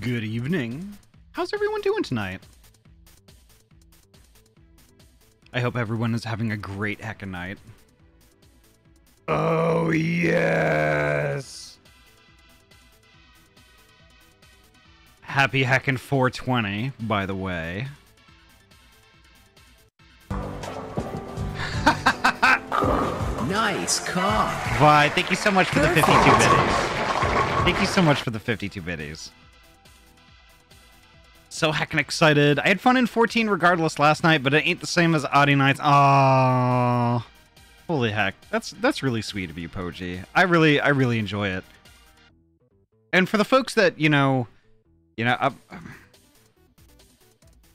Good evening. How's everyone doing tonight? I hope everyone is having a great heckin' night. Oh, yes! Happy heckin' 420, by the way. Nice cock. Vi, thank you so much for the 52 biddies. Thank you so much for the 52 biddies. So heckin' excited. I had fun in 14 regardless last night, but it ain't the same as Ahty nights. Aww. Holy heck. That's really sweet of you, Poji. I really enjoy it. And for the folks that,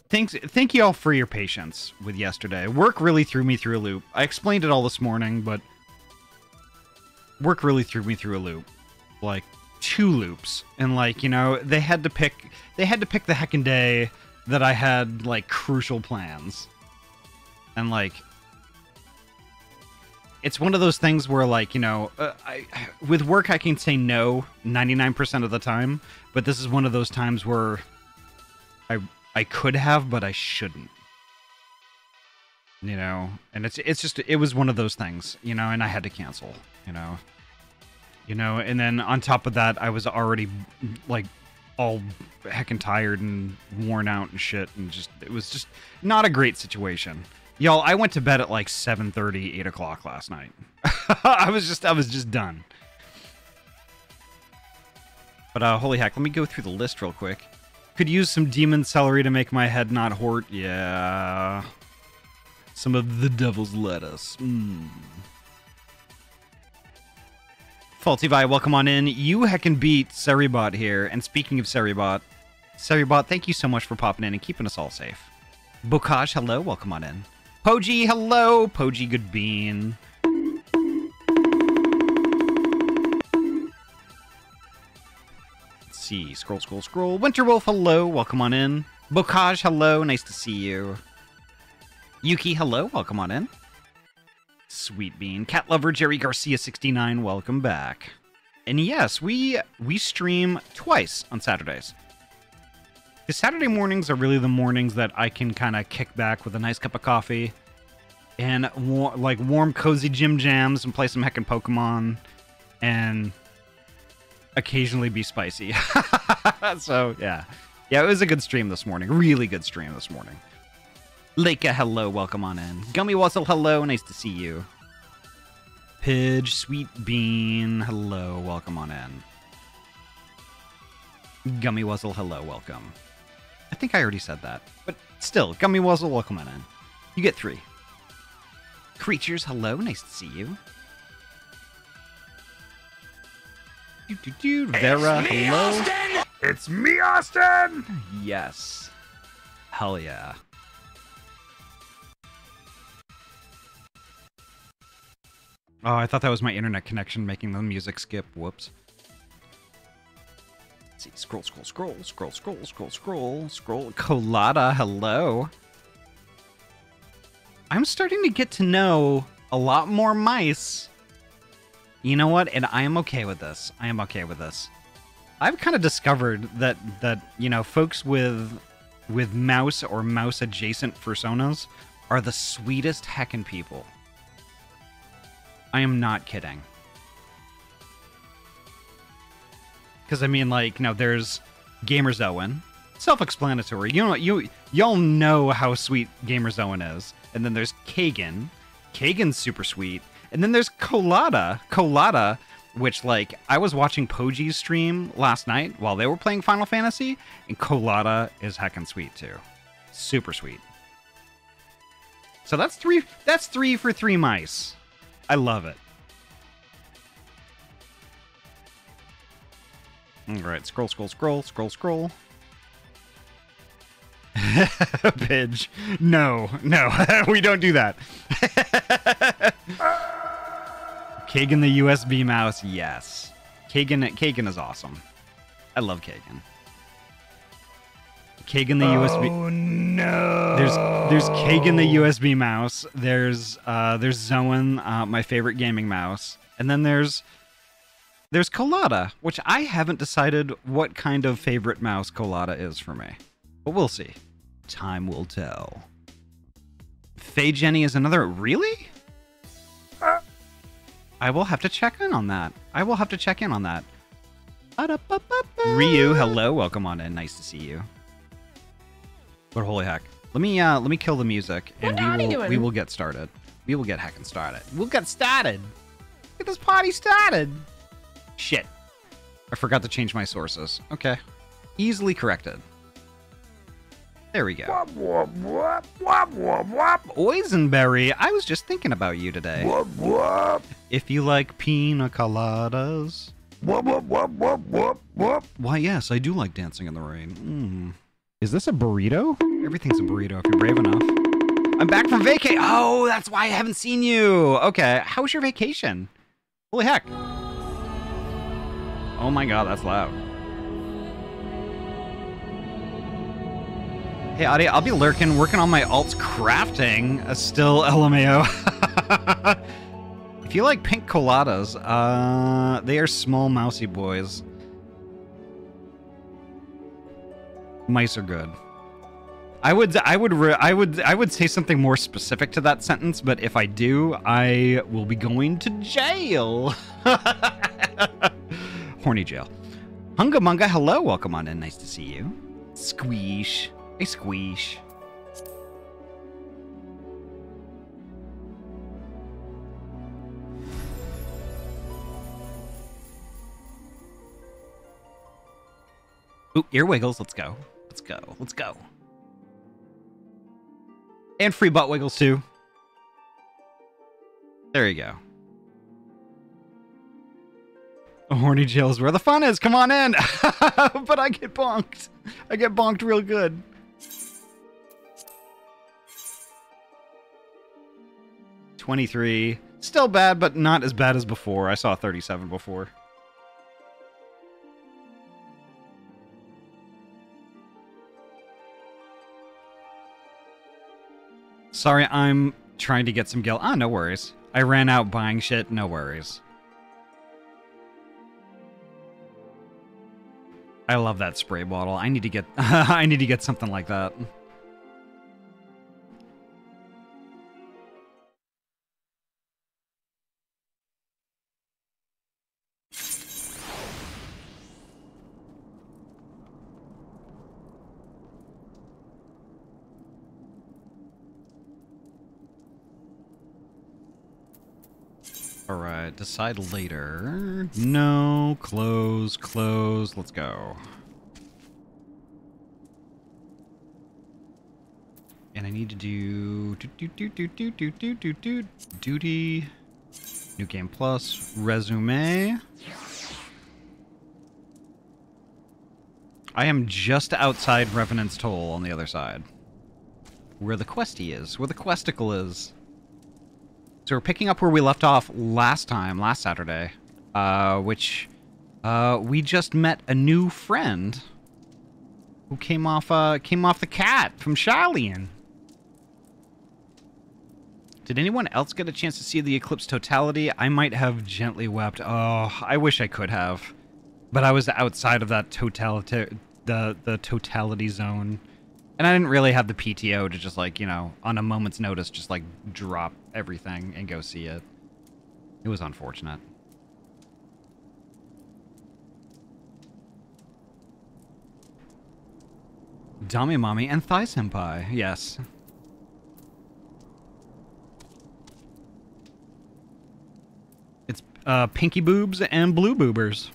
thank you all for your patience with yesterday. Work really threw me through a loop. I explained it all this morning, but work really threw me through a loop. Like 2 loops. And they had to pick the heckin' day that I had crucial plans. And it's one of those things where with work I can say no 99% of the time, but this is one of those times where I could have, but I shouldn't. And it was one of those things, and I had to cancel, and then on top of that, I was already all heckin' tired and worn out and shit, and it was just not a great situation. Y'all, I went to bed at 7:30, 8 o'clock last night. I was just done. But holy heck, let me go through the list real quick. Could use some demon celery to make my head not hurt. Yeah. Some of the devil's lettuce. Faulty Vi, welcome on in. You heckin' beat Seribot here. And speaking of Seribot, thank you so much for popping in and keeping us all safe. Bokaj, hello, welcome on in. Poji, hello. Poji, good bean. Let's see. Scroll. Winterwolf, hello. Welcome on in. Bokaj, hello. Nice to see you. Yuki, hello. Welcome on in. Sweet bean. Cat lover, Jerry Garcia 69. Welcome back. And yes, we stream twice on Saturdays. Because Saturday mornings are really the mornings that I can kind of kick back with a nice cup of coffee and warm, cozy gym jams and play some heckin' Pokemon and occasionally be spicy. So, yeah. Yeah, it was a good stream this morning. Really good stream this morning. Leica, hello. Welcome on in. Gummy Wuzzle, hello. Nice to see you. Pidge, Sweet Bean, hello. Welcome on in. Gummy Wuzzle, hello. Welcome. I think I already said that. But still, Gummy Wuzzle, welcome on in. You get 3. Creatures, hello. Nice to see you. Vera, hello. Austin! It's me, Austin! Yes. Hell yeah. Oh, I thought that was my internet connection making the music skip. Whoops. Let's see. Scroll. Colada, hello. I'm starting to get to know a lot more mice. You know what? And I am okay with this. I've kind of discovered that folks with mouse or mouse adjacent personas are the sweetest heckin' people. I am not kidding. Because there's Gamers Owen, self-explanatory. Y'all know how sweet Gamers Owen is. And then there's Kagan. Kagan's super sweet. And then there's Colada, which I was watching Poji's stream last night while they were playing Final Fantasy, and Colada is heckin' sweet too. Super sweet. So that's 3 for 3 mice. I love it. All right, scroll. Pidge. No, we don't do that. Kagan the USB mouse, yes. Kagan is awesome. I love Kagan. Kagan the USB. Oh no! There's Kagan the USB mouse. There's Zoan, my favorite gaming mouse, and then there's There's Colada, which I haven't decided what kind of favorite mouse Colada is for me. But we'll see. Time will tell. Faye Jenny is another... Really? I will have to check in on that. Ryu, hello. Welcome on in. Nice to see you. But holy heck. Let me kill the music, and we will get started. We will get heckin' started. We'll get started. Get this party started. Shit. I forgot to change my sources. Okay. Easily corrected. There we go. Oisenberry, I was just thinking about you today. If you like pina coladas. Why, yes, I do like dancing in the rain. Is this a burrito? Everything's a burrito if you're brave enough. I'm back from vacay. Oh, that's why I haven't seen you. Okay, how was your vacation? Holy heck. Oh my god, that's loud. Hey, Ahty, I'll be lurking, working on my alts crafting. Still LMAO. If you like pink coladas, they are small mousy boys. Mice are good. I would say something more specific to that sentence, but if I do, I will be going to jail. Horny jail. Hunga Munga, hello, welcome on in. Nice to see you. Squeesh. Hey, Squeesh. Ooh, ear wiggles. Let's go. Let's go. Let's go. And free butt wiggles, too. There you go. Horny jail is where the fun is. Come on in. But I get bonked. I get bonked real good. $23. Still bad, but not as bad as before. I saw 37 before. Sorry, I'm trying to get some gil. Ah, no worries. I ran out buying shit. No worries. I love that spray bottle. I need to get I need to get something like that. Alright, decide later. No, close, close, let's go. And I need to do duty, new game plus, resume. I am just outside Revenant's Toll on the other side. Where the questy is, where the questicle is. So we're picking up where we left off last Saturday, which we just met a new friend who came off the cat from Charlian. Did anyone else get a chance to see the eclipse totality? I might have gently wept. Oh, I wish I could have, but I was outside of that the totality zone. And I didn't really have the PTO to just, like, you know, on a moment's notice, just, like, drop everything and go see it. It was unfortunate. Dummy Mommy and Thigh Senpai, yes. It's, Pinky Boobs and Blue Boobers.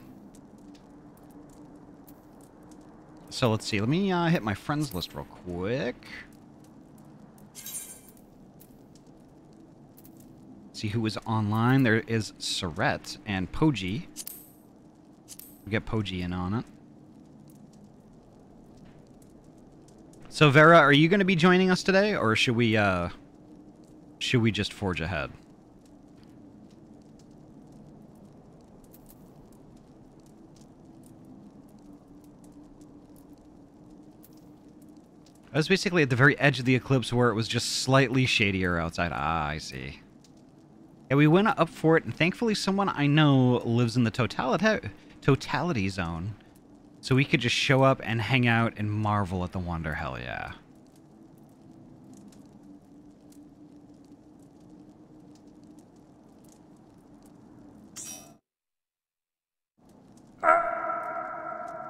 So let's see, let me hit my friends list real quick. See who is online. There is Surette and Poji. We'll get Poji in on it. So Vera, are you going to be joining us today, or should we just forge ahead? I was basically at the very edge of the eclipse where it was just slightly shadier outside. Ah, I see. Yeah, we went up for it, and thankfully someone I know lives in the totality zone. So we could just show up and hang out and marvel at the wonder. Hell yeah.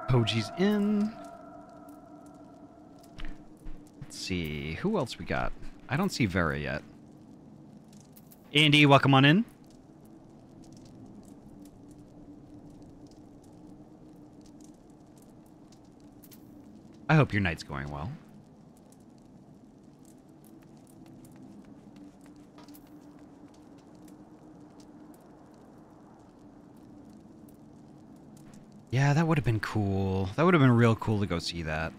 Poji's in. Let's see. Who else we got? I don't see Vera yet. Andy, welcome on in. I hope your night's going well. Yeah, that would have been cool. That would have been real cool to go see that.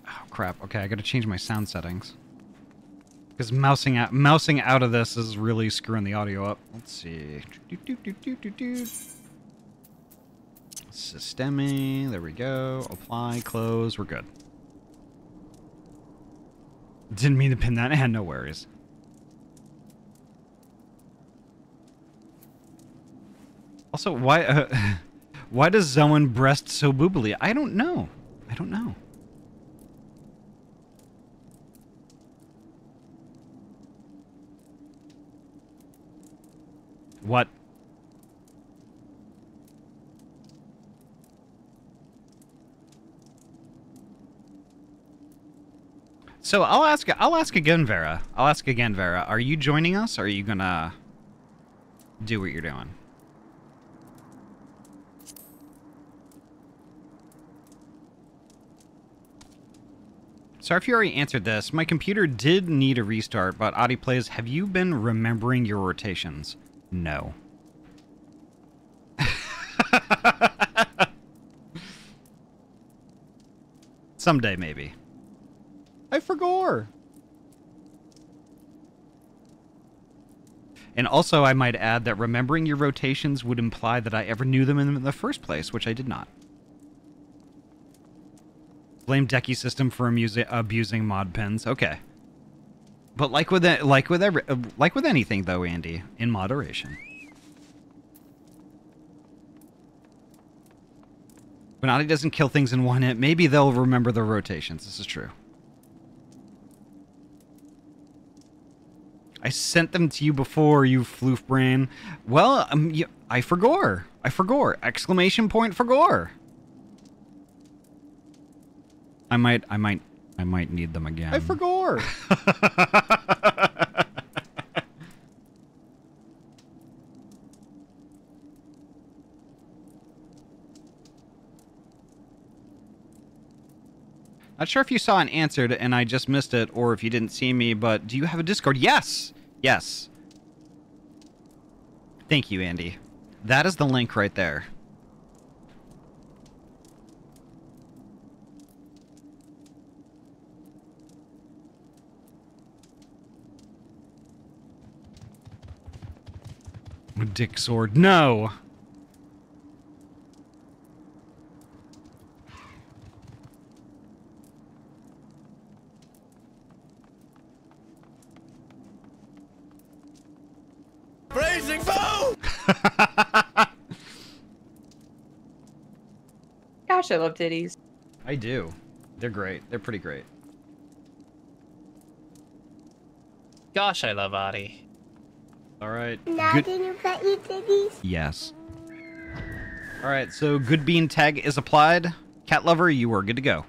Oh, crap. Okay, I gotta change my sound settings. Because mousing out of this is really screwing the audio up. Let's see. Systeming. There we go. Apply, close. We're good. Didn't mean to pin that. And no worries. Also, why does Zoan breast so boobily? I don't know. I don't know. What? So I'll ask again, Vera. I'll ask again, Vera. Are you joining us, or are you gonna do what you're doing? Sorry if you already answered this. My computer did need a restart, but Ahty Plays, have you been remembering your rotations? No. Someday, maybe. I forgot. And also, I might add that remembering your rotations would imply that I ever knew them in the first place, which I did not. Blame Decky System for abusing mod pins. Okay. But like with anything though, Andy, in moderation. When Ahty doesn't kill things in one hit, maybe they'll remember the rotations. This is true. I sent them to you before, you floof brain. Well, I forgot. I forgot. Exclamation point forgot. I might need them again. I forgot. Not sure if you saw and answered and I just missed it, or if you didn't see me, but do you have a Discord? Yes! Yes. Thank you, Andy. That is the link right there. Dick sword. No! Blazing foe! Gosh, I love titties. I do. They're great. They're pretty great. Gosh, I love Ahty. Alright. Now can you pet your titties? Yes. Alright, so good bean tag is applied. Cat lover, you are good to go.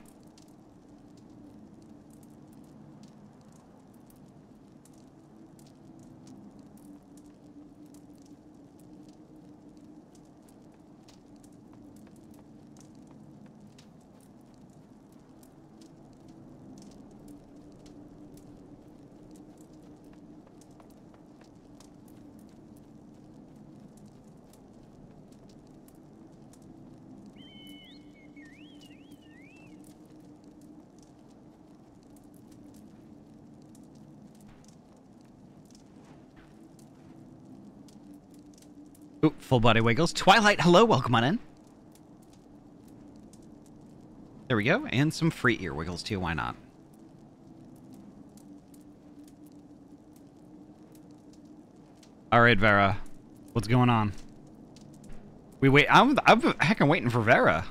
Ooh, full body wiggles. Twilight, hello, welcome on in. There we go. And some free ear wiggles, too. Why not? All right, Vera. What's going on? We wait. I'm heckin' waiting for Vera.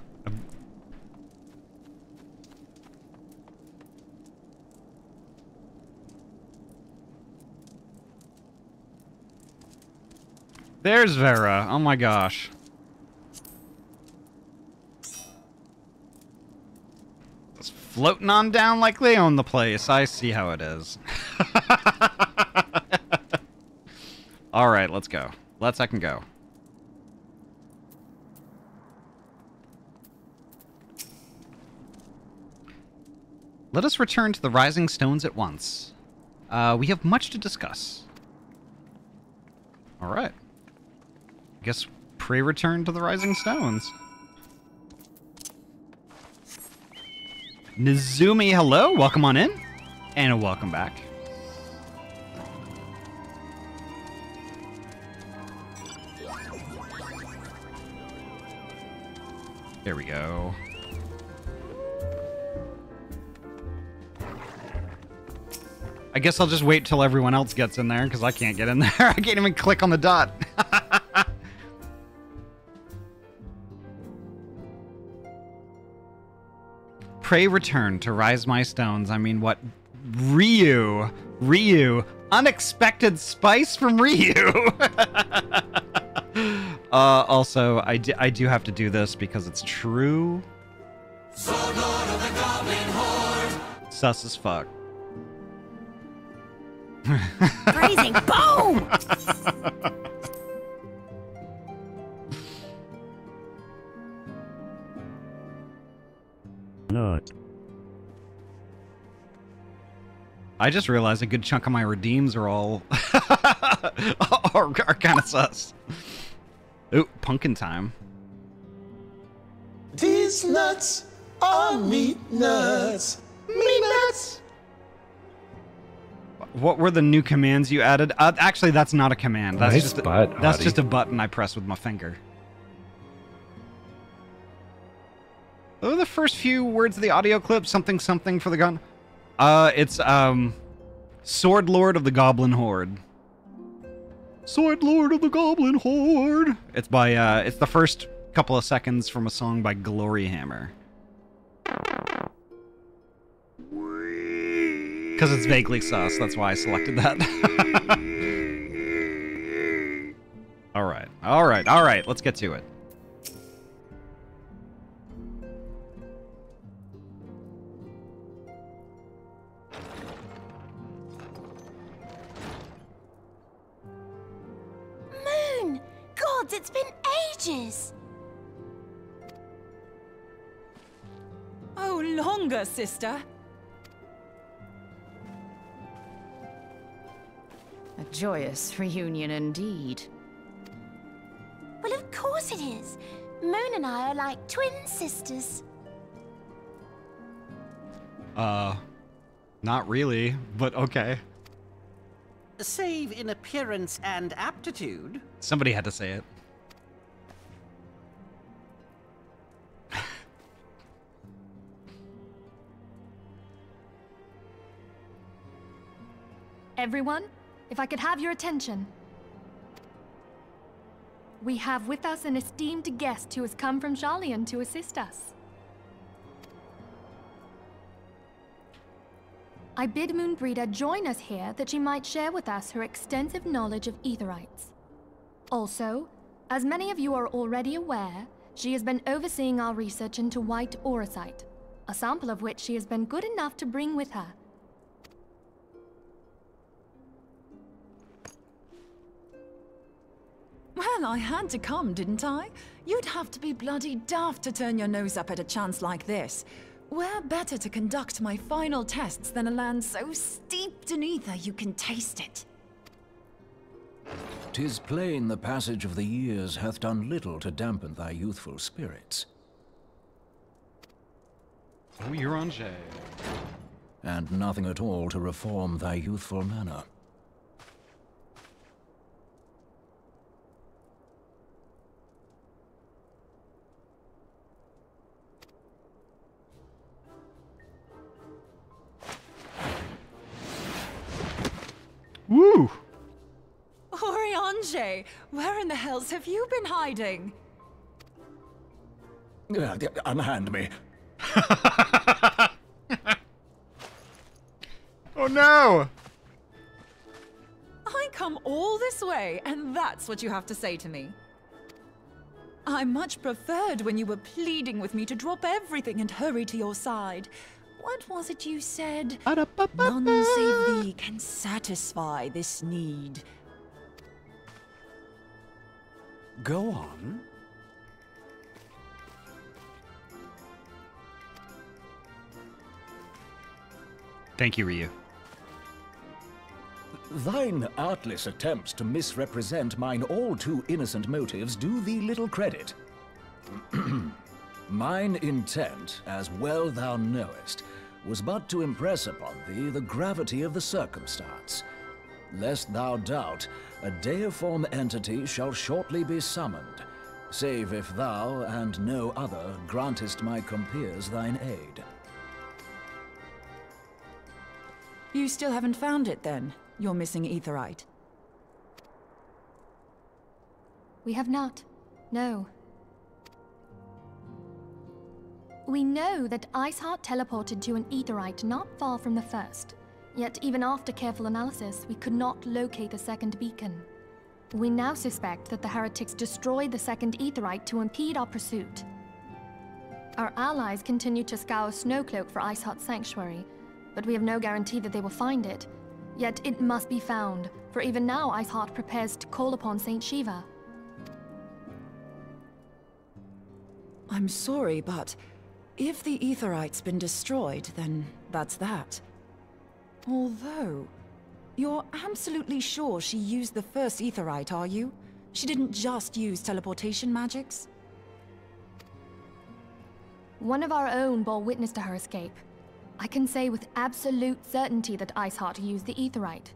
There's Vera. Oh my gosh. Just floating on down like they own the place. I see how it is. All right, let's go. Let's heckin' go. Let us return to the Rising Stones at once. We have much to discuss. All right. Guess pray return to the Rising Stones. Nizumi, hello. Welcome on in. And welcome back. There we go. I guess I'll just wait till everyone else gets in there, because I can't get in there. I can't even click on the dot. Pray return to rise my stones. I mean, what? Ryu. Unexpected spice from Ryu. Also, I do have to do this because it's true. Sword Lord of the Goblin Horde. Sus as fuck. Freezing boom! Not. I just realized a good chunk of my redeems are all are kind of sus. Ooh, pumpkin time. These nuts are meat nuts. Meat nuts. What were the new commands you added? Actually, that's not a command. That's Nice that's Ahty. just a button I press with my finger. Oh, the first few words of the audio clip, something for the gun. It's Sword Lord of the Goblin Horde. Sword Lord of the Goblin Horde. It's by it's the first couple of seconds from a song by Gloryhammer. Because it's vaguely sus, that's why I selected that. All right, let's get to it. Moon! Gods, it's been ages! Oh, longer, sister. A joyous reunion indeed. Well, of course it is. Moon and I are like twin sisters. Not really, but okay. Save in appearance and aptitude. Somebody had to say it. Everyone, if I could have your attention. We have with us an esteemed guest who has come from Jalian to assist us. I bid Moonbreeder join us here that she might share with us her extensive knowledge of Aetherites. Also, as many of you are already aware, she has been overseeing our research into white auracite, a sample of which she has been good enough to bring with her. Well, I had to come, didn't I? You'd have to be bloody daft to turn your nose up at a chance like this. Where better to conduct my final tests than a land so steeped in ether you can taste it? 'Tis plain the passage of the years hath done little to dampen thy youthful spirits. Oh, you're on J. And nothing at all to reform thy youthful manner. else have you been hiding? Unhand me. Oh no! I come all this way, and that's what you have to say to me. I much preferred when you were pleading with me to drop everything and hurry to your side. What was it you said? None save thee can satisfy this need. Go on. Thank you, Ryu. Thine artless attempts to misrepresent mine all too innocent motives do thee little credit. Mine intent, as well thou knowest, was but to impress upon thee the gravity of the circumstance. Lest thou doubt, a deiform entity shall shortly be summoned, save if thou and no other grantest my compeers thine aid. You still haven't found it, then? Your missing aetherite? We have not. No. We know that Iceheart teleported to an aetherite not far from the first. Yet even after careful analysis, we could not locate the second beacon. We now suspect that the heretics destroyed the second aetherite to impede our pursuit. Our allies continue to scour Snowcloak for Iceheart's sanctuary, but we have no guarantee that they will find it. Yet it must be found, for even now Iceheart prepares to call upon Saint Shiva. I'm sorry, but if the aetherite's been destroyed, then that's that. Although, you're absolutely sure she used the first aetherite, are you? She didn't just use teleportation magics? One of our own bore witness to her escape. I can say with absolute certainty that Iceheart used the aetherite.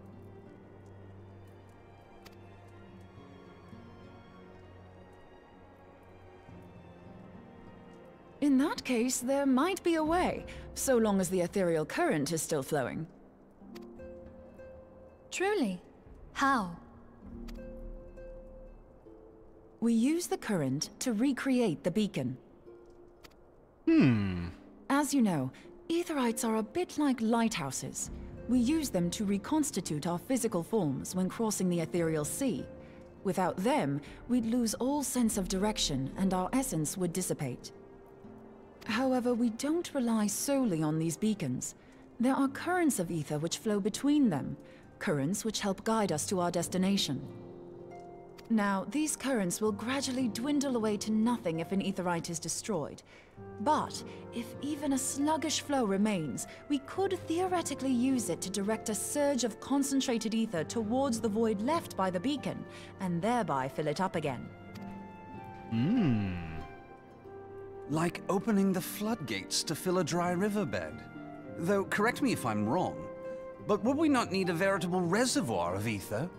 In that case, there might be a way, so long as the ethereal current is still flowing. Truly? How? We use the current to recreate the beacon. As you know, aetherites are a bit like lighthouses. We use them to reconstitute our physical forms when crossing the ethereal sea. Without them, we'd lose all sense of direction and our essence would dissipate. However, we don't rely solely on these beacons. There are currents of ether which flow between them, currents which help guide us to our destination. Now, these currents will gradually dwindle away to nothing if an aetherite is destroyed. But if even a sluggish flow remains, we could theoretically use it to direct a surge of concentrated ether towards the void left by the beacon, and thereby fill it up again. Like opening the floodgates to fill a dry riverbed. Though, correct me if I'm wrong, but would we not need a veritable reservoir of ether?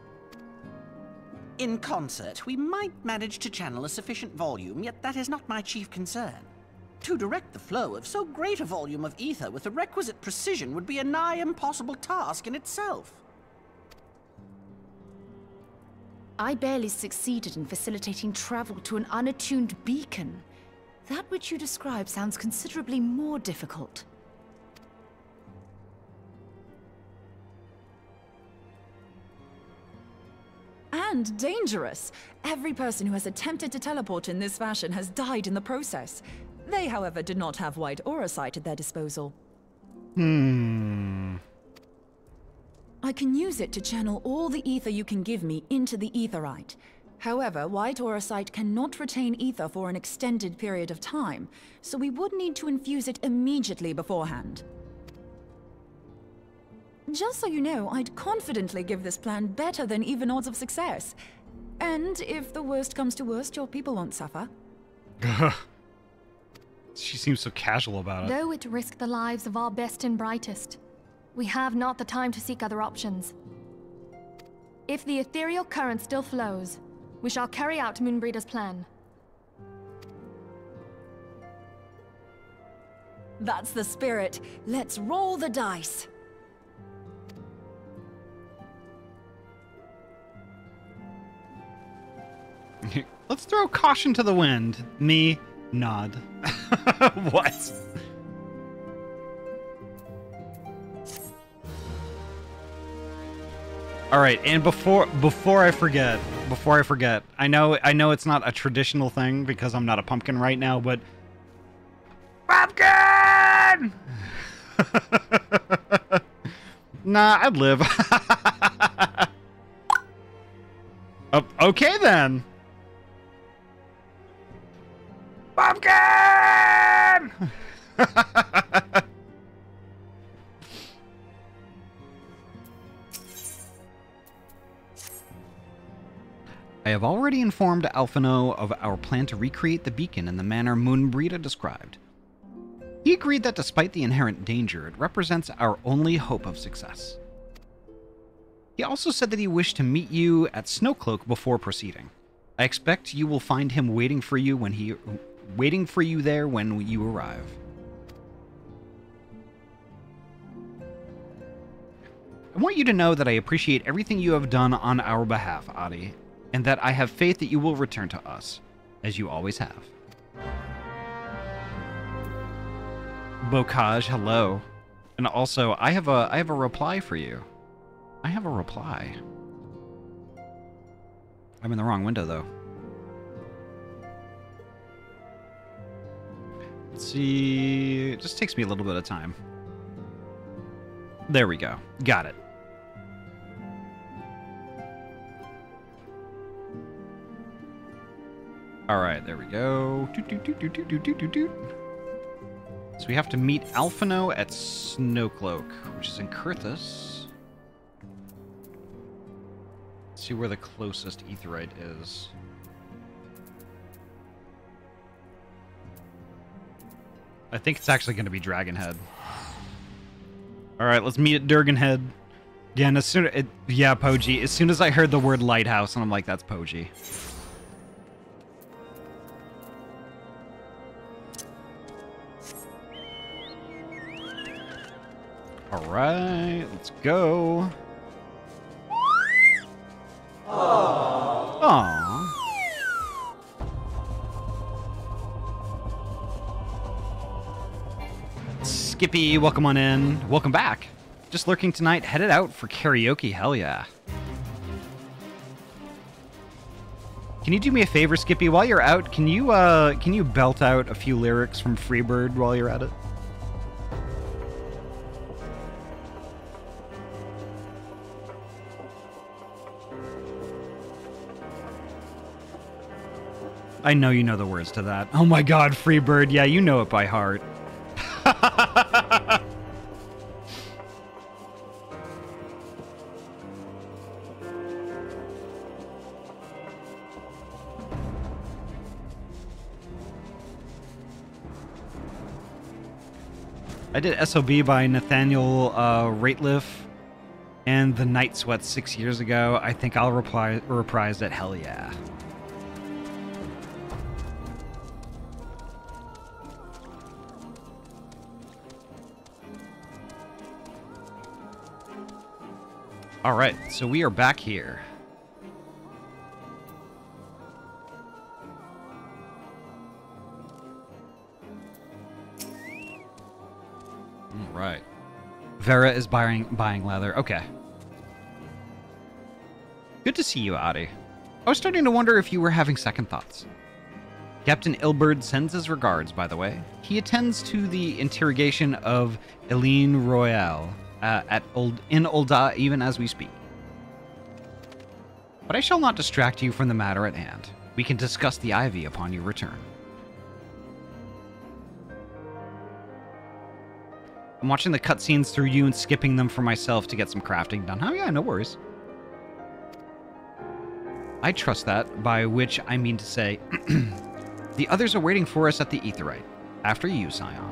In concert, we might manage to channel a sufficient volume, yet that is not my chief concern. To direct the flow of so great a volume of ether with the requisite precision would be a nigh impossible task in itself. I barely succeeded in facilitating travel to an unattuned beacon. That which you describe sounds considerably more difficult. And dangerous. Every person who has attempted to teleport in this fashion has died in the process. They, however, did not have white aura sight at their disposal. I can use it to channel all the ether you can give me into the aetherite. However, white aura sight cannot retain ether for an extended period of time, so we would need to infuse it immediately beforehand. Just so you know, I'd confidently give this plan better than even odds of success. And if the worst comes to worst, your people won't suffer. She seems so casual about it. Though it risked the lives of our best and brightest, we have not the time to seek other options. If the ethereal current still flows, we shall carry out Moonbreeder's plan. That's the spirit. Let's roll the dice. Let's throw caution to the wind. Me, nod. What? All right, and before I forget, I know it's not a traditional thing because I'm not a pumpkin right now, but pumpkin! Nah, I'd live. Oh, okay then. Pumpkin! I have already informed Alphino of our plan to recreate the beacon in the manner Moonbrita described. He agreed that despite the inherent danger, it represents our only hope of success. He also said that he wished to meet you at Snowcloak before proceeding. I expect you will find him waiting for you there when you arrive. I want you to know that I appreciate everything you have done on our behalf, Ahty, and that I have faith that you will return to us, as you always have. Bocage, hello. And also, I have a reply for you. I have a reply. I'm in the wrong window, though. Let's see. It just takes me a little bit of time. There we go. Got it. All right, there we go. So we have to meet Alphino at Snowcloak, which is in Kurthus. Let's see where the closest Aetheryte is. I think it's actually going to be Dragonhead. All right, let's meet at Durganhead. Again, yeah, Poji. As soon as I heard the word lighthouse, and I'm like, that's Poji. All right, let's go. Aww. Skippy, welcome on in. Welcome back. Just lurking tonight, headed out for karaoke, hell yeah. Can you do me a favor, Skippy? While you're out, can you belt out a few lyrics from Freebird while you're at it? I know you know the words to that. Oh my god, Freebird. Yeah, you know it by heart. I did SOB by Nathaniel Rateliff and The Night Sweat 6 years ago. I think I'll reprise it. Hell yeah. All right, so we are back here. All right. Vera is buying leather. Okay. Good to see you, Ahty. I was starting to wonder if you were having second thoughts. Captain Ilberd sends his regards, by the way. He attends to the interrogation of Eileen Royale in Ul'dah even as we speak. But I shall not distract you from the matter at hand. We can discuss the Ivy upon your return. I'm watching the cutscenes through you and skipping them for myself to get some crafting done. Oh yeah, no worries. I trust that, by which I mean to say, the others are waiting for us at the Aetheryte. After you, Scion.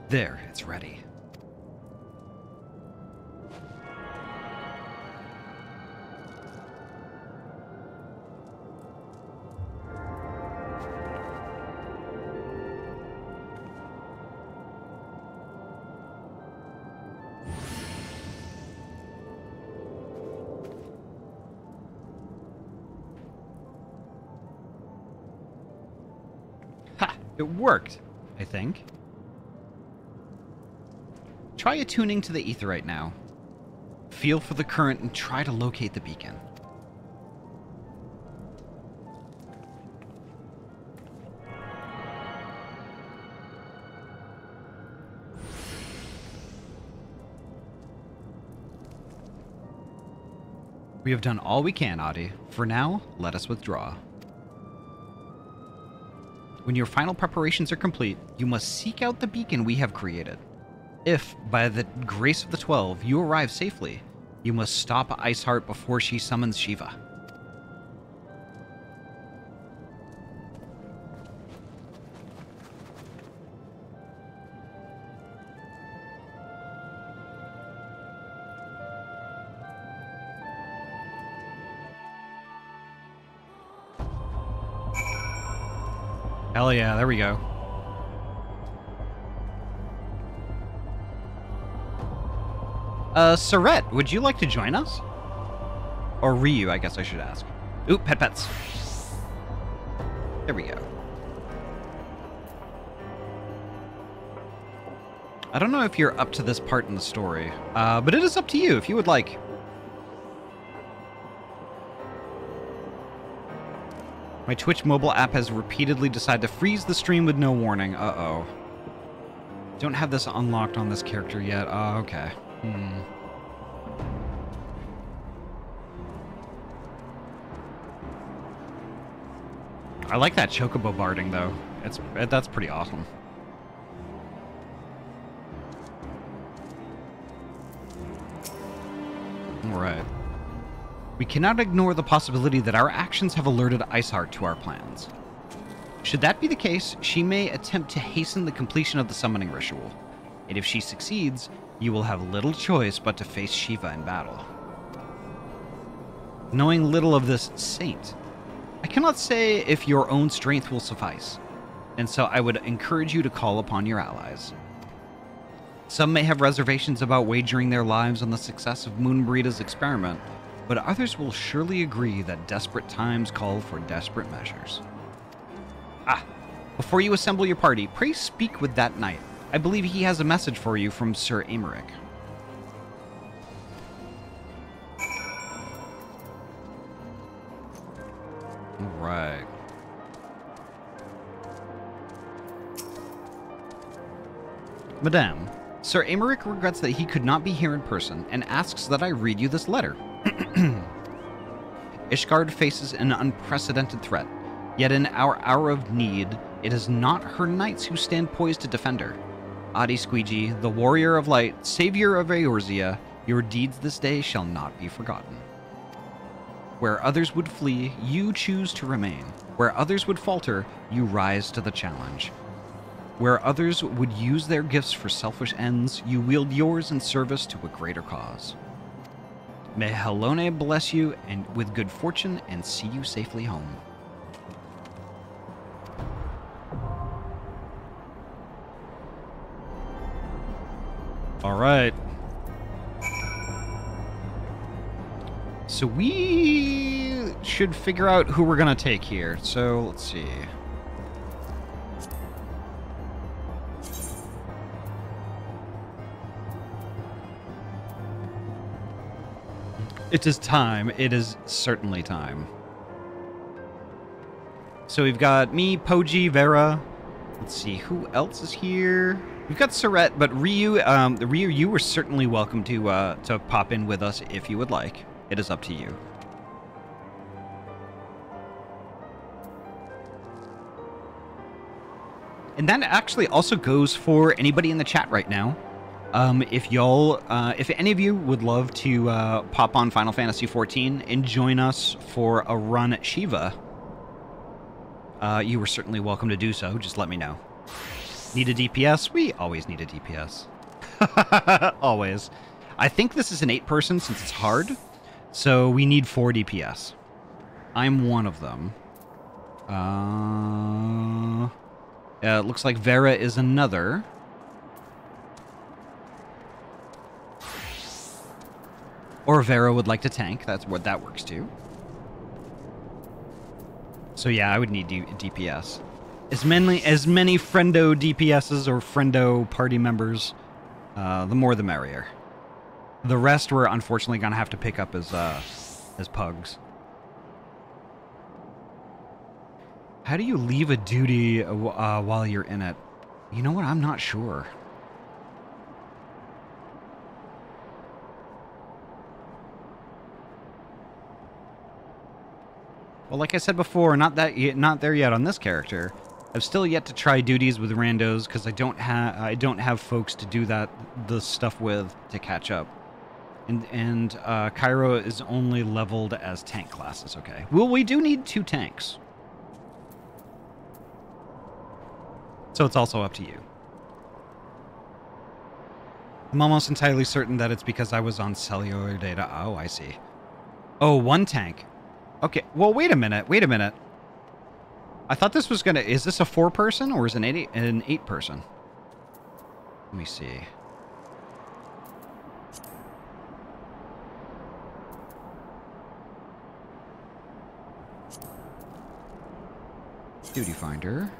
There, it's ready. Ha! It worked, I think. Try attuning to the aetheryte now. Feel for the current and try to locate the beacon. We have done all we can, Ahty. For now, let us withdraw. When your final preparations are complete, you must seek out the beacon we have created. If, by the grace of the 12, you arrive safely, you must stop Iceheart before she summons Shiva. Hell yeah, there we go. Surette, would you like to join us? Or Ryu, I guess I should ask. Oop, pets. There we go. I don't know if you're up to this part in the story, but it is up to you if you would like. My Twitch mobile app has repeatedly decided to freeze the stream with no warning. Uh-oh. Don't have this unlocked on this character yet. Oh, okay. I like that chocobo barding, though. That's pretty awesome. Alright. We cannot ignore the possibility that our actions have alerted Iceheart to our plans. Should that be the case, she may attempt to hasten the completion of the summoning ritual. And if she succeeds, you will have little choice but to face Shiva in battle. Knowing little of this saint, I cannot say if your own strength will suffice, and so I would encourage you to call upon your allies. Some may have reservations about wagering their lives on the success of Moonbreeda's experiment, but others will surely agree that desperate times call for desperate measures. Before you assemble your party, pray speak with that knight. I believe he has a message for you from Sir Aymeric. Alright. Madame, Sir Aymeric regrets that he could not be here in person and asks that I read you this letter. Ishgard faces an unprecedented threat, yet in our hour of need, it is not her knights who stand poised to defend her. Ahty Squeegee, the warrior of light, savior of Eorzea, your deeds this day shall not be forgotten. Where others would flee, you choose to remain. Where others would falter, you rise to the challenge. Where others would use their gifts for selfish ends, you wield yours in service to a greater cause. May Helone bless you and with good fortune and see you safely home. All right. So we should figure out who we're going to take here. So let's see. It is time. It is certainly time. So we've got me, Poji, Vera. Let's see, who else is here? We've got Surette, but Ryu, Ryu, you were certainly welcome to pop in with us if you would like. It is up to you. And that actually also goes for anybody in the chat right now. If y'all, if any of you would love to pop on Final Fantasy XIV and join us for a run at Shiva, you are certainly welcome to do so. Just let me know. Need a DPS? We always need a DPS. Always. I think this is an 8-person since it's hard, so we need 4 DPS. I'm one of them. It looks like Vera is another. Or Vera would like to tank. That's what that works too. So yeah, I would need DPS. As many friendo DPSs or friendo party members, the more the merrier. The rest we're unfortunately gonna have to pick up as pugs. How do you leave a duty while you're in it? You know what? I'm not sure. Well, like I said before, not there yet on this character. I've still yet to try duties with randos because I don't have folks to do the stuff with to catch up. And Cairo is only leveled as tank classes. Okay. Well, we do need 2 tanks. So it's also up to you. I'm almost entirely certain that it's because I was on cellular data. Oh, I see. Oh, 1 tank. Okay, well, wait a minute. I thought this was gonna... Is this a 4-person or is it an 8-person? Let me see. Duty finder.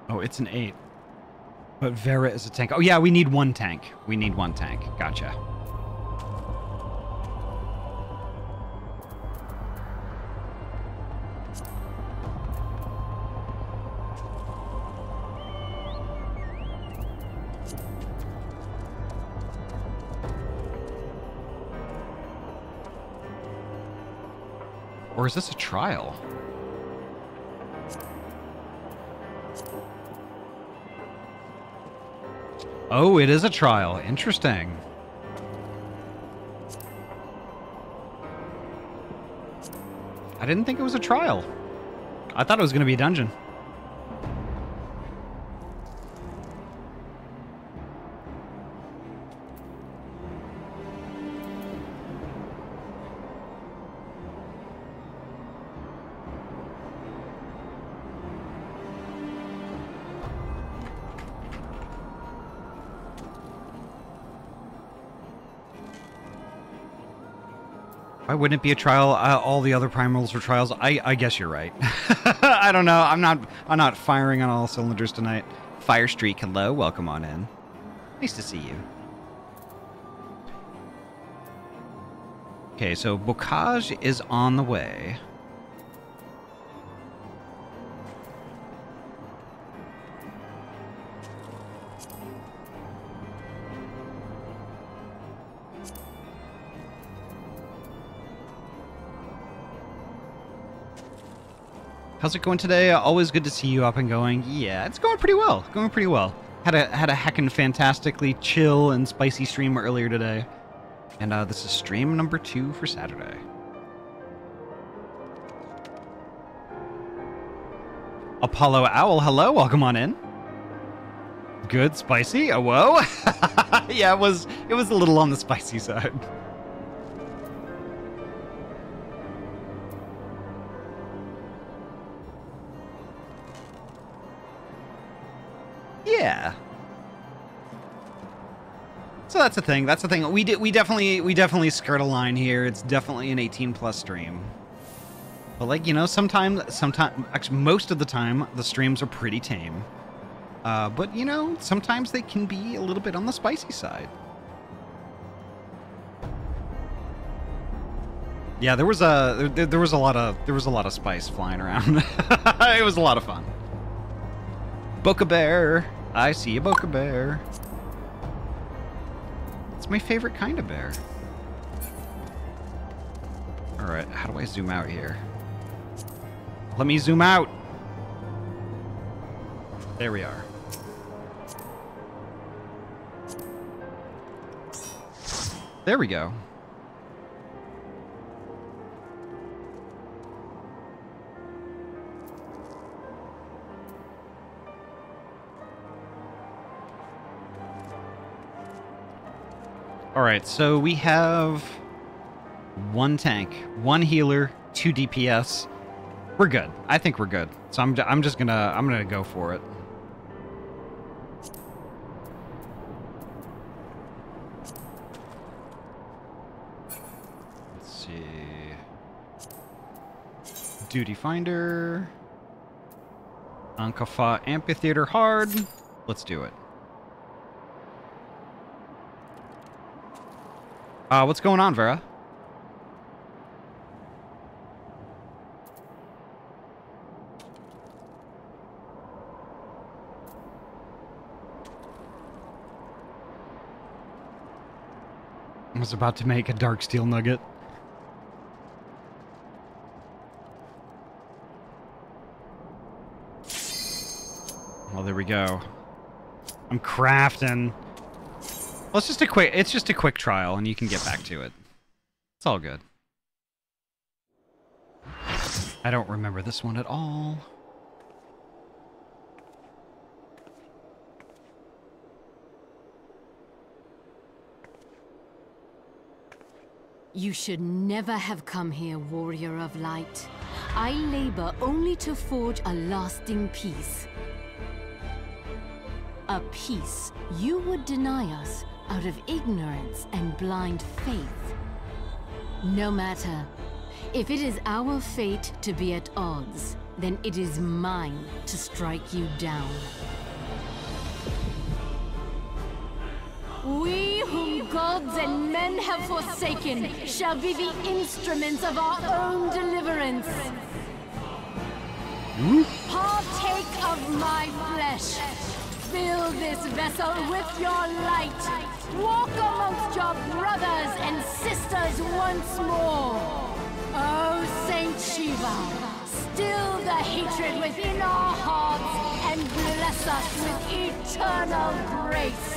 Oh, it's an 8. But Vera is a tank. Oh, yeah, we need 1 tank. We need 1 tank. Gotcha. Or is this a trial? Oh, it is a trial. Interesting. I didn't think it was a trial. I thought it was going to be a dungeon. Why wouldn't it be a trial? All the other primals were trials. I guess you're right. I don't know. I'm not firing on all cylinders tonight. Fire Streak, hello. Welcome on in. Nice to see you. Okay, so Bocage is on the way. How's it going today? Always good to see you up and going. Yeah, it's going pretty well. Going pretty well. Had a heckin' fantastically chill and spicy stream earlier today. And this is stream number 2 for Saturday. Apollo Owl, hello, welcome on in. Good, spicy? Oh, whoa. Yeah, it was a little on the spicy side. Yeah. So that's the thing. That's the thing. We definitely skirt a line here. It's definitely an 18+ stream. But like, you know, sometimes actually most of the time the streams are pretty tame. But you know, sometimes they can be a little bit on the spicy side. Yeah, there was a lot of spice flying around. It was a lot of fun. Boca Bear. I see a Boca Bear. It's my favorite kind of bear. Alright, how do I zoom out here? Let me zoom out! There we are. There we go. All right, so we have 1 tank, 1 healer, 2 DPS. We're good. I think we're good. So I'm gonna go for it. Let's see. Duty Finder. Ankafa Amphitheater hard. Let's do it. What's going on, Vera? I was about to make a dark steel nugget. Well, there we go. I'm crafting. Well, it's just a quick trial, and you can get back to it. It's all good. I don't remember this one at all. You should never have come here, warrior of light. I labor only to forge a lasting peace. A peace you would deny us out of ignorance and blind faith. No matter. If it is our fate to be at odds, then it is mine to strike you down. We whom gods and men have forsaken shall be the instruments of our own deliverance. Partake of my flesh. Fill this vessel with your light. Walk amongst your brothers and sisters once more. Oh, Saint Shiva, still the hatred within our hearts and bless us with eternal grace.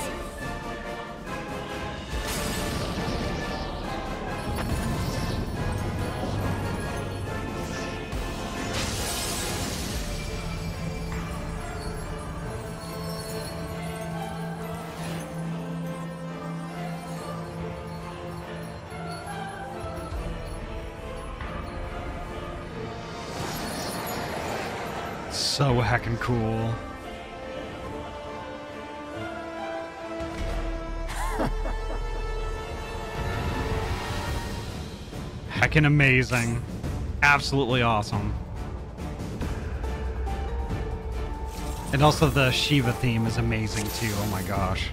So heckin' cool. Heckin' amazing. Absolutely awesome. And also the Shiva theme is amazing too, oh my gosh.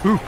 Ooh.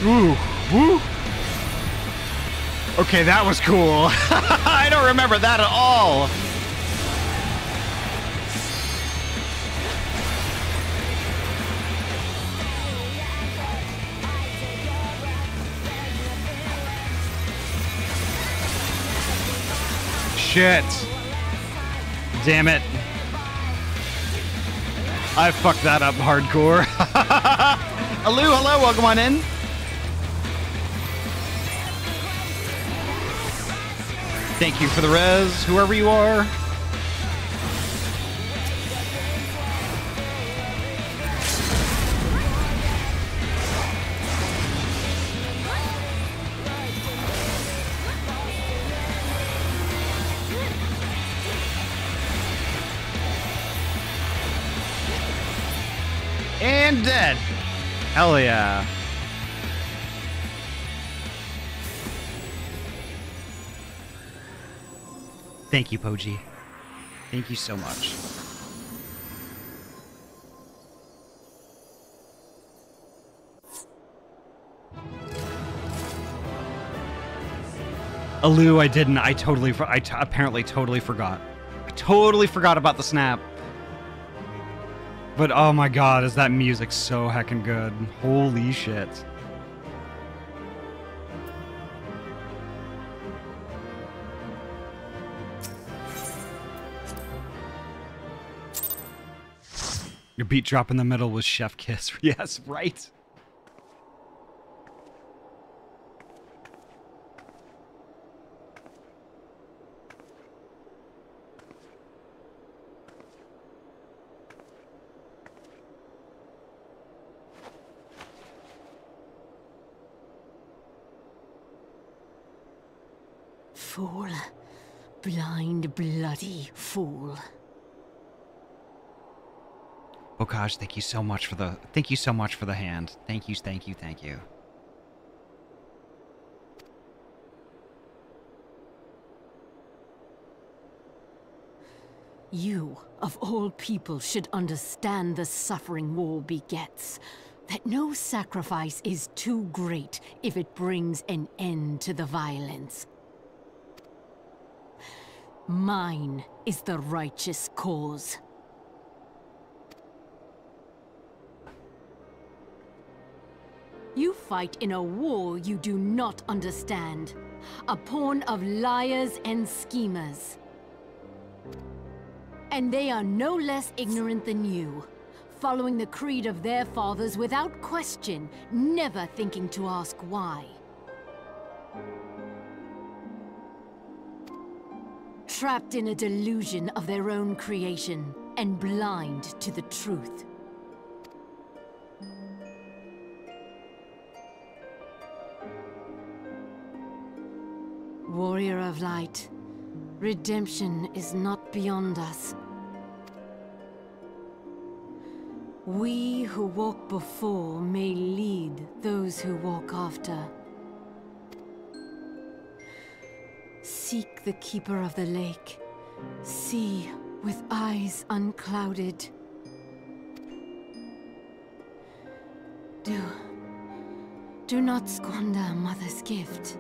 Ooh, woo. Okay, that was cool. I don't remember that at all. Shit. Damn it. I fucked that up hardcore. Alu, hello, welcome on in. Thank you for the res, whoever you are. And dead. Hell yeah. Thank you, Poji. Thank you so much. Alu, I didn't. I apparently totally forgot. I totally forgot about the snap. But oh my god, is that music so heckin' good. Holy shit. Your beat drop in the middle was Chef Kiss. Yes, right? Fool. Blind, bloody fool. Bokaj, thank you so much for the hand. Thank you, thank you, thank you. You, of all people, should understand the suffering war begets. That no sacrifice is too great if it brings an end to the violence. Mine is the righteous cause. You fight in a war you do not understand. A pawn of liars and schemers. And they are no less ignorant than you, following the creed of their fathers without question, never thinking to ask why. Trapped in a delusion of their own creation, and blind to the truth. Warrior of light, redemption is not beyond us. We who walk before may lead those who walk after. Seek the keeper of the lake. See with eyes unclouded. Do not squander Mother's gift.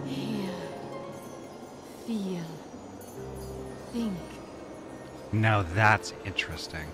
Hear, feel, think. Now that's interesting.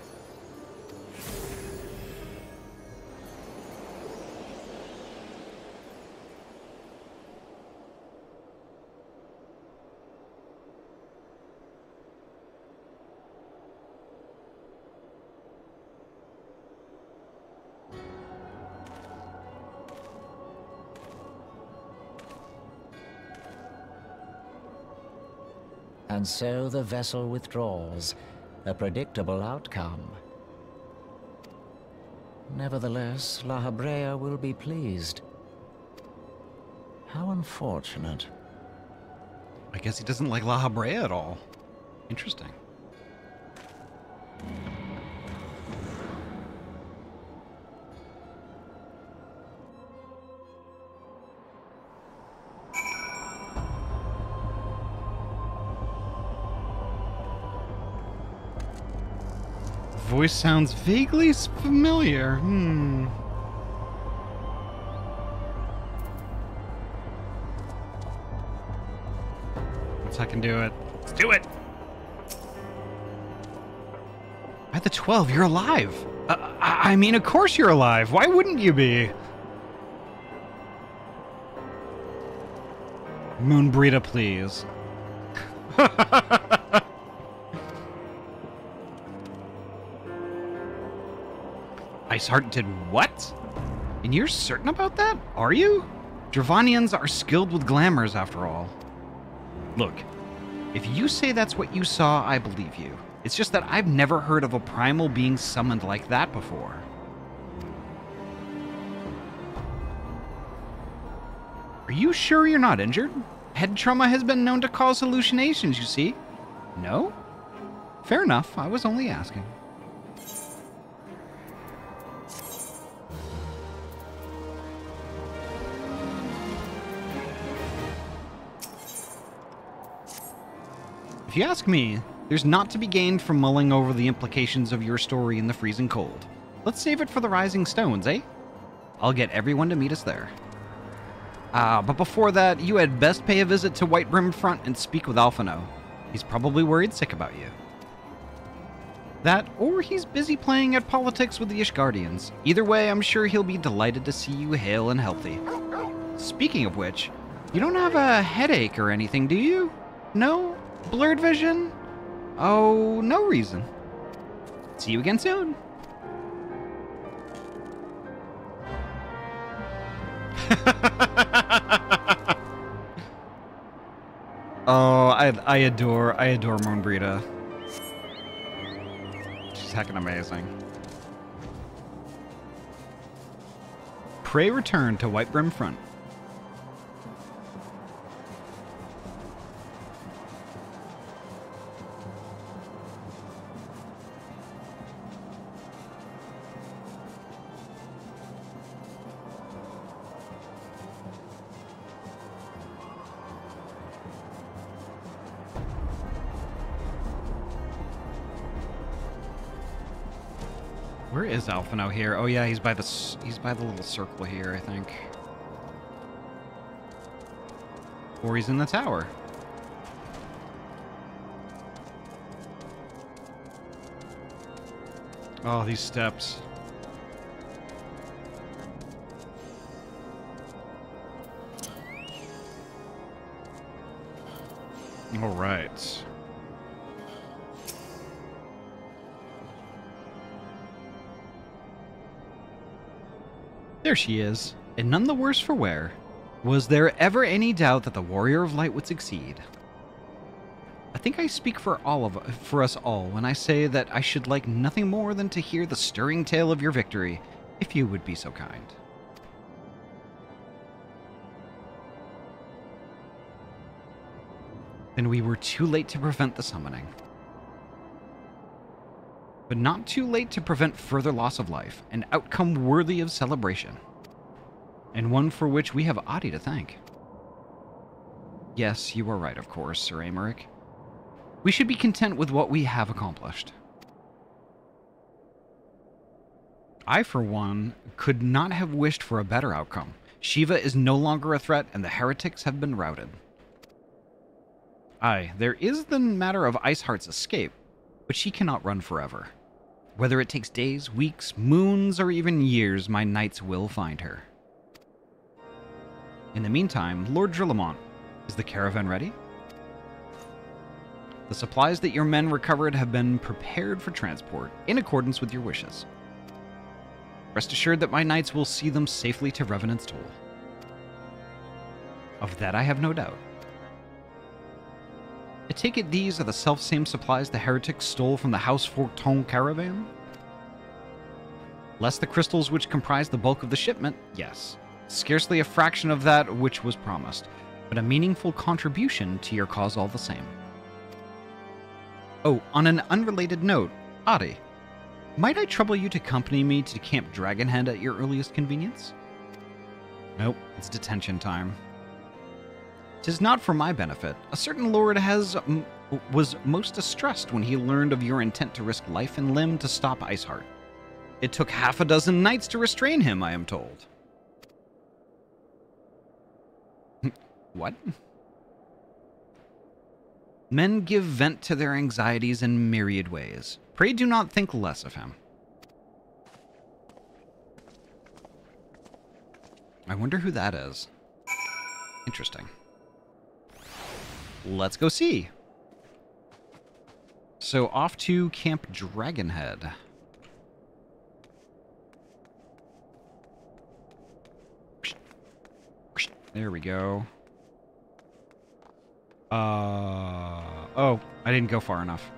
And so the vessel withdraws, a predictable outcome. Nevertheless, La Habrea will be pleased. How unfortunate. I guess he doesn't like La Habrea at all. Interesting. voice sounds vaguely familiar. I can do it. Let's do it! At the 12, you're alive! I mean, of course you're alive! Why wouldn't you be? Moonbrita, please. Iceheart did what? And you're certain about that? Are you? Dravanians are skilled with glamours, after all. Look, if you say that's what you saw, I believe you. It's just that I've never heard of a primal being summoned like that before. Are you sure you're not injured? Head trauma has been known to cause hallucinations, you see. No? Fair enough, I was only asking. If you ask me, there's not to be gained from mulling over the implications of your story in the freezing cold. Let's save it for the Rising Stones, eh? I'll get everyone to meet us there. But before that, you had best pay a visit to Whitebrim Front and speak with Alphino. He's probably worried sick about you. That, or he's busy playing at politics with the Ishgardians. Either way, I'm sure he'll be delighted to see you hale and healthy. Speaking of which, you don't have a headache or anything, do you? No? Blurred vision? Oh, no reason. See you again soon. Oh, I adore Moonbrita. She's heckin' amazing. Pray return to Whitebrim Front. Where is Alphino here? Oh yeah, he's by the little circle here, I think. Or he's in the tower. Oh, these steps. All right. There she is, and none the worse for wear. Was there ever any doubt that the Warrior of Light would succeed? I think I speak for us all when I say that I should like nothing more than to hear the stirring tale of your victory, if you would be so kind. Then we were too late to prevent the summoning. But not too late to prevent further loss of life, an outcome worthy of celebration. And one for which we have Ahty to thank. Yes, you are right, of course, Sir Aymeric. We should be content with what we have accomplished. I, for one, could not have wished for a better outcome. Shiva is no longer a threat, and the heretics have been routed. Aye, there is the matter of Iceheart's escape, but she cannot run forever. Whether it takes days, weeks, moons, or even years, my knights will find her. In the meantime, Lord Drillamont, is the caravan ready? The supplies that your men recovered have been prepared for transport, in accordance with your wishes. Rest assured that my knights will see them safely to Revenant's Toll. Of that I have no doubt. I take it these are the self-same supplies the heretics stole from the House Forton caravan? Less the crystals which comprise the bulk of the shipment, yes. Scarcely a fraction of that which was promised, but a meaningful contribution to your cause all the same. Oh, on an unrelated note, Ahty, might I trouble you to accompany me to Camp Dragonhead at your earliest convenience? Nope, it's detention time. 'Tis not for my benefit. A certain lord has was most distressed when he learned of your intent to risk life and limb to stop Iceheart. It took half a dozen knights to restrain him, I am told. What? Men give vent to their anxieties in myriad ways. Pray do not think less of him. I wonder who that is. Interesting. Let's go see. So off to Camp Dragonhead. There we go. Oh, I didn't go far enough.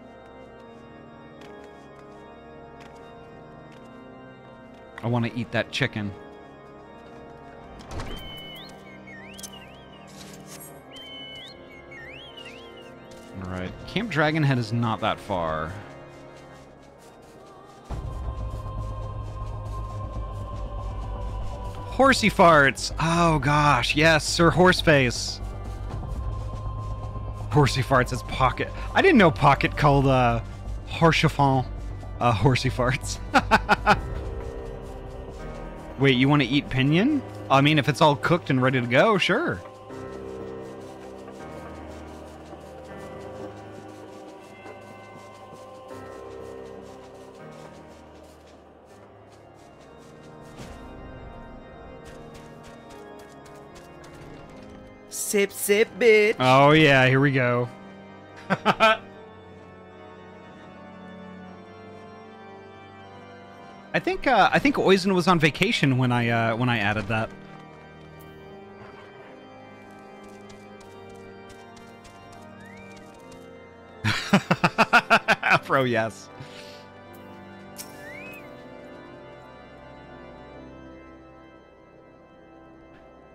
I want to eat that chicken. Alright, Camp Dragonhead is not that far. Horsey farts! Oh gosh, yes, Sir Horseface. Horsey farts is Pocket. I didn't know Pocket called Horchefant horsey farts. Wait, you want to eat pinion? I mean, if it's all cooked and ready to go, sure. Sip, sip, bitch. Oh yeah, here we go. I think Oizen was on vacation when I added that. Afro, yes.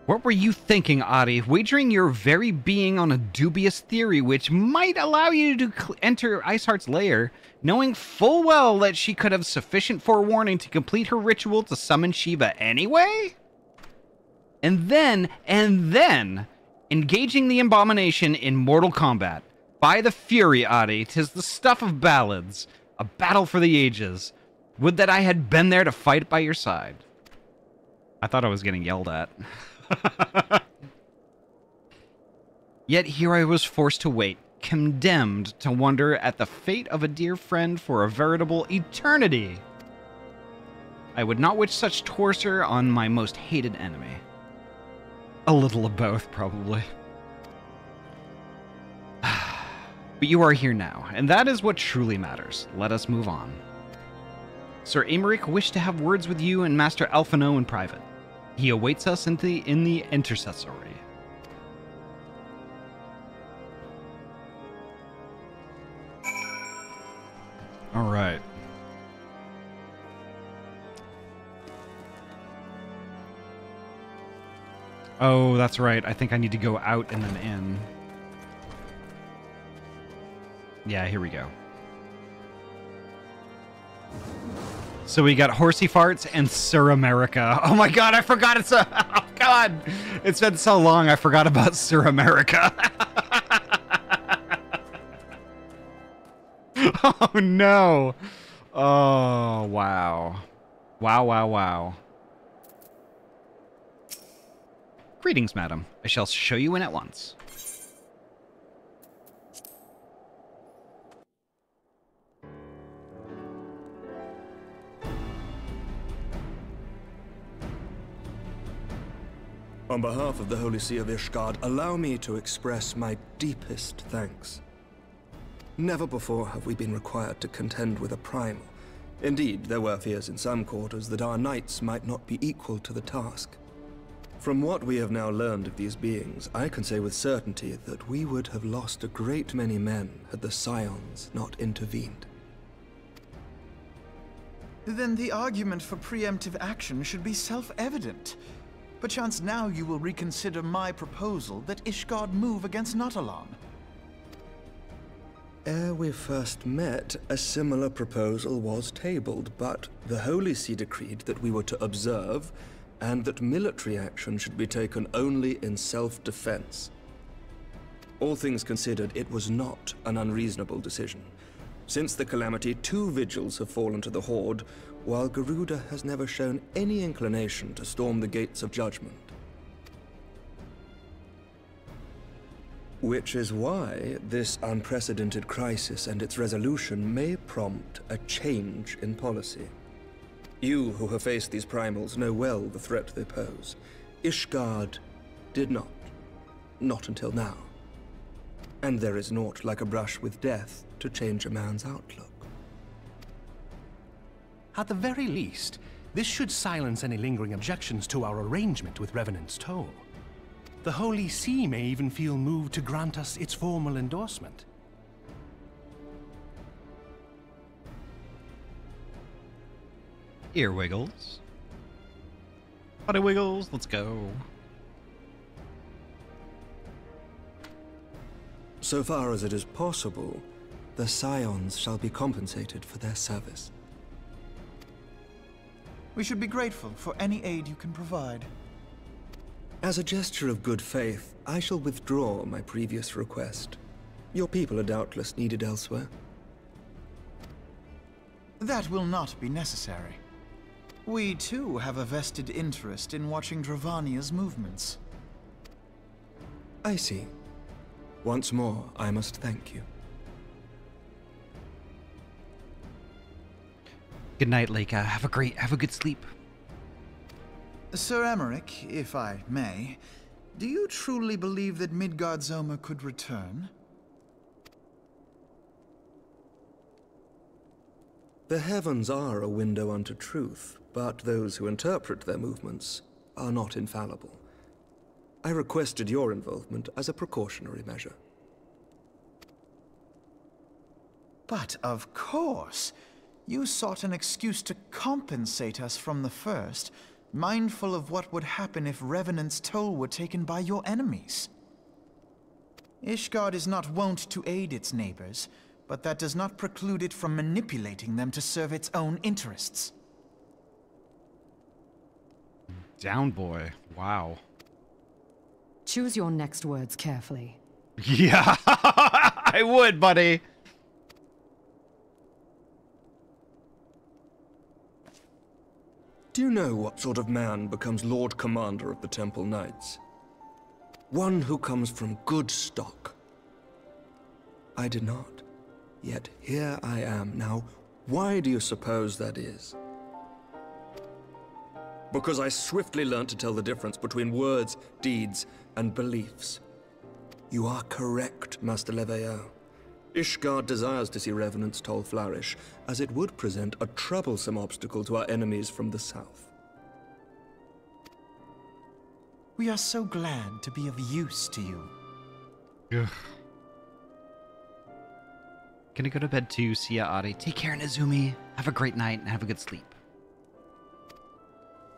What were you thinking, Ahty? Wagering your very being on a dubious theory which might allow you to enter Iceheart's lair, knowing full well that she could have sufficient forewarning to complete her ritual to summon Shiva anyway? And then, engaging the abomination in mortal combat. By the fury, Ahty, 'tis the stuff of ballads, a battle for the ages. Would that I had been there to fight by your side. I thought I was getting yelled at. Yet here I was forced to wait, condemned to wonder at the fate of a dear friend for a veritable eternity. I would not wish such torture on my most hated enemy. A little of both, probably. But you are here now, and that is what truly matters. Let us move on. Sir Aymeric wished to have words with you and Master Alphino in private. He awaits us in the intercessory. All right. Oh, that's right. I think I need to go out and then in. Yeah, here we go. So we got Horsey Farts and Sir America. Oh my god, I forgot it's a... Oh god! It's been so long, I forgot about Sir America. Oh no! Oh, wow. Wow, wow, wow. Greetings, madam. I shall show you in at once. On behalf of the Holy See of Ishgard, allow me to express my deepest thanks. Never before have we been required to contend with a primal. Indeed, there were fears in some quarters that our knights might not be equal to the task. From what we have now learned of these beings, I can say with certainty that we would have lost a great many men had the Scions not intervened. Then the argument for preemptive action should be self-evident. Perchance now you will reconsider my proposal that Ishgard move against Natalan. Ere we first met, a similar proposal was tabled, but the Holy See decreed that we were to observe, and that military action should be taken only in self-defense. All things considered, it was not an unreasonable decision. Since the calamity, 2 vigils have fallen to the Horde, while Garuda has never shown any inclination to storm the gates of judgment. Which is why this unprecedented crisis and its resolution may prompt a change in policy. You who have faced these primals know well the threat they pose. Ishgard did not. Not until now. And there is naught like a brush with death to change a man's outlook. At the very least, this should silence any lingering objections to our arrangement with Revenant's Toll. The Holy See may even feel moved to grant us its formal endorsement. Ear wiggles. Body wiggles, let's go. So far as it is possible, the Scions shall be compensated for their service. We should be grateful for any aid you can provide. As a gesture of good faith, I shall withdraw my previous request. Your people are doubtless needed elsewhere. That will not be necessary. We too have a vested interest in watching Dravania's movements. I see. Once more, I must thank you. Good night, Leica. Have a good sleep. Sir Emmerich, if I may, do you truly believe that Midgard-Zoma could return? The heavens are a window unto truth, but those who interpret their movements are not infallible. I requested your involvement as a precautionary measure. But of course, you sought an excuse to compensate us from the first, mindful of what would happen if Revenant's Toll were taken by your enemies. Ishgard is not wont to aid its neighbors, but that does not preclude it from manipulating them to serve its own interests. Down boy. Wow. Choose your next words carefully. Yeah, I would, buddy. Do you know what sort of man becomes Lord Commander of the Temple Knights? One who comes from good stock. I did not. Yet here I am now. Why do you suppose that is? Because I swiftly learned to tell the difference between words, deeds, and beliefs. You are correct, Master Leveilleur. Ishgard desires to see Revenant's Toll flourish, as it would present a troublesome obstacle to our enemies from the south. We are so glad to be of use to you. Ugh. Gonna go to bed too. See ya, Ahty. Take care, Nezumi. Have a great night and have a good sleep.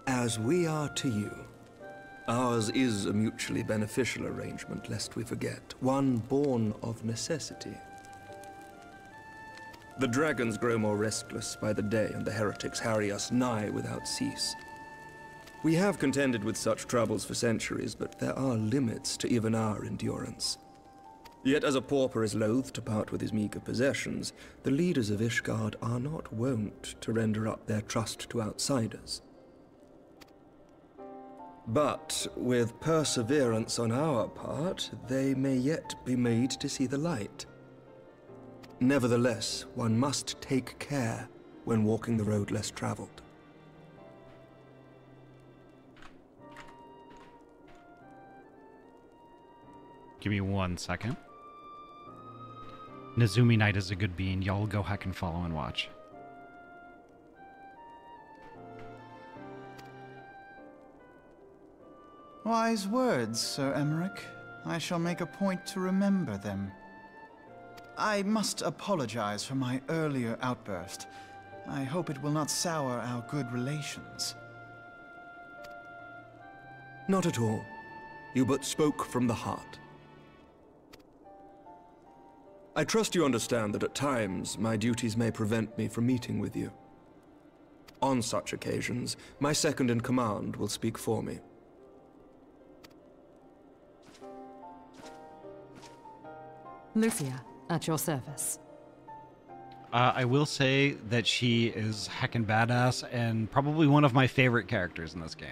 As we are to you. Ours is a mutually beneficial arrangement, lest we forget. One born of necessity. The dragons grow more restless by the day, and the heretics harry us nigh without cease. We have contended with such troubles for centuries, but there are limits to even our endurance. Yet as a pauper is loath to part with his meager possessions, the leaders of Ishgard are not wont to render up their trust to outsiders. But with perseverance on our part, they may yet be made to see the light. Nevertheless, one must take care when walking the road less traveled. Give me 1 second. Nezumi Knight is a good bean. Y'all go heck and follow and watch. Wise words, Sir Emmerich. I shall make a point to remember them. I must apologize for my earlier outburst. I hope it will not sour our good relations. Not at all. You but spoke from the heart. I trust you understand that at times my duties may prevent me from meeting with you. On such occasions, my second-in-command will speak for me. Lucia, at your service. I will say that she is heckin' badass and probably one of my favorite characters in this game.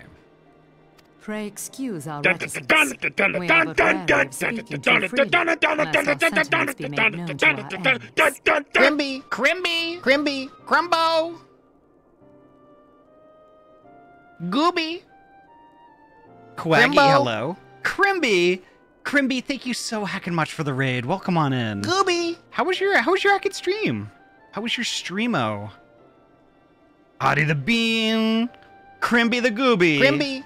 Pray excuse our reticence. We are but wary of speaking too freely, lest our sentiments be made known to our enemies. Crimby! Crimby! Crimby! Crumbo! Gooby! Quaggy, Crimbo. hello. Crimby! Crimby, thank you so heckin' much for the raid. Welcome on in. Gooby! How was your heckin' stream? How was your streamo? Ahty the Bean! Crimby the Gooby! Crimby!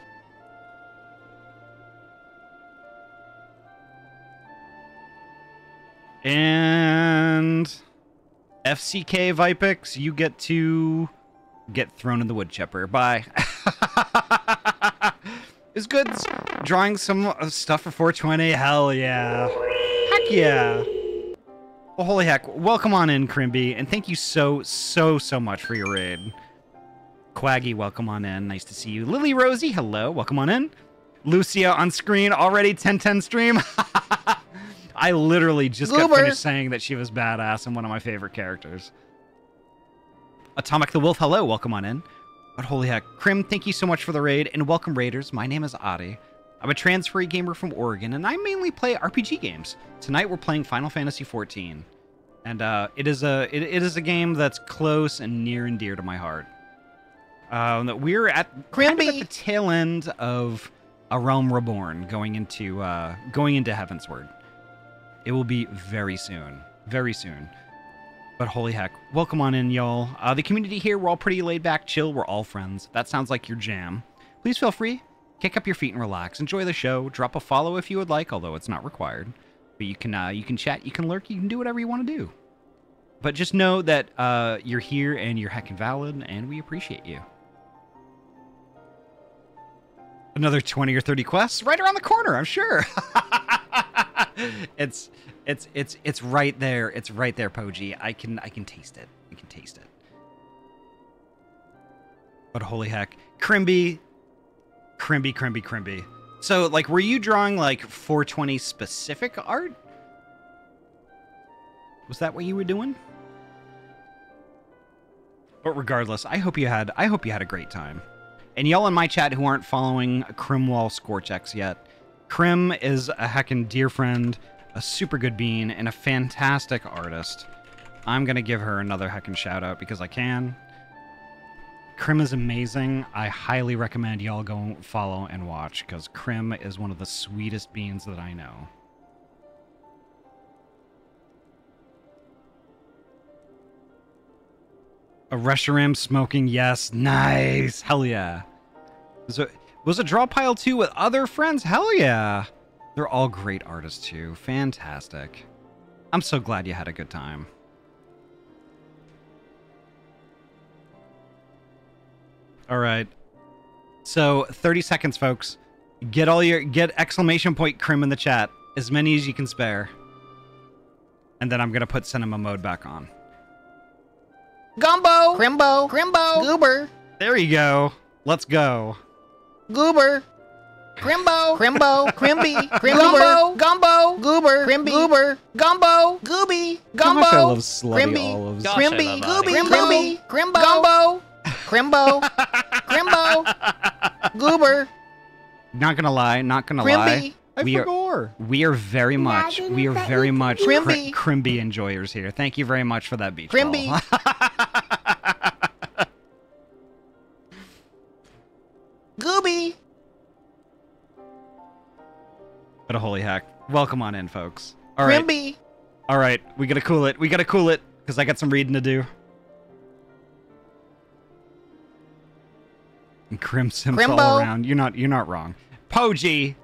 And FCK Vipix, you get to get thrown in the wood chipper. Bye. It's good drawing some stuff for 420. Hell yeah. Heck yeah. Well, holy heck. Welcome on in, Crimby. And thank you so much for your raid. Quaggy, welcome on in. Nice to see you. Lily Rosie, hello. Welcome on in. Lucia on screen already. 1010 stream. I literally just got finished saying that she was badass and one of my favorite characters. Atomic the Wolf, hello, welcome on in. But holy heck, Crim, thank you so much for the raid, and welcome raiders. My name is Ahty. I'm a transferee gamer from Oregon, and I mainly play RPG games. Tonight we're playing Final Fantasy XIV, and it is a game that's close and near and dear to my heart. We're at kind of at the tail end of A Realm Reborn, going into Heavensward. It will be very soon. Very soon. But holy heck. Welcome on in, y'all. The community here, we're all pretty laid back, chill. We're all friends. That sounds like your jam. Please feel free. Kick up your feet and relax. Enjoy the show. Drop a follow if you would like, although it's not required. But you can chat, you can lurk, you can do whatever you want to do. But just know that you're here and you're heckin' valid, and we appreciate you. Another 20 or 30 quests right around the corner, I'm sure. It's right there. It's right there, Poji. I can taste it. I can taste it. But holy heck. Crimby. So, like, were you drawing, like, 420 specific art? Was that what you were doing? But regardless, I hope you had a great time. And y'all in my chat who aren't following Crimwall Scorchex yet, Crim is a heckin' dear friend, a super good bean, and a fantastic artist. I'm gonna give her another heckin' shout out because I can. Crim is amazing. I highly recommend y'all go follow and watch because Crim is one of the sweetest beans that I know. A Reshiram smoking, yes, nice, hell yeah. Was a draw pile too with other friends? Hell yeah. They're all great artists too. Fantastic. I'm so glad you had a good time. All right. So 30 seconds, folks. Get exclamation point Crim in the chat. As many as you can spare. And then I'm going to put cinema mode back on. Gumbo! Crimbo! Crimbo! Goober! There you go. Let's go. Goober! Crimbo! Crimbo! Crimby! Crimbo! Gumbo! Goober! Crimby! Goober! Gumbo! Gooby! Gumbo! Gosh, I love slutty Crimby! olives. Crimby! Gooby! Crimby! Crimbo! Gumbo! Crimbo! Crimbo! Goober! Not gonna lie, Crimby! We are very much Crimby enjoyers here. Thank you very much for that beach Crimby! ball. Gooby! But a holy heck. Welcome on in, folks. All right. Crimby! All right, we gotta cool it. We gotta cool it, because I got some reading to do. And Crim Sims Crimbo. all around. You're not wrong. Poji!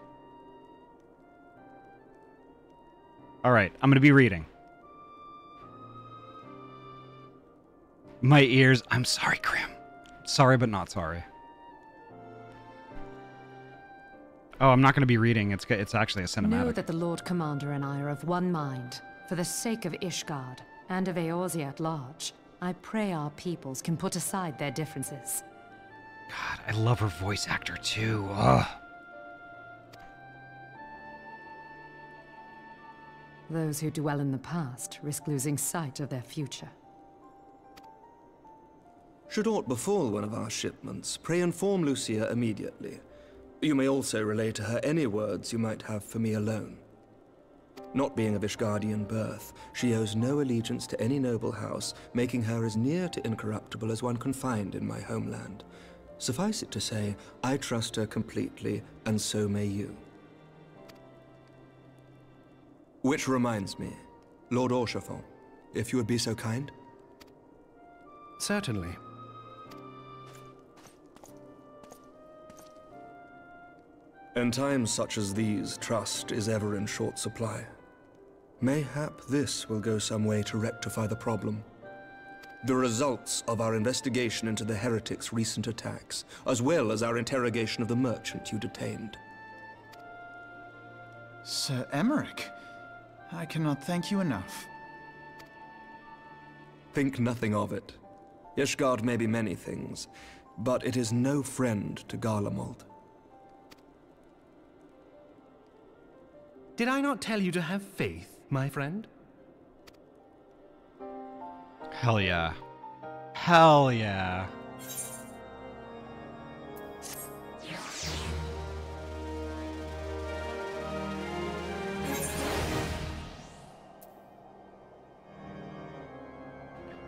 All right, I'm gonna be reading. My ears. I'm sorry, Crim. Sorry, but not sorry. Oh, I'm not going to be reading. It's actually a cinematic. Know that the Lord Commander and I are of one mind. For the sake of Ishgard, and of Eorzea at large, I pray our peoples can put aside their differences. God, I love her voice actor, too. Ugh. Those who dwell in the past risk losing sight of their future. Should aught befall one of our shipments, pray inform Lucia immediately. You may also relay to her any words you might have for me alone. Not being of Ishgardian birth, she owes no allegiance to any noble house, making her as near to incorruptible as one can find in my homeland. Suffice it to say, I trust her completely, and so may you. Which reminds me, Lord Orchefort, if you would be so kind? Certainly. In times such as these, trust is ever in short supply. Mayhap this will go some way to rectify the problem. The results of our investigation into the heretics' recent attacks, as well as our interrogation of the merchant you detained. Sir Emmerich, I cannot thank you enough. Think nothing of it. Ishgard may be many things, but it is no friend to Garlemald. Did I not tell you to have faith, my friend? Hell yeah. Hell yeah.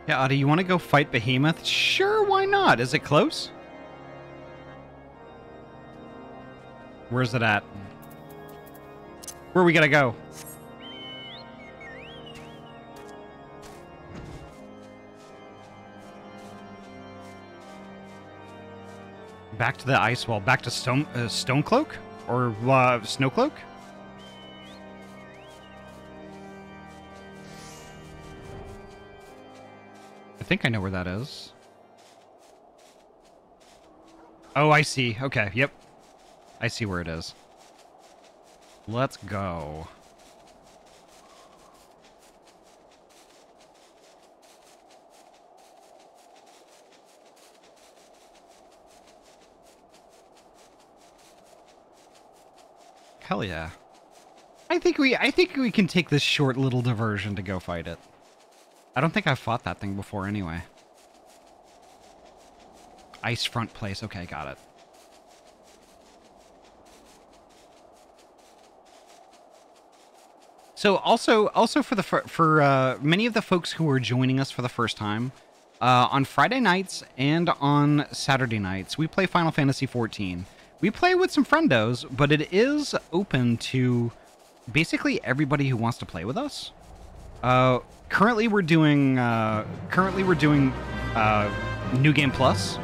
Yeah, Ahty, you want to go fight Behemoth? Sure, why not? Is it close? Where's it at? Where we gotta go? Back to the ice wall. Back to Stonecloak? Or Snowcloak? I think I know where that is. Oh, I see. Okay, yep. I see where it is. Let's go. Hell yeah. I think we can take this short little diversion to go fight it. I don't think I've fought that thing before anyway. Ice front place. Okay, got it. So also for many of the folks who are joining us for the first time, on Friday nights and on Saturday nights, we play Final Fantasy XIV. We play with some friendos, but it is open to basically everybody who wants to play with us. Currently we're doing New Game Plus.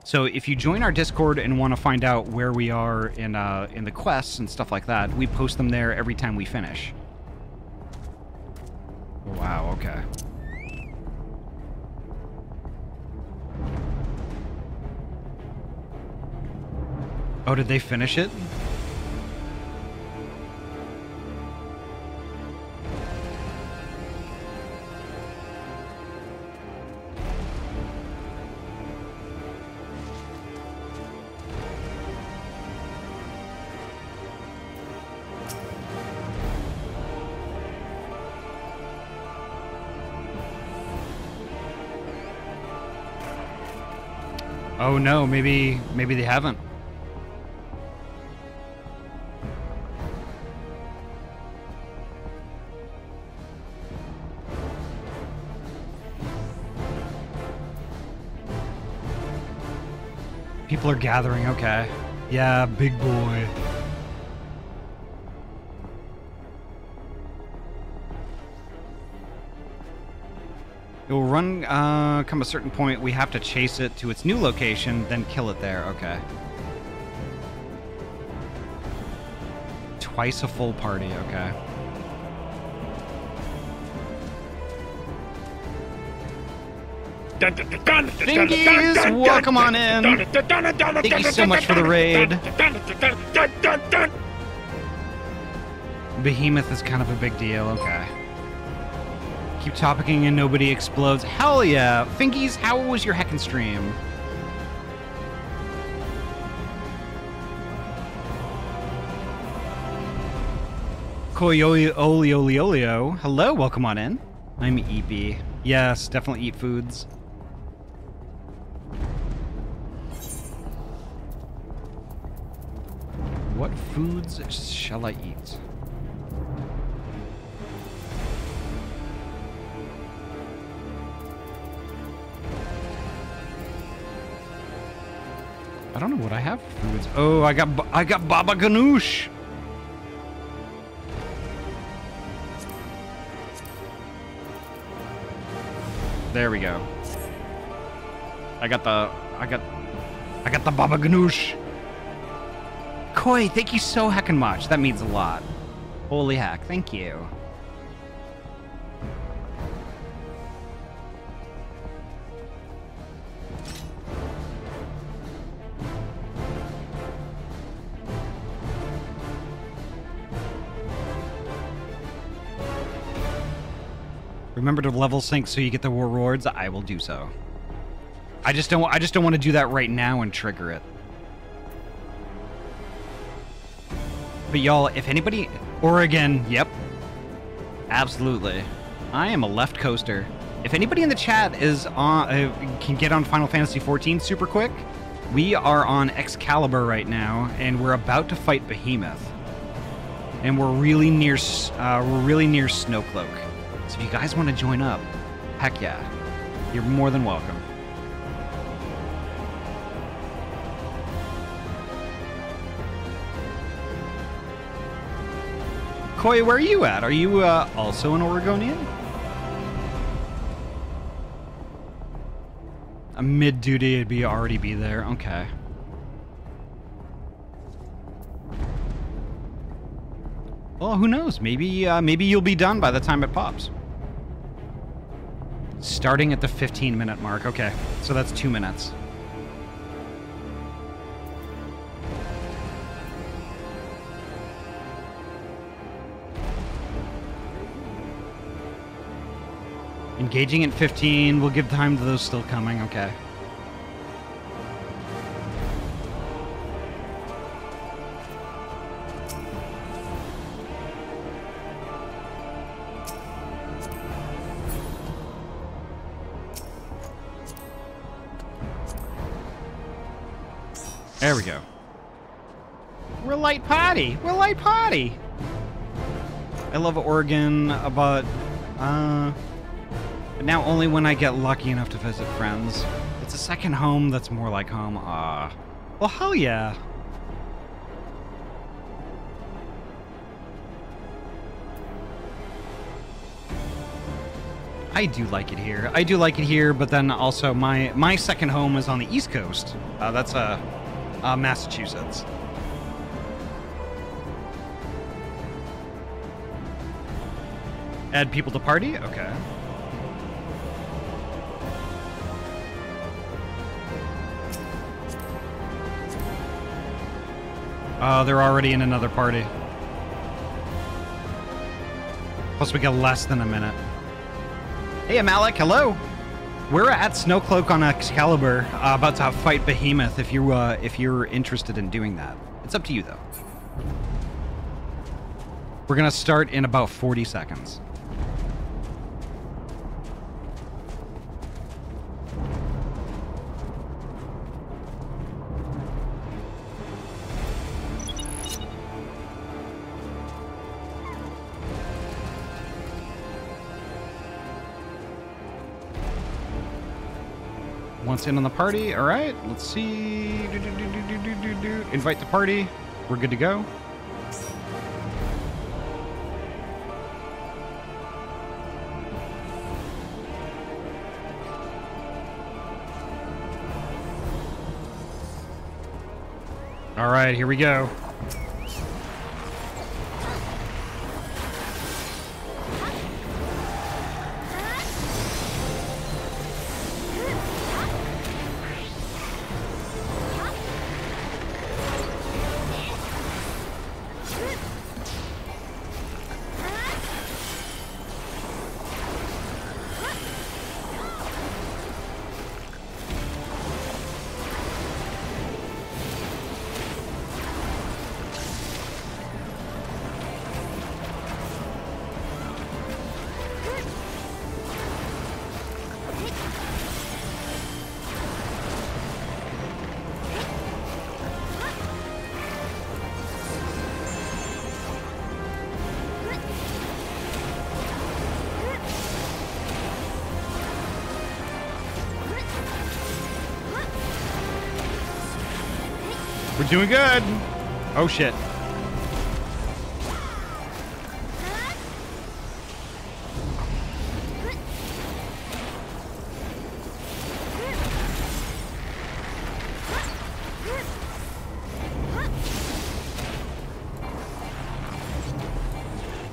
So if you join our Discord and want to find out where we are in the quests and stuff like that, we post them there every time we finish. Wow, okay. Oh, did they finish it? Oh no, maybe they haven't. People are gathering, okay. Yeah, big boy. It will run, come a certain point, we have to chase it to its new location, then kill it there, okay. Twice a full party, okay. Thingies, welcome on in. Thank you so much for the raid. Behemoth is kind of a big deal, okay. Keep topicking and nobody explodes. Hell yeah! Finkies, how was your heckin' stream? Koyolioliolio. Hello, welcome on in. I'm EP. Yes, definitely eat foods. What foods shall I eat? I don't know what I have for foods. Oh, I got baba ganoush. There we go. I got the baba ganoush. Koi, thank you so heckin' much. That means a lot. Holy heck, thank you. Remember to level sync so you get the rewards. I will do so. I just don't want to do that right now and trigger it. But y'all, if anybody, Oregon, yep, absolutely. I am a left coaster. If anybody in the chat is on, can get on Final Fantasy XIV super quick, we are on Excalibur right now, and we're about to fight Behemoth, and we're really near Snowcloak. So if you guys want to join up, heck yeah, you're more than welcome. Koi, where are you at? Are you also an Oregonian? A mid-duty, it'd already be there. Okay. Well, who knows? Maybe maybe you'll be done by the time it pops. Starting at the 15-minute mark. Okay, so that's 2 minutes. Engaging at 15. We'll give time to those still coming. Okay. There we go. We're light party. We're light party. I love Oregon, but now only when I get lucky enough to visit friends. It's a second home that's more like home. Well, hell yeah. I do like it here. I do like it here, but then also my second home is on the East Coast. That's Massachusetts. Add people to party? Okay. They're already in another party. Plus we got less than a minute. Hey, Malik, hello. We're at Snowcloak on Excalibur, about to fight Behemoth. If you're interested in doing that, it's up to you though. We're gonna start in about 40 seconds. Once in on the party. All right, let's see. Invite to party. We're good to go. All right, here we go. We're doing good. Oh, shit.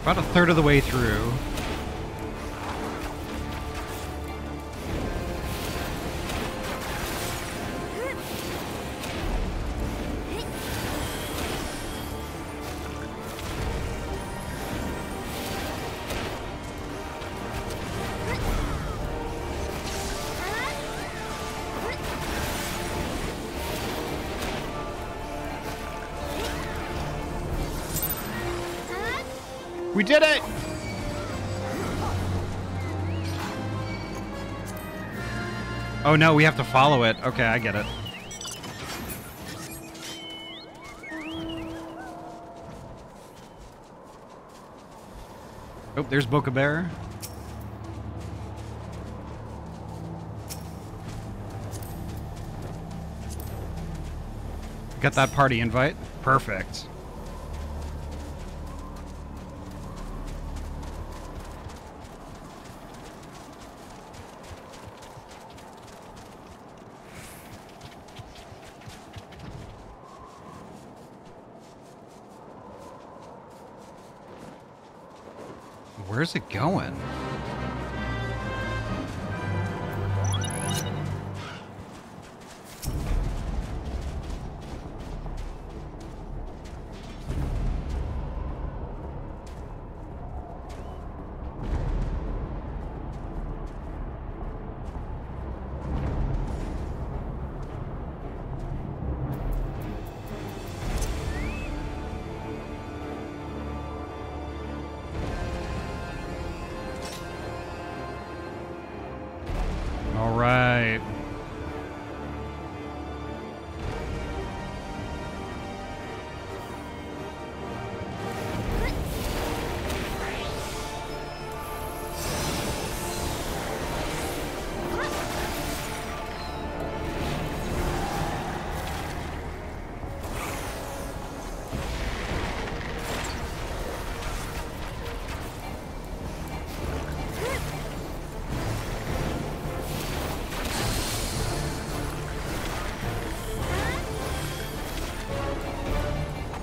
About a third of the way through. We did it! Oh no, we have to follow it. Okay, I get it. Oh, there's Boca Bear. Got that party invite. Perfect. Where's it going? All right.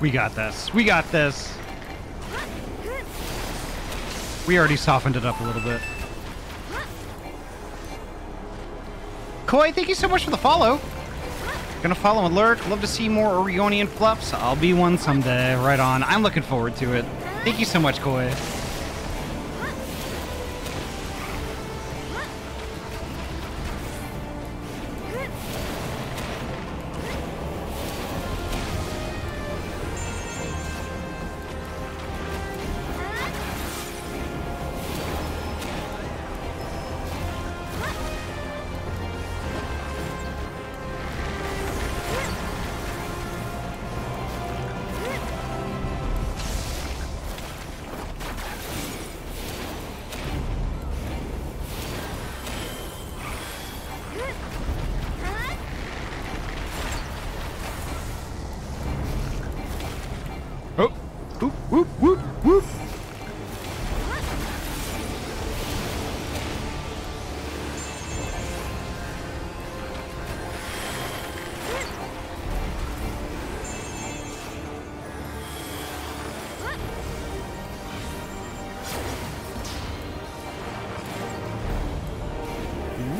We got this. We got this. We already softened it up a little bit. Koi, thank you so much for the follow. Gonna follow and lurk. Love to see more Oregonian fluffs. I'll be one someday. Right on. I'm looking forward to it. Thank you so much, Koi. Oh, whoop, whoop, whoop, whoop.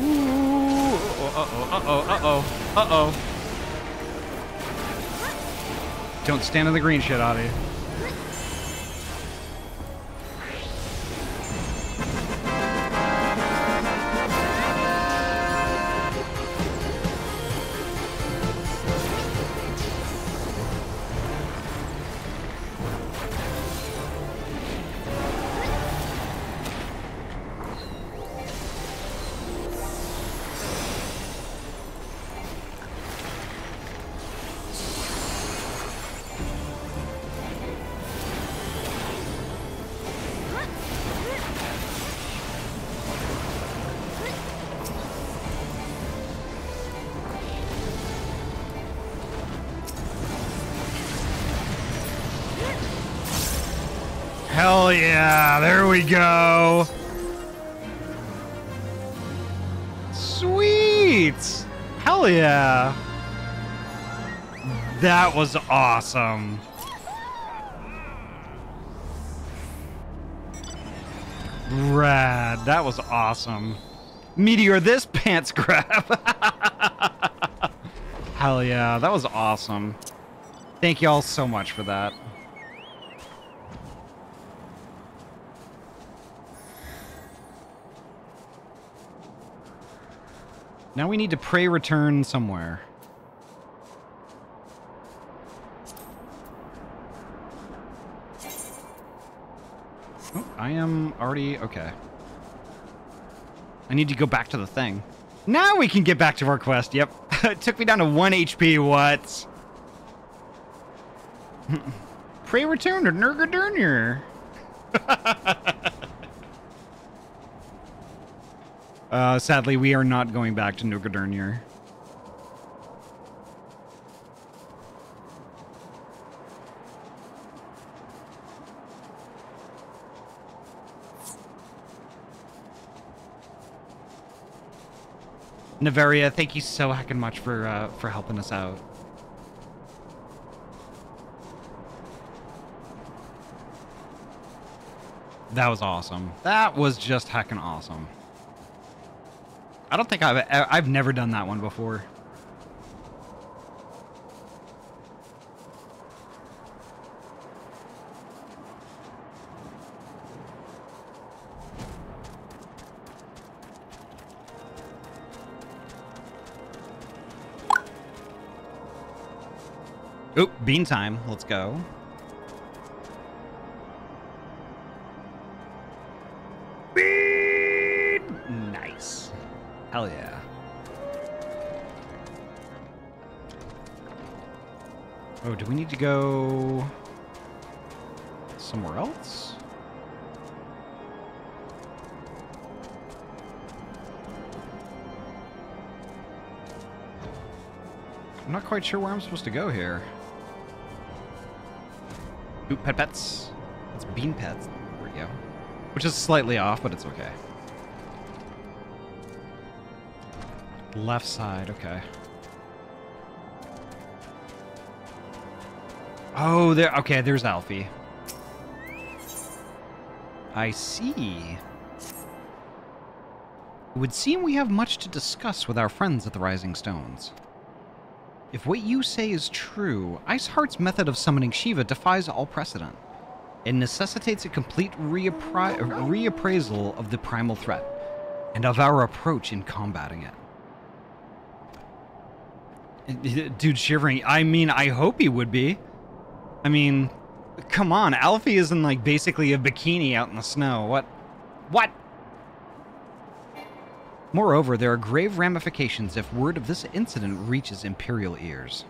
Ooh, uh-oh. Don't stand in the green shit, Ahty. Hell yeah, there we go. Sweet. Hell yeah. That was awesome. Rad. That was awesome. Meteor this pants grab. Hell yeah, that was awesome. Thank you all so much for that. Now we need to pray return somewhere. Oh, I am already... Okay. I need to go back to the thing. Now we can get back to our quest. Yep. It took me down to 1 HP. What? Pray return to Nurgadurnir. Sadly, we are not going back to Nurgadurnir. Navaria, thank you so heckin' much for helping us out. That was awesome. That was just heckin' awesome. I don't think I've never done that one before. Oop, bean time. Let's go. Bean! Nice. Hell yeah. Oh, do we need to go somewhere else? I'm not quite sure where I'm supposed to go here. Ooh, pets. It's bean pets. There we go. Which is slightly off, but it's okay. Left side, okay. Oh, there. Okay, there's Alfie. I see. It would seem we have much to discuss with our friends at the Rising Stones. If what you say is true, Iceheart's method of summoning Shiva defies all precedent. It necessitates a complete reappraisal of the primal threat, and of our approach in combating it. Dude, shivering. I mean, I hope he would be. I mean, come on. Alfie is in, like, basically a bikini out in the snow. What? What? Moreover, there are grave ramifications if word of this incident reaches Imperial ears.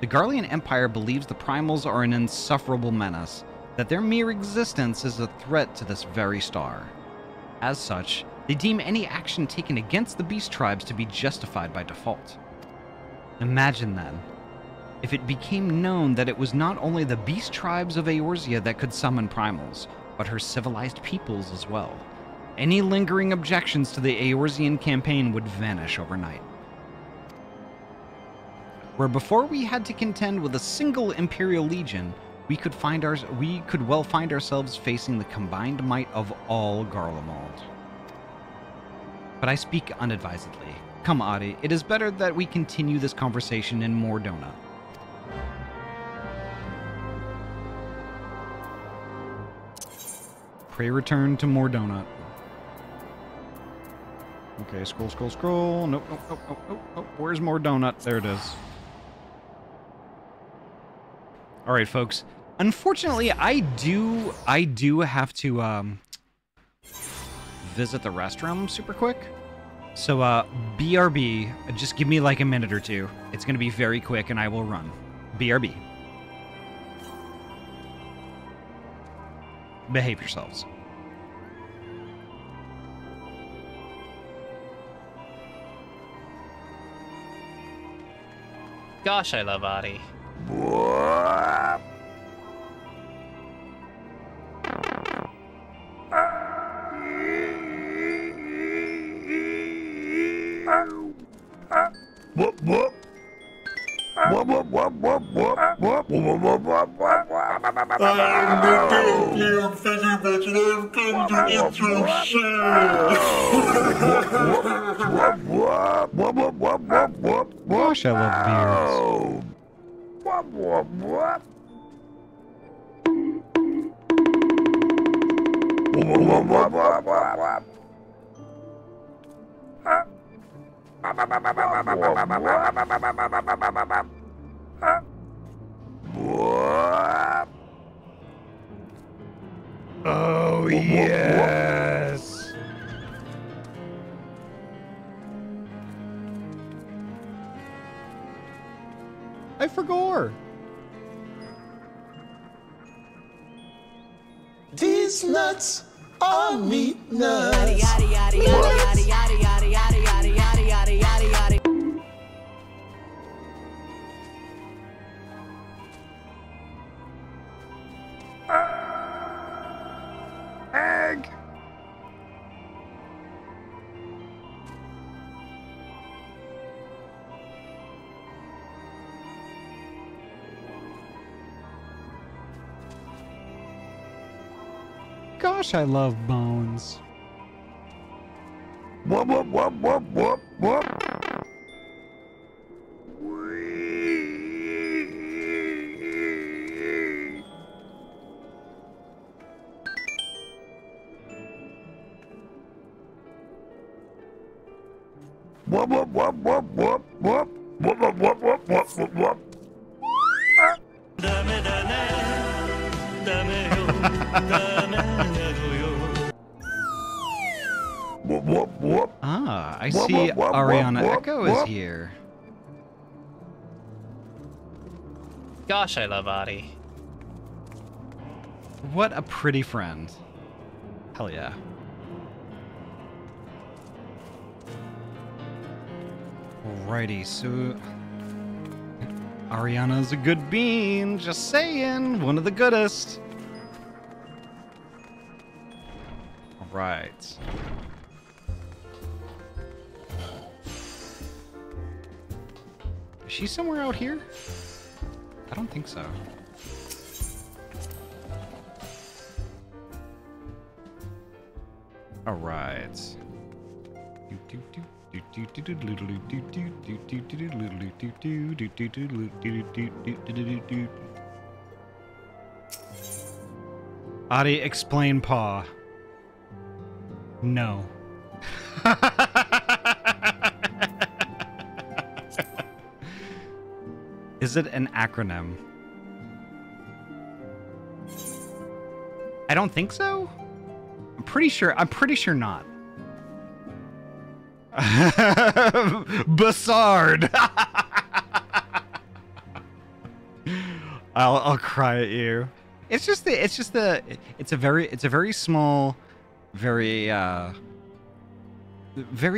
The Garlean Empire believes the Primals are an insufferable menace, that their mere existence is a threat to this very star. As such, they deem any action taken against the Beast Tribes to be justified by default. Imagine then, if it became known that it was not only the Beast Tribes of Eorzea that could summon Primals, but her civilized peoples as well. Any lingering objections to the Eorzean campaign would vanish overnight. Where before we had to contend with a single Imperial Legion, we could well find ourselves facing the combined might of all Garlemald. But I speak unadvisedly. Come, Ahty, it is better that we continue this conversation in Mor Donut. Pray return to Mor Donut. Okay, scroll, scroll, scroll. Nope, nope, nope, nope, nope, nope. Where's Mor Donut? There it is. All right, folks. Unfortunately, I do have to visit the restroom super quick. So, BRB, just give me like a minute or two. It's going to be very quick and I will run. BRB. Behave yourselves. Gosh, I love Ahty. Gosh, I love beards. Oh, yes. I forgot. These nuts are meat nuts. Egg. Gosh, I love bones. Whoop, whoop, whoop, whoop, whoop, whoop. Whoop, whoop, whoop, whoop, whoop, whoop. Whoop, whoop, whoop, whoop, whoop, whoop, whoop. Whoop, whoop, whoop. Ah, I Whoop, see whoop, whoop, Ariana whoop, Echo whoop. is here. Gosh, I love Ahty. What a pretty friend. Hell yeah. Alrighty, so Ariana's a good bean, just saying, one of the goodest. Alright. Is she somewhere out here? I don't think so. Alright. Ahty, explain paw. No. Is it an acronym? I don't think so. I'm pretty sure not. Bassard. I'll cry at you. It's a very small, very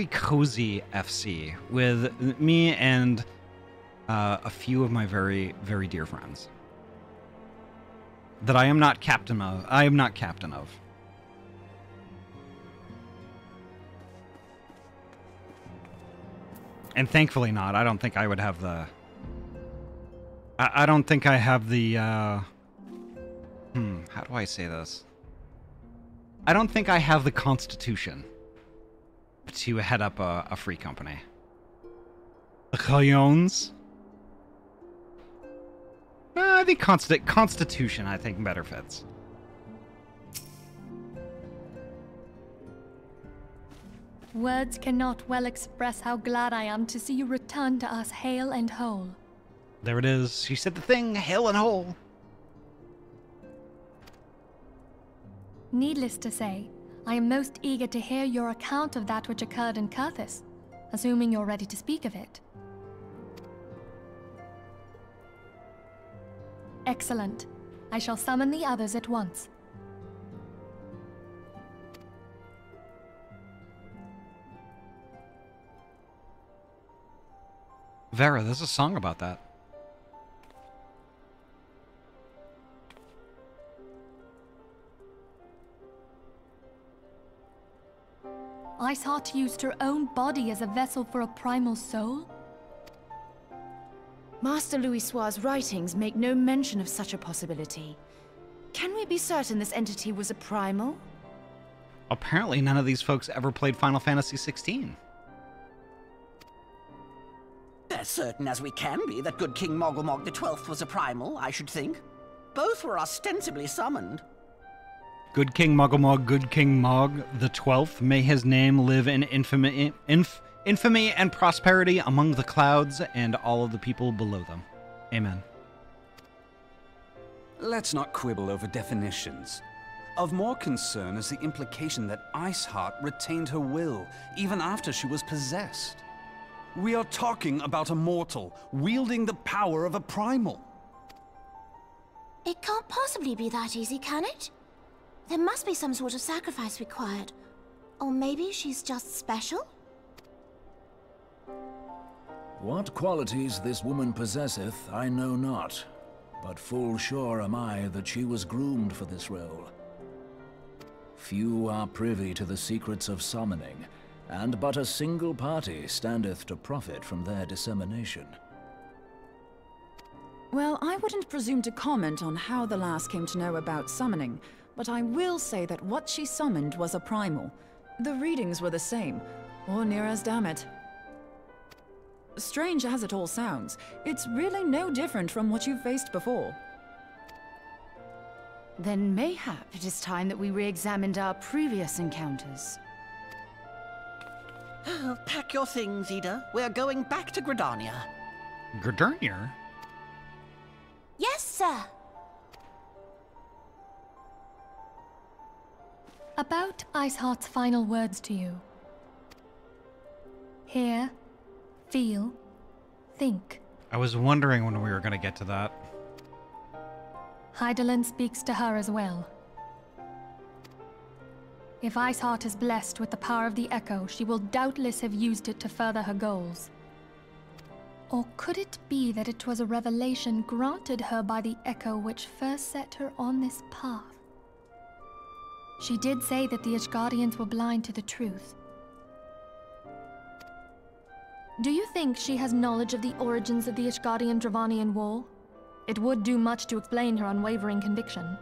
cozy FC with me and a few of my very, very dear friends that I am not captain of. And thankfully not. I don't think I would have the... I don't think I have the... how do I say this? I don't think I have the constitution to head up a free company. The Cayons? I think constitution, I think, better fits. Words cannot well express how glad I am to see you return to us hale and whole. There it is. She said the thing, hale and whole. Needless to say, I am most eager to hear your account of that which occurred in Kurthis, assuming you're ready to speak of it. Excellent. I shall summon the others at once. Vera, there's a song about that. Iceheart used her own body as a vessel for a primal soul? Master Louis Soir's writings make no mention of such a possibility. we be certain this entity was a primal? Apparently none of these folks ever played Final Fantasy 16. As certain as we can be that good King Mogglemog the 12th was a primal, I should think. Both were ostensibly summoned. Good King Mogglemog, good King Mog the 12th, may his name live in infamy and prosperity among the clouds and all of the people below them. Amen. Let's not quibble over definitions. Of more concern is the implication that Iceheart retained her will, even after she was possessed. We are talking about a mortal, wielding the power of a primal. It can't possibly be that easy, can it? There must be some sort of sacrifice required. Or maybe she's just special? What qualities this woman possesseth, I know not. But full sure am I that she was groomed for this role. Few are privy to the secrets of summoning, and but a single party standeth to profit from their dissemination. Well, I wouldn't presume to comment on how the lass came to know about summoning, but I will say that what she summoned was a primal. The readings were the same, or near as damn it. Strange as it all sounds, it's really no different from what you've faced before. Then mayhap it is time that we re-examined our previous encounters. Pack your things, Ida. We're going back to Gridania. Gridania? Yes, sir. About Iceheart's final words to you. Hear, feel, think. I was wondering when we were going to get to that. Hydaelyn speaks to her as well. If Iceheart is blessed with the power of the Echo, she will doubtless have used it to further her goals. Or could it be that it was a revelation granted her by the Echo which first set her on this path? She did say that the Ishgardians were blind to the truth. Do you think she has knowledge of the origins of the Ishgardian-Dravanian War? It would do much to explain her unwavering conviction.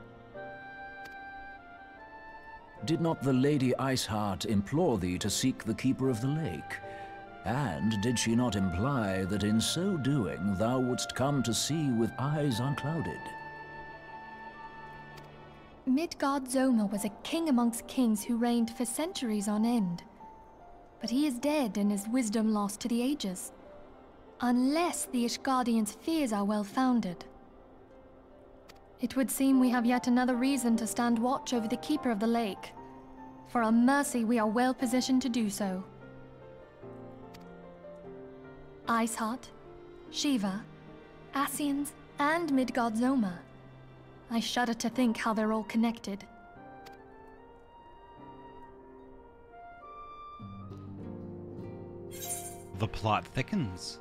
Did not the Lady Iceheart implore thee to seek the Keeper of the Lake? And did she not imply that in so doing thou wouldst come to see with eyes unclouded? Midgard-Zoma was a king amongst kings who reigned for centuries on end. But he is dead and his wisdom lost to the ages. Unless the Ishgardians' fears are well-founded. It would seem we have yet another reason to stand watch over the Keeper of the Lake. For a mercy, we are well positioned to do so. Iceheart, Shiva, Ascians, and Midgard-Zoma. I shudder to think how they're all connected. The plot thickens.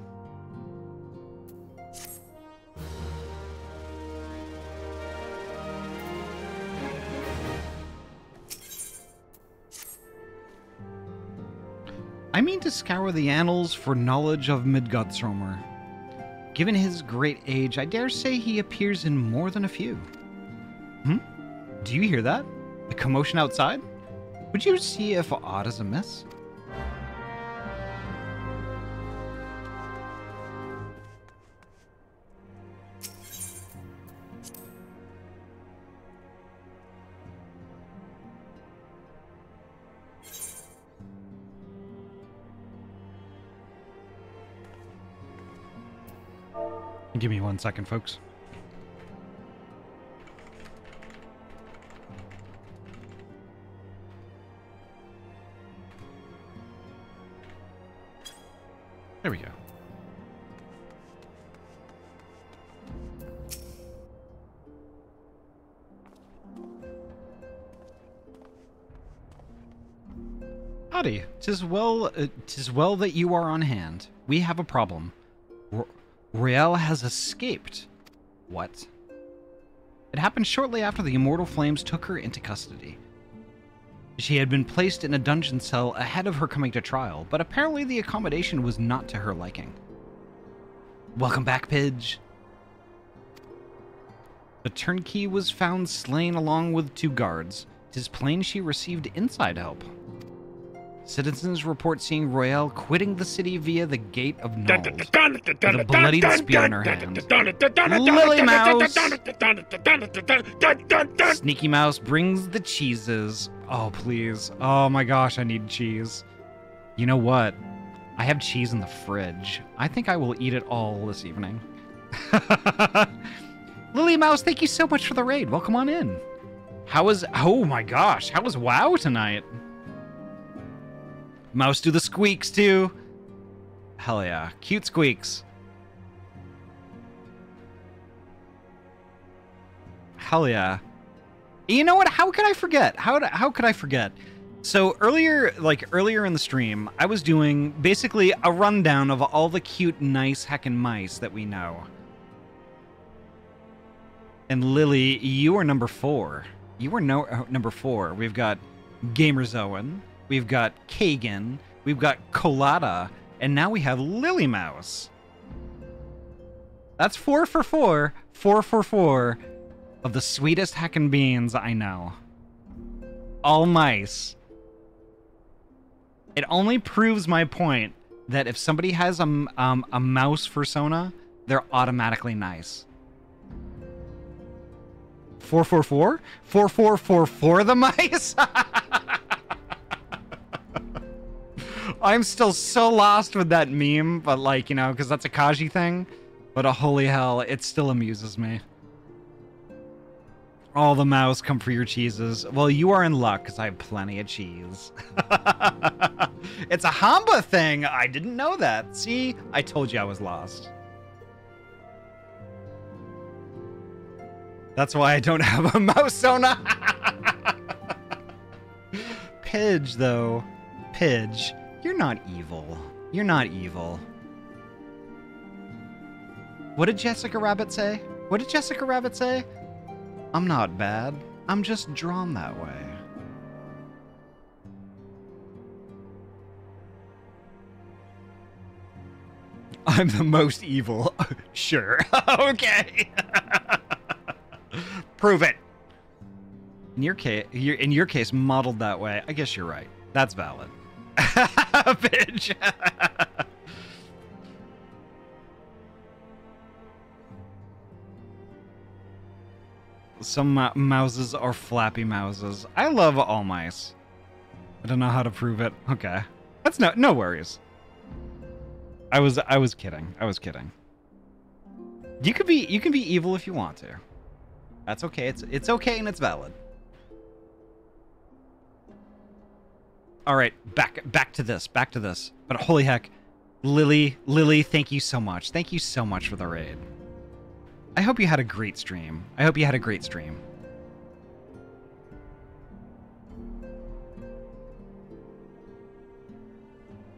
I mean to scour the annals for knowledge of Midgardsormr. Given his great age, I dare say he appears in more than a few. Do you hear that? The commotion outside? Would you see if aught is amiss? Give me 1 second, folks. There we go. Ahty, 'tis well that you are on hand. We have a problem. Riel has escaped. What? It happened shortly after the Immortal Flames took her into custody. She had been placed in a dungeon cell ahead of her coming to trial, but apparently the accommodation was not to her liking. Welcome back, Pidge. The turnkey was found slain along with 2 guards. 'Tis plain she received inside help. Citizens report seeing Royale quitting the city via the Gate of Knolls with a bloodied spear in her hand. Lily Mouse! Sneaky Mouse brings the cheeses. Oh, please. Oh my gosh, I need cheese. You know what? I have cheese in the fridge. I think I will eat it all this evening. Lily Mouse, thank you so much for the raid. Welcome on in. How was... Oh my gosh, how was WoW tonight? Mouse do the squeaks too. Hell yeah. Cute squeaks. Hell yeah. You know what? How could I forget? How could I forget? So earlier in the stream, I was doing basically a rundown of all the cute, nice heckin' mice that we know. And Lily, you are number 4. You are number 4. We've got Gamerzoan. We've got Kagan, we've got Colada, and now we have Lily Mouse. That's 4 for 4, 4 for 4 of the sweetest heckin' beans I know. All mice. It only proves my point that if somebody has a mouse persona, they're automatically nice. 444? 4444 the mice? I'm still so lost with that meme, but like, you know, because that's a Kaji thing. But holy hell, it still amuses me. All the mouse come for your cheeses. Well, you are in luck, because I have plenty of cheese. It's a Hamba thing! I didn't know that. See? I told you I was lost. That's why I don't have a mouse-ona. Pidge, though. Pidge. You're not evil. You're not evil. What did Jessica Rabbit say? What did Jessica Rabbit say? I'm not bad. I'm just drawn that way. I'm the most evil. Sure. Okay. Prove it. In your case, modeled that way. I guess you're right. That's valid. Bitch. Some mouses are flappy mouses. I love all mice. I don't know how to prove it. Okay. That's no worries. I was kidding. I was kidding. You can be evil if you want to. That's okay. It's okay and it's valid. All right, back to this. But holy heck, Lily, thank you so much. Thank you so much for the raid. I hope you had a great stream. I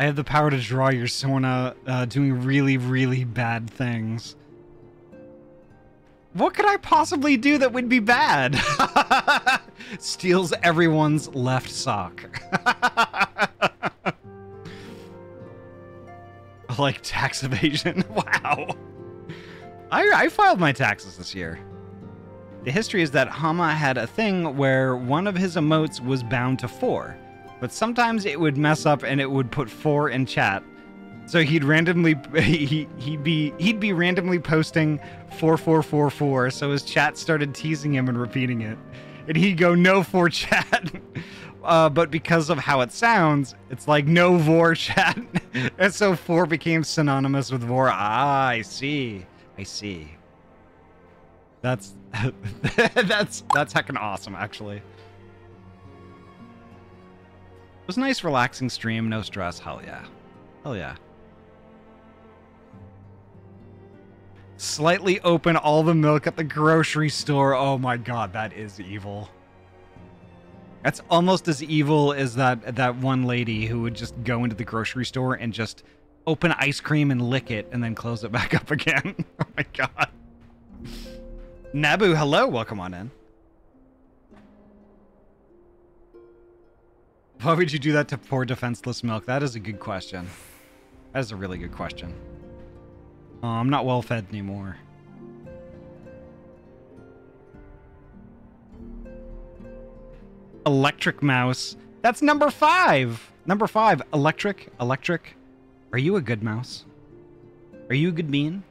have the power to draw your Sona doing really, really bad things. What could I possibly do that would be bad? Steals everyone's left sock. Like tax evasion. Wow. I filed my taxes this year. The history is that Hama had a thing where one of his emotes was bound to 4, but sometimes it would mess up and it would put 4 in chat. So he'd randomly he'd be randomly posting 4444. So his chat started teasing him and repeating it, and he'd go no 4 chat. But because of how it sounds, it's like no vor chat, and so 4 became synonymous with vor. Ah, I see. That's that's heckin' awesome, actually. It was a nice, relaxing stream, no stress. Hell yeah. Hell yeah. Slightly open all the milk at the grocery store. Oh my god, that is evil. That's almost as evil as that one lady who would just go into the grocery store and just open ice cream and lick it and then close it back up again. Oh my god. Nabu, hello, welcome on in. Why would you do that to poor defenseless milk? That is a good question. That is a really good question. Oh, I'm not well fed anymore. Electric mouse. That's number 5. Number 5. Electric. Are you a good mouse? Are you a good bean?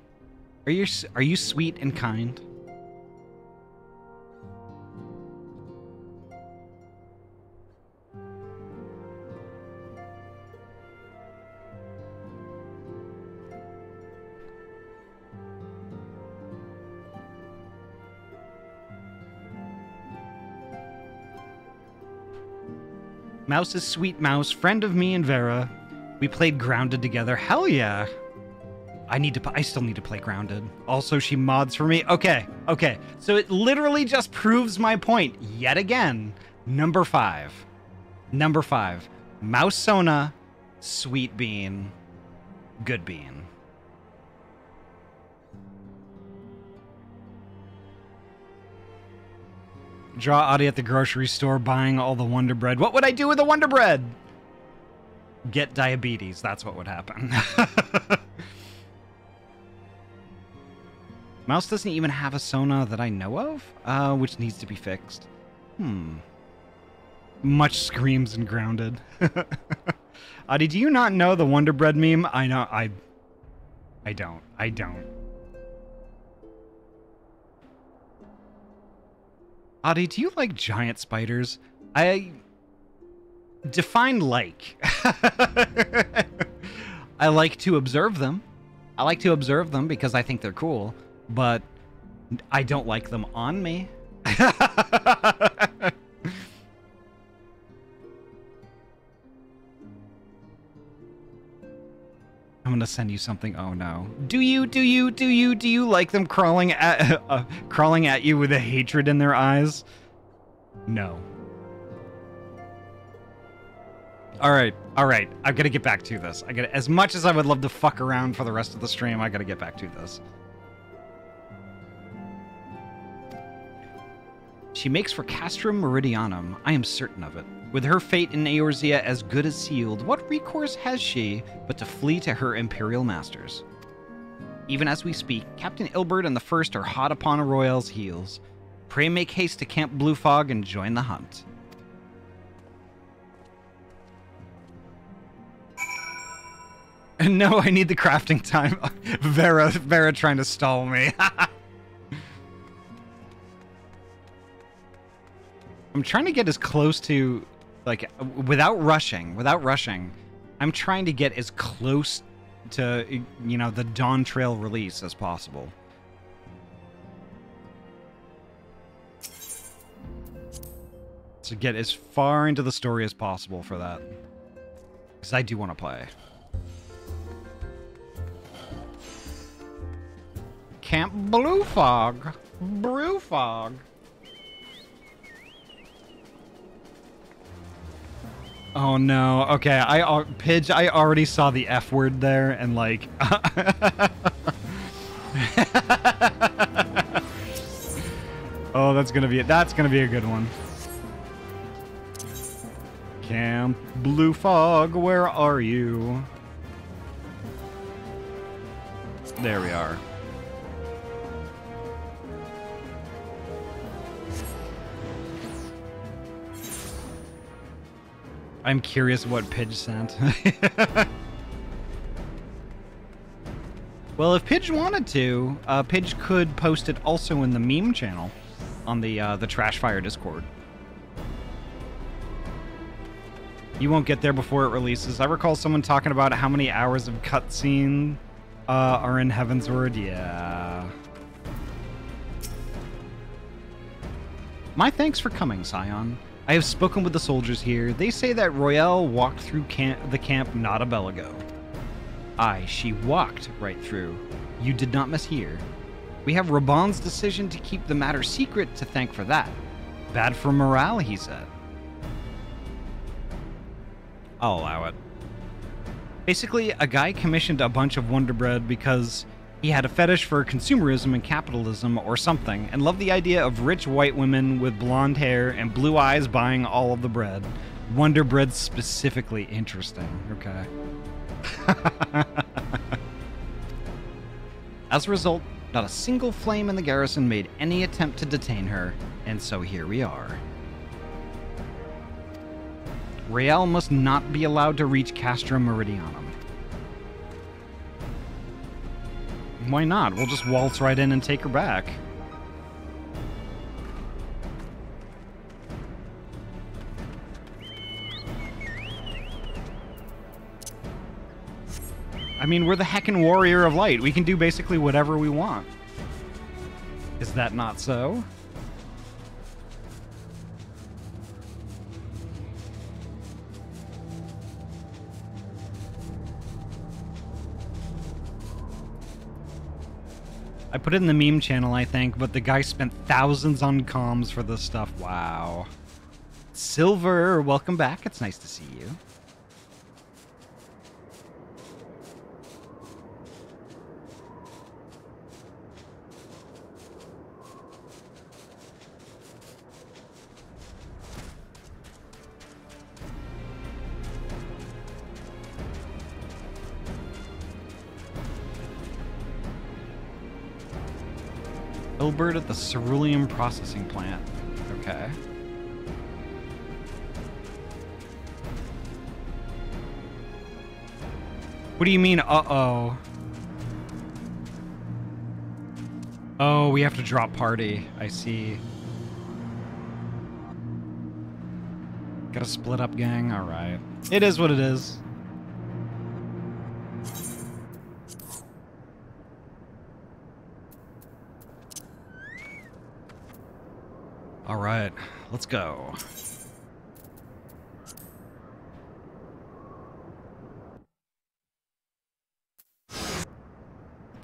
Are you sweet and kind? Mouse is sweet mouse, friend of me and Vera. We played Grounded together. Hell yeah. I still need to play Grounded. Also, she mods for me. Okay. So it literally just proves my point yet again. Number 5. Mouse Sona, sweet bean, good bean. Draw Ahty at the grocery store buying all the Wonder Bread. What would I do with the Wonder Bread? Get diabetes. That's what would happen. Mouse doesn't even have a Sona that I know of, which needs to be fixed. Much screams and Grounded. Ahty, do you not know the Wonder Bread meme? I know. I don't. Ahty, do you like giant spiders? Define like. I like to observe them. I like to observe them because I think they're cool, but I don't like them on me. I'm gonna send you something. Oh no. Do you like them crawling at you with a hatred in their eyes? No. All right. I've got to get back to this. As much as I would love to fuck around for the rest of the stream, I got to get back to this. She makes for Castrum Meridianum. I am certain of it. With her fate in Eorzea as good as sealed, what recourse has she but to flee to her imperial masters? Even as we speak, Captain Ilbert and the First are hot upon Royale's heels. Pray make haste to Camp Blue Fog and join the hunt. No, I need the crafting time. Vera trying to stall me. I'm trying to get as close to, like, without rushing. I'm trying to get as close to, you know, the Dawn Trail release as possible. To get as far into the story as possible for that. Because I do want to play. Camp Blue Fog. Brew Fog. Oh no. Okay, Pidge, I already saw the F word there and like oh, that's gonna be a good one. Camp Blue Fog, where are you? There we are. I'm curious what Pidge sent. Well, if Pidge wanted to, Pidge could post it also in the meme channel on the Trashfire Discord. You won't get there before it releases. I recall someone talking about how many hours of cutscene are in Heavensward. Yeah. My thanks for coming, Scion. I have spoken with the soldiers here. They say that Royale walked through the camp not a bell ago. Aye, she walked right through. You did not mishear. We have Raban's decision to keep the matter secret to thank for that. Bad for morale, he said. I'll allow it. Basically, a guy commissioned a bunch of Wonder Bread because he had a fetish for consumerism and capitalism or something, and loved the idea of rich white women with blonde hair and blue eyes buying all of the bread. Wonder Bread specifically interesting. Okay. As a result, not a single flame in the garrison made any attempt to detain her, and so here we are. Rael must not be allowed to reach Castra Meridianum. Why not? We'll just waltz right in and take her back. I mean, we're the heckin' warrior of light. We can do basically whatever we want. Is that not so? I put it in the meme channel, I think, but the guy spent thousands on comms for this stuff. Wow. Silver, welcome back. It's nice to see you. Hilbert at the ceruleum processing plant. Okay. What do you mean, uh-oh? Oh, we have to drop party. I see. Gotta split up, gang? Alright. It is what it is. All right, let's go.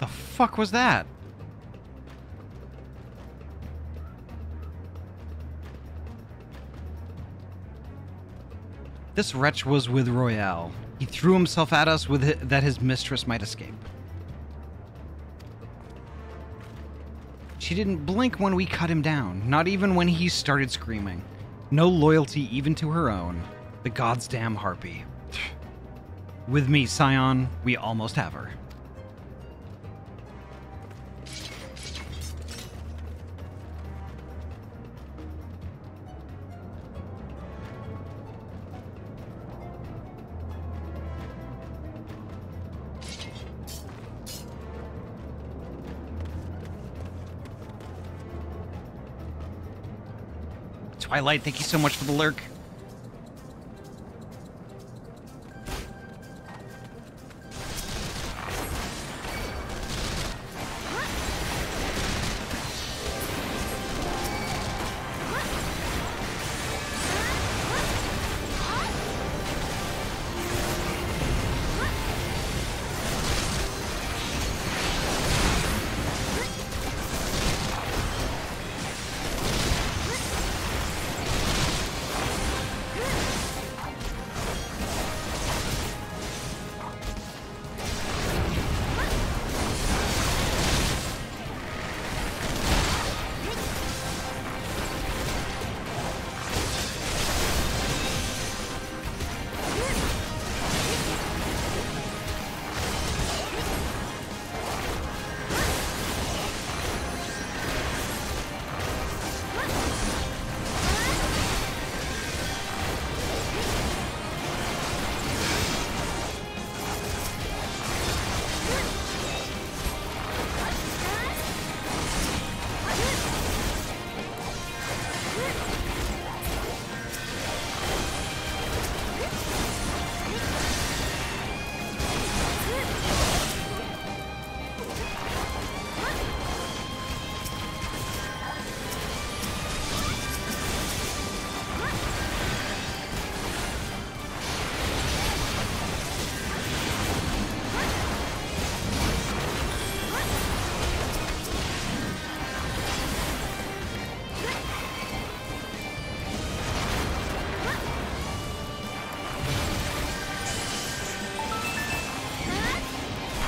The fuck was that? This wretch was with Royale. He threw himself at us with that his mistress might escape. She didn't blink when we cut him down, not even when he started screaming. No loyalty even to her own. The god's damn harpy. With me, Scion, we almost have her. Twilight, thank you so much for the lurk.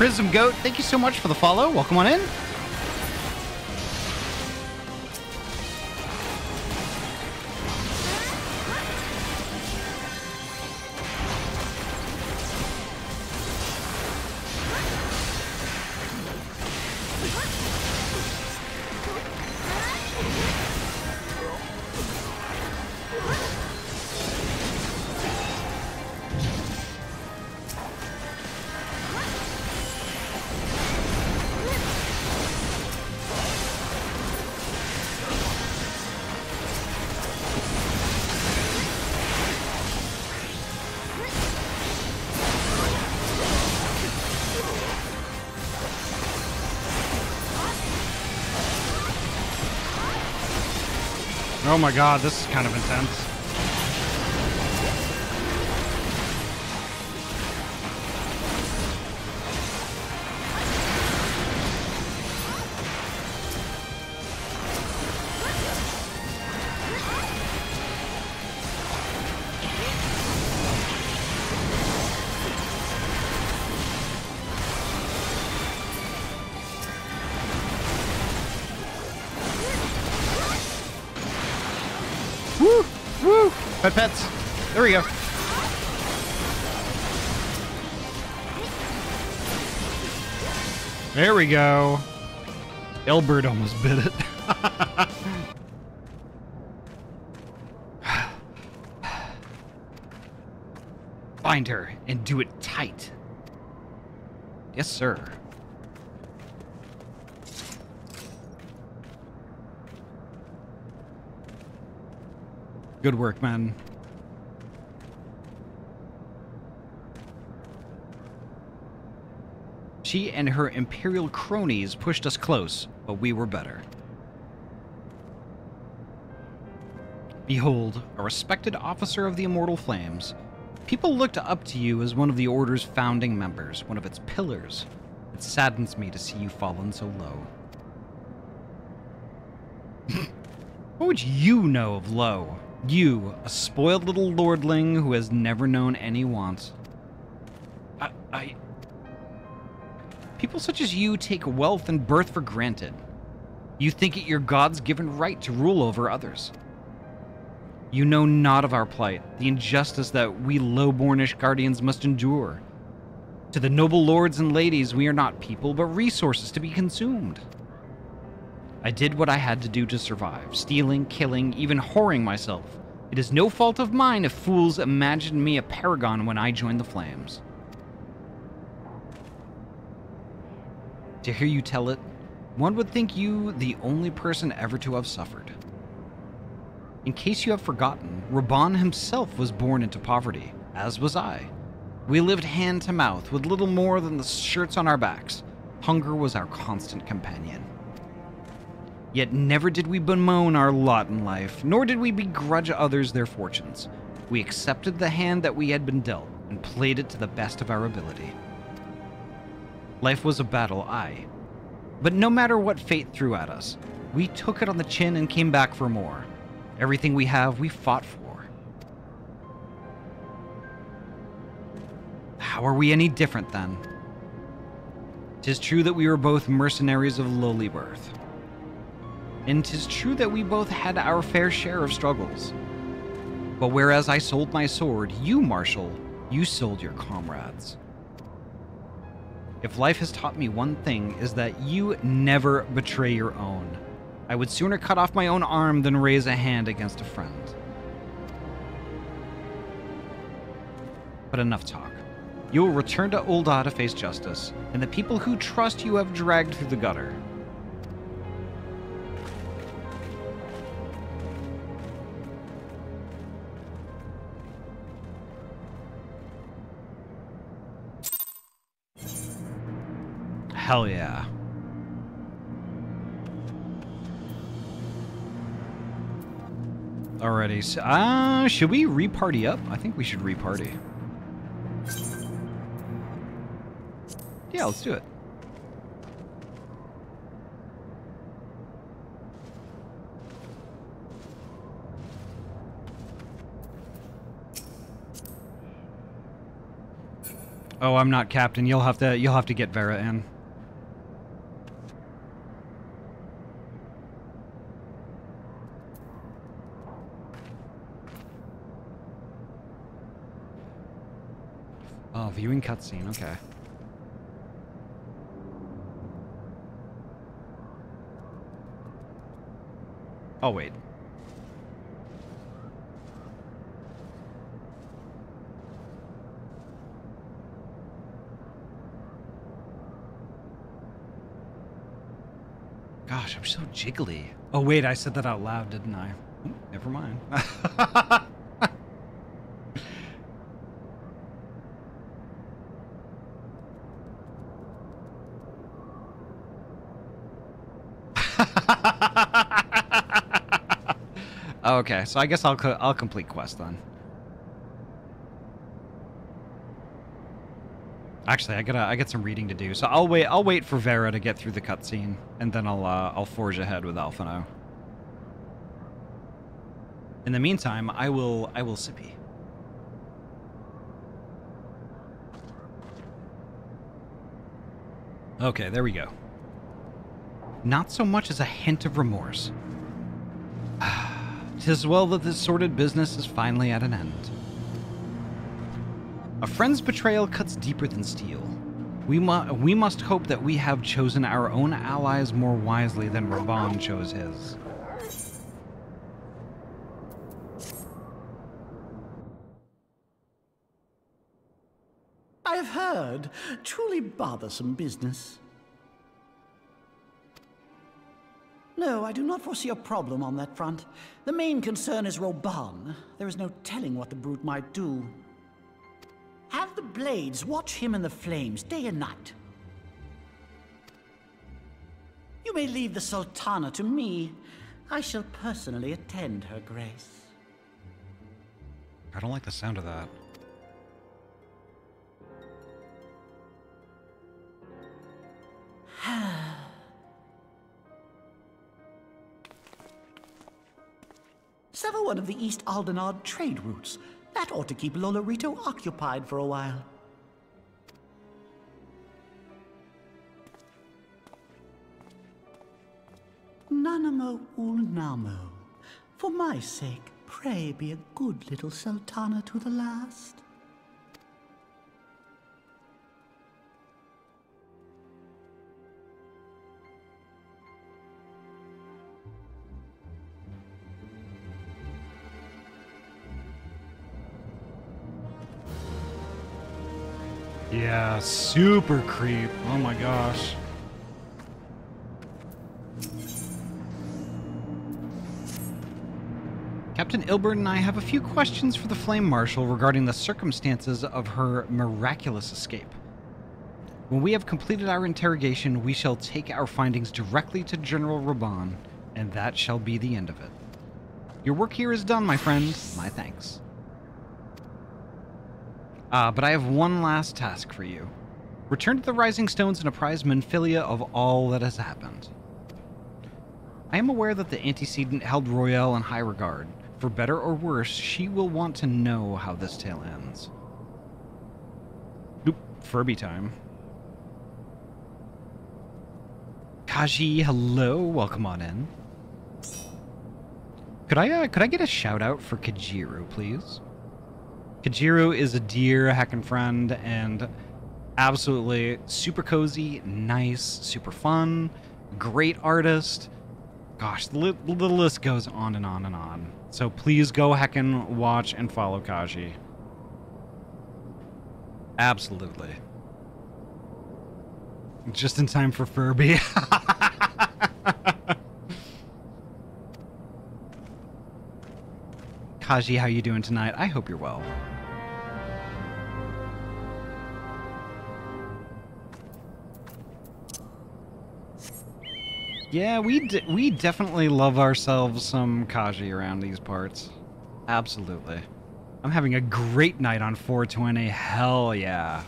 Prism Goat, thank you so much for the follow. Welcome on in. Oh my god, this is kind of intense. Woo! Woo! Pet pets. There we go. There we go. Elbert almost bit it. Find her and do it tight. Yes, sir. Good work, man. She and her Imperial cronies pushed us close, but we were better. Behold, a respected officer of the Immortal Flames. People looked up to you as one of the Order's founding members, one of its pillars. It saddens me to see you fallen so low. What would you know of low? You, a spoiled little lordling who has never known any want. People such as you take wealth and birth for granted. You think it your God's given right to rule over others. You know not of our plight, the injustice that we low-bornish guardians must endure. To the noble lords and ladies, we are not people, but resources to be consumed. I did what I had to do to survive, stealing, killing, even whoring myself. It is no fault of mine if fools imagined me a paragon when I joined the Flames. To hear you tell it, one would think you the only person ever to have suffered. In case you have forgotten, Raban himself was born into poverty, as was I. We lived hand to mouth with little more than the shirts on our backs. Hunger was our constant companion. Yet never did we bemoan our lot in life, nor did we begrudge others their fortunes. We accepted the hand that we had been dealt, and played it to the best of our ability. Life was a battle, aye. But no matter what fate threw at us, we took it on the chin and came back for more. Everything we have, we fought for. How are we any different, then? 'Tis true that we were both mercenaries of lowly birth. And 'tis true that we both had our fair share of struggles. But whereas I sold my sword, you, Marshal, you sold your comrades. If life has taught me one thing, is that you never betray your own. I would sooner cut off my own arm than raise a hand against a friend. But enough talk. You will return to Ul'dah to face justice, and the people who trust you have dragged through the gutter. Hell yeah. Alrighty, so, should we re-party up? I think we should re-party. Yeah, let's do it. Oh, I'm not captain. You'll have to get Vera in. Oh, viewing cutscene, okay. Oh, wait. Gosh, I'm so jiggly. Oh, wait, I said that out loud, didn't I? Oh, never mind. Oh, okay, so I guess I'll complete quest then. Actually, I got some reading to do, so I'll wait for Vera to get through the cutscene, and then I'll forge ahead with Alphino. In the meantime, I will sippy. Okay, there we go. Not so much as a hint of remorse. 'Tis well that this sordid business is finally at an end. A friend's betrayal cuts deeper than steel. We must hope that we have chosen our own allies more wisely than Raban chose his. I've heard. Truly bothersome business. No, I do not foresee a problem on that front. The main concern is Raban. There is no telling what the brute might do. Have the Blades watch him in the flames day and night. You may leave the Sultana to me. I shall personally attend her grace. I don't like the sound of that. Sever one of the East Aldenard trade routes. That ought to keep Lolorito occupied for a while. Nanamo Ulnamo. For my sake, pray be a good little Sultana to the last. Yeah, super creep. Oh my gosh. Captain Ilbert and I have a few questions for the Flame Marshal regarding the circumstances of her miraculous escape. When we have completed our interrogation, we shall take our findings directly to General Raban, and that shall be the end of it. Your work here is done, my friend. My thanks. But I have one last task for you. Return to the Rising Stones and apprise Menphilia of all that has happened. I am aware that the antecedent held Royale in high regard. For better or worse, she will want to know how this tale ends. Oop, Furby time. Kaji, hello, welcome on in. Could I get a shout out for Kajiru, please? Kajiru is a dear heckin' friend and absolutely super cozy, nice, super fun, great artist. Gosh, the list goes on and on and on. So please go heckin' watch and follow Kaji. Absolutely. Just in time for Furby. Kaji, how you doing tonight? I hope you're well. Yeah, we definitely love ourselves some Kaji around these parts. Absolutely. I'm having a great night on 420. Hell yeah.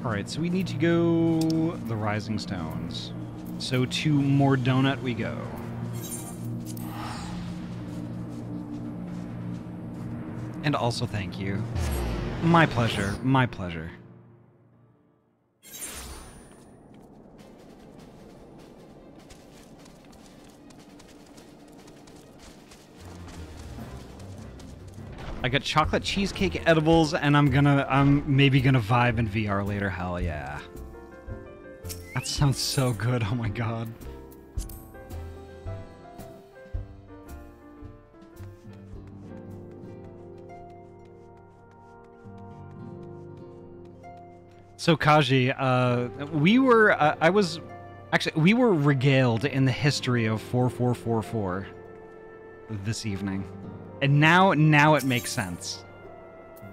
Alright, so we need to go the Rising Stones. So to Mordonut we go. And also thank you. My pleasure. My pleasure. I got chocolate cheesecake edibles, and I'm maybe gonna vibe in VR later. Hell yeah. That sounds so good. Oh my god. So Kaji, we were regaled in the history of 4444 this evening. And now it makes sense.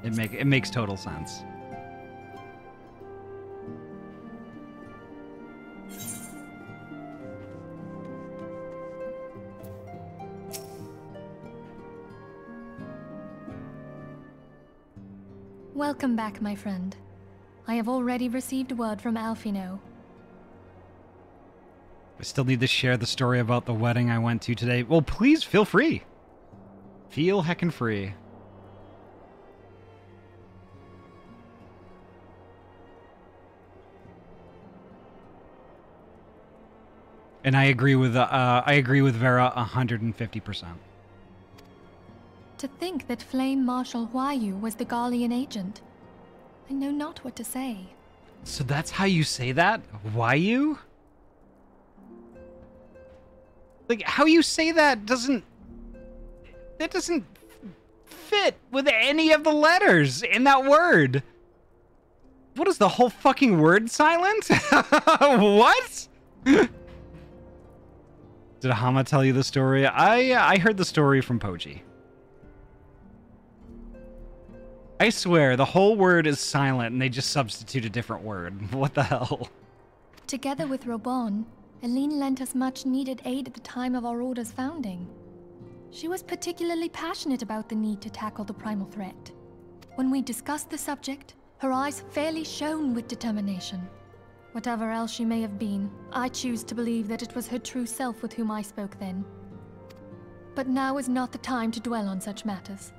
It makes total sense. Welcome back, my friend. I have already received word from Alfino. I still need to share the story about the wedding I went to today. Well, please feel free. Feel heckin' free. And I agree with Vera 150%. To think that Flame Marshal Huayu was the Garlean agent. I know not what to say. So that's how you say that? Huayu? Like, how you say that doesn't fit with any of the letters in that word. What is the whole fucking word silent? What? Did Hama tell you the story? I heard the story from Poji. I swear, the whole word is silent and they just substitute a different word. What the hell? Together with Robon, Aline lent us much needed aid at the time of our Order's founding. She was particularly passionate about the need to tackle the primal threat. When we discussed the subject, her eyes fairly shone with determination. Whatever else she may have been, I choose to believe that it was her true self with whom I spoke then. But now is not the time to dwell on such matters.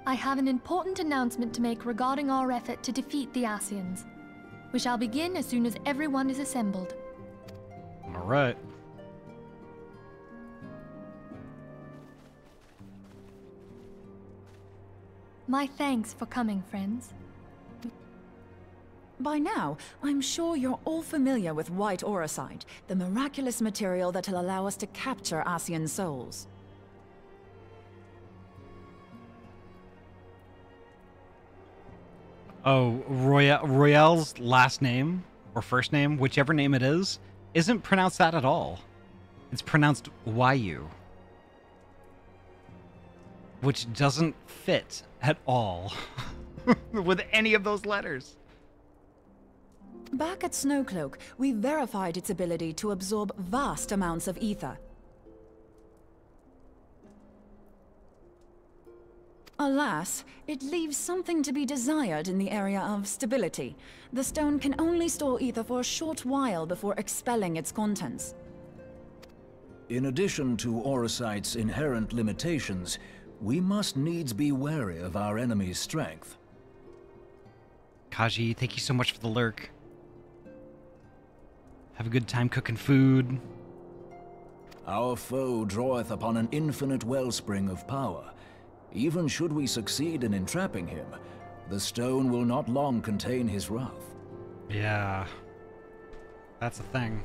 I have an important announcement to make regarding our effort to defeat the Ascians. We shall begin as soon as everyone is assembled. All right. My thanks for coming, friends. By now, I'm sure you're all familiar with white auracite, the miraculous material that'll allow us to capture Ascian souls. Oh, Royale's last name, or first name, whichever name it is, isn't pronounced that at all. It's pronounced Huayu. Which doesn't fit at all with any of those letters. Back at Snowcloak, we verified its ability to absorb vast amounts of ether. Alas, it leaves something to be desired in the area of stability. The stone can only store ether for a short while before expelling its contents. In addition to auracite's inherent limitations, we must needs be wary of our enemy's strength. Kaji, thank you so much for the lurk. Have a good time cooking food. Our foe draweth upon an infinite wellspring of power. Even should we succeed in entrapping him, the stone will not long contain his wrath. Yeah. That's the thing.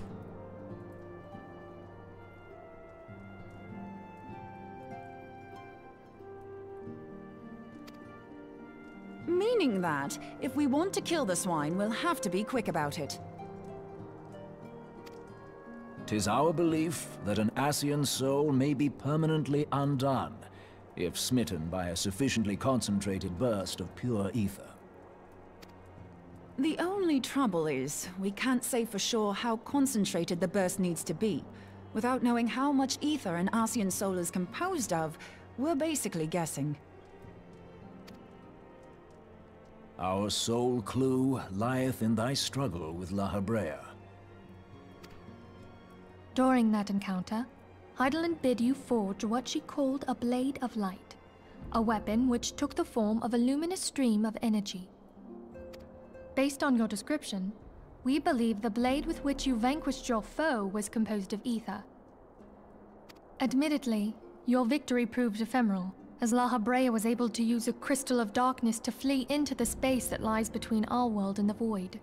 Meaning that, if we want to kill the swine, we'll have to be quick about it. 'Tis our belief that an Ascian soul may be permanently undone, if smitten by a sufficiently concentrated burst of pure ether. The only trouble is, we can't say for sure how concentrated the burst needs to be. Without knowing how much ether an Ascian soul is composed of, we're basically guessing. Our sole clue lieth in thy struggle with La Habrea. During that encounter, Heidelin bid you forge what she called a Blade of Light, a weapon which took the form of a luminous stream of energy. Based on your description, we believe the blade with which you vanquished your foe was composed of ether. Admittedly, your victory proved ephemeral, as La Habrea was able to use a crystal of darkness to flee into the space that lies between our world and the void.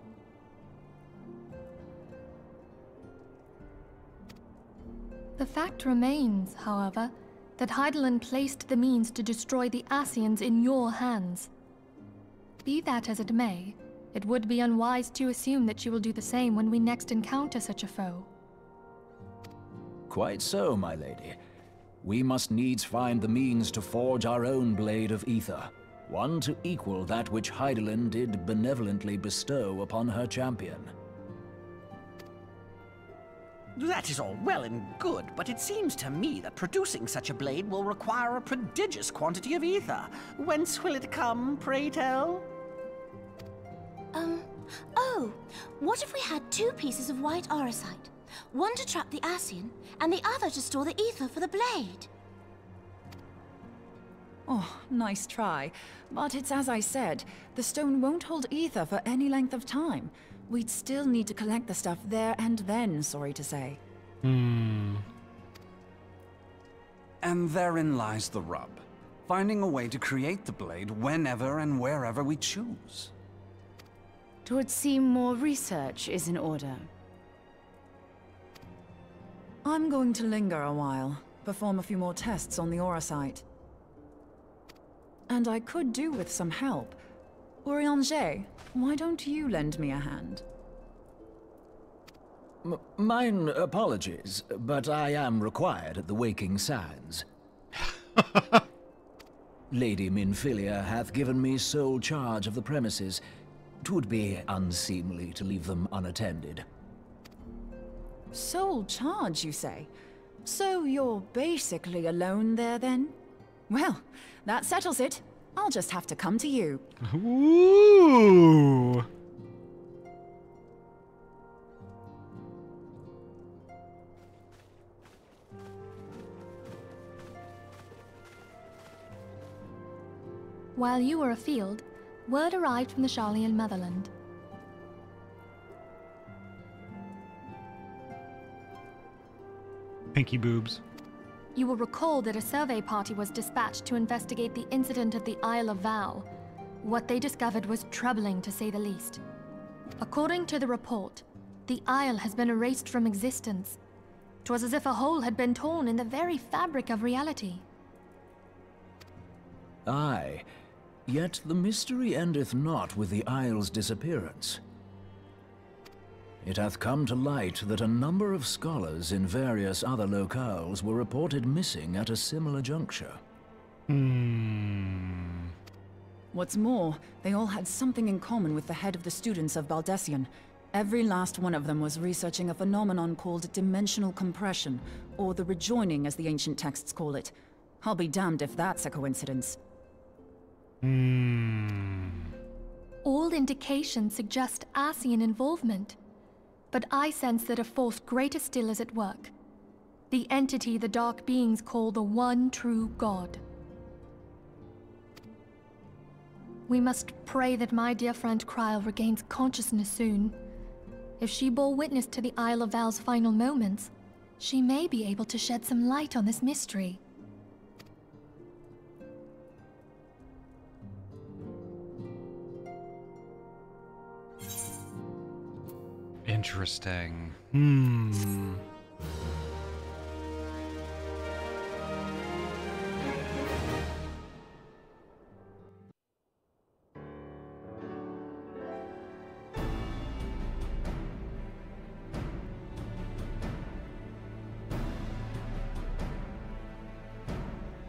The fact remains, however, that Heidelin placed the means to destroy the Ascians in your hands. Be that as it may, it would be unwise to assume that she will do the same when we next encounter such a foe. Quite so, my lady. We must needs find the means to forge our own blade of ether, one to equal that which Heidelin did benevolently bestow upon her champion. That is all well and good, but it seems to me that producing such a blade will require a prodigious quantity of ether. Whence will it come, pray tell? Oh, what if we had 2 pieces of white orosite? One to trap the Ascian, and the other to store the ether for the blade. Oh, nice try. But it's as I said, the stone won't hold ether for any length of time. We'd still need to collect the stuff there and then, sorry to say. And therein lies the rub. Finding a way to create the blade whenever and wherever we choose. It would seem more research is in order. I'm going to linger a while, perform a few more tests on the orosite. And I could do with some help. Urianger, why don't you lend me a hand? Mine apologies, but I am required at the Waking Sands. Lady Minfilia hath given me sole charge of the premises. 'Twould be unseemly to leave them unattended. Sole charge, you say? So you're basically alone there, then? Well, that settles it. I'll just have to come to you. Ooh! While you were afield, word arrived from the Sharlayan motherland. Pinky boobs. You will recall that a survey party was dispatched to investigate the incident at the Isle of Vow. What they discovered was troubling, to say the least. According to the report, the Isle has been erased from existence. 'Twas as if a hole had been torn in the very fabric of reality. Aye, yet the mystery endeth not with the Isle's disappearance. It hath come to light that a number of scholars in various other locales were reported missing at a similar juncture. What's more, they all had something in common with the head of the students of Baldessian. Every last one of them was researching a phenomenon called dimensional compression, or the rejoining as the ancient texts call it. I'll be damned if that's a coincidence. All indications suggest Ascian involvement. But I sense that a force greater still is at work. The entity the Dark Beings call the One True God. We must pray that my dear friend Kryl regains consciousness soon. If she bore witness to the Isle of Val's final moments, she may be able to shed some light on this mystery. Interesting.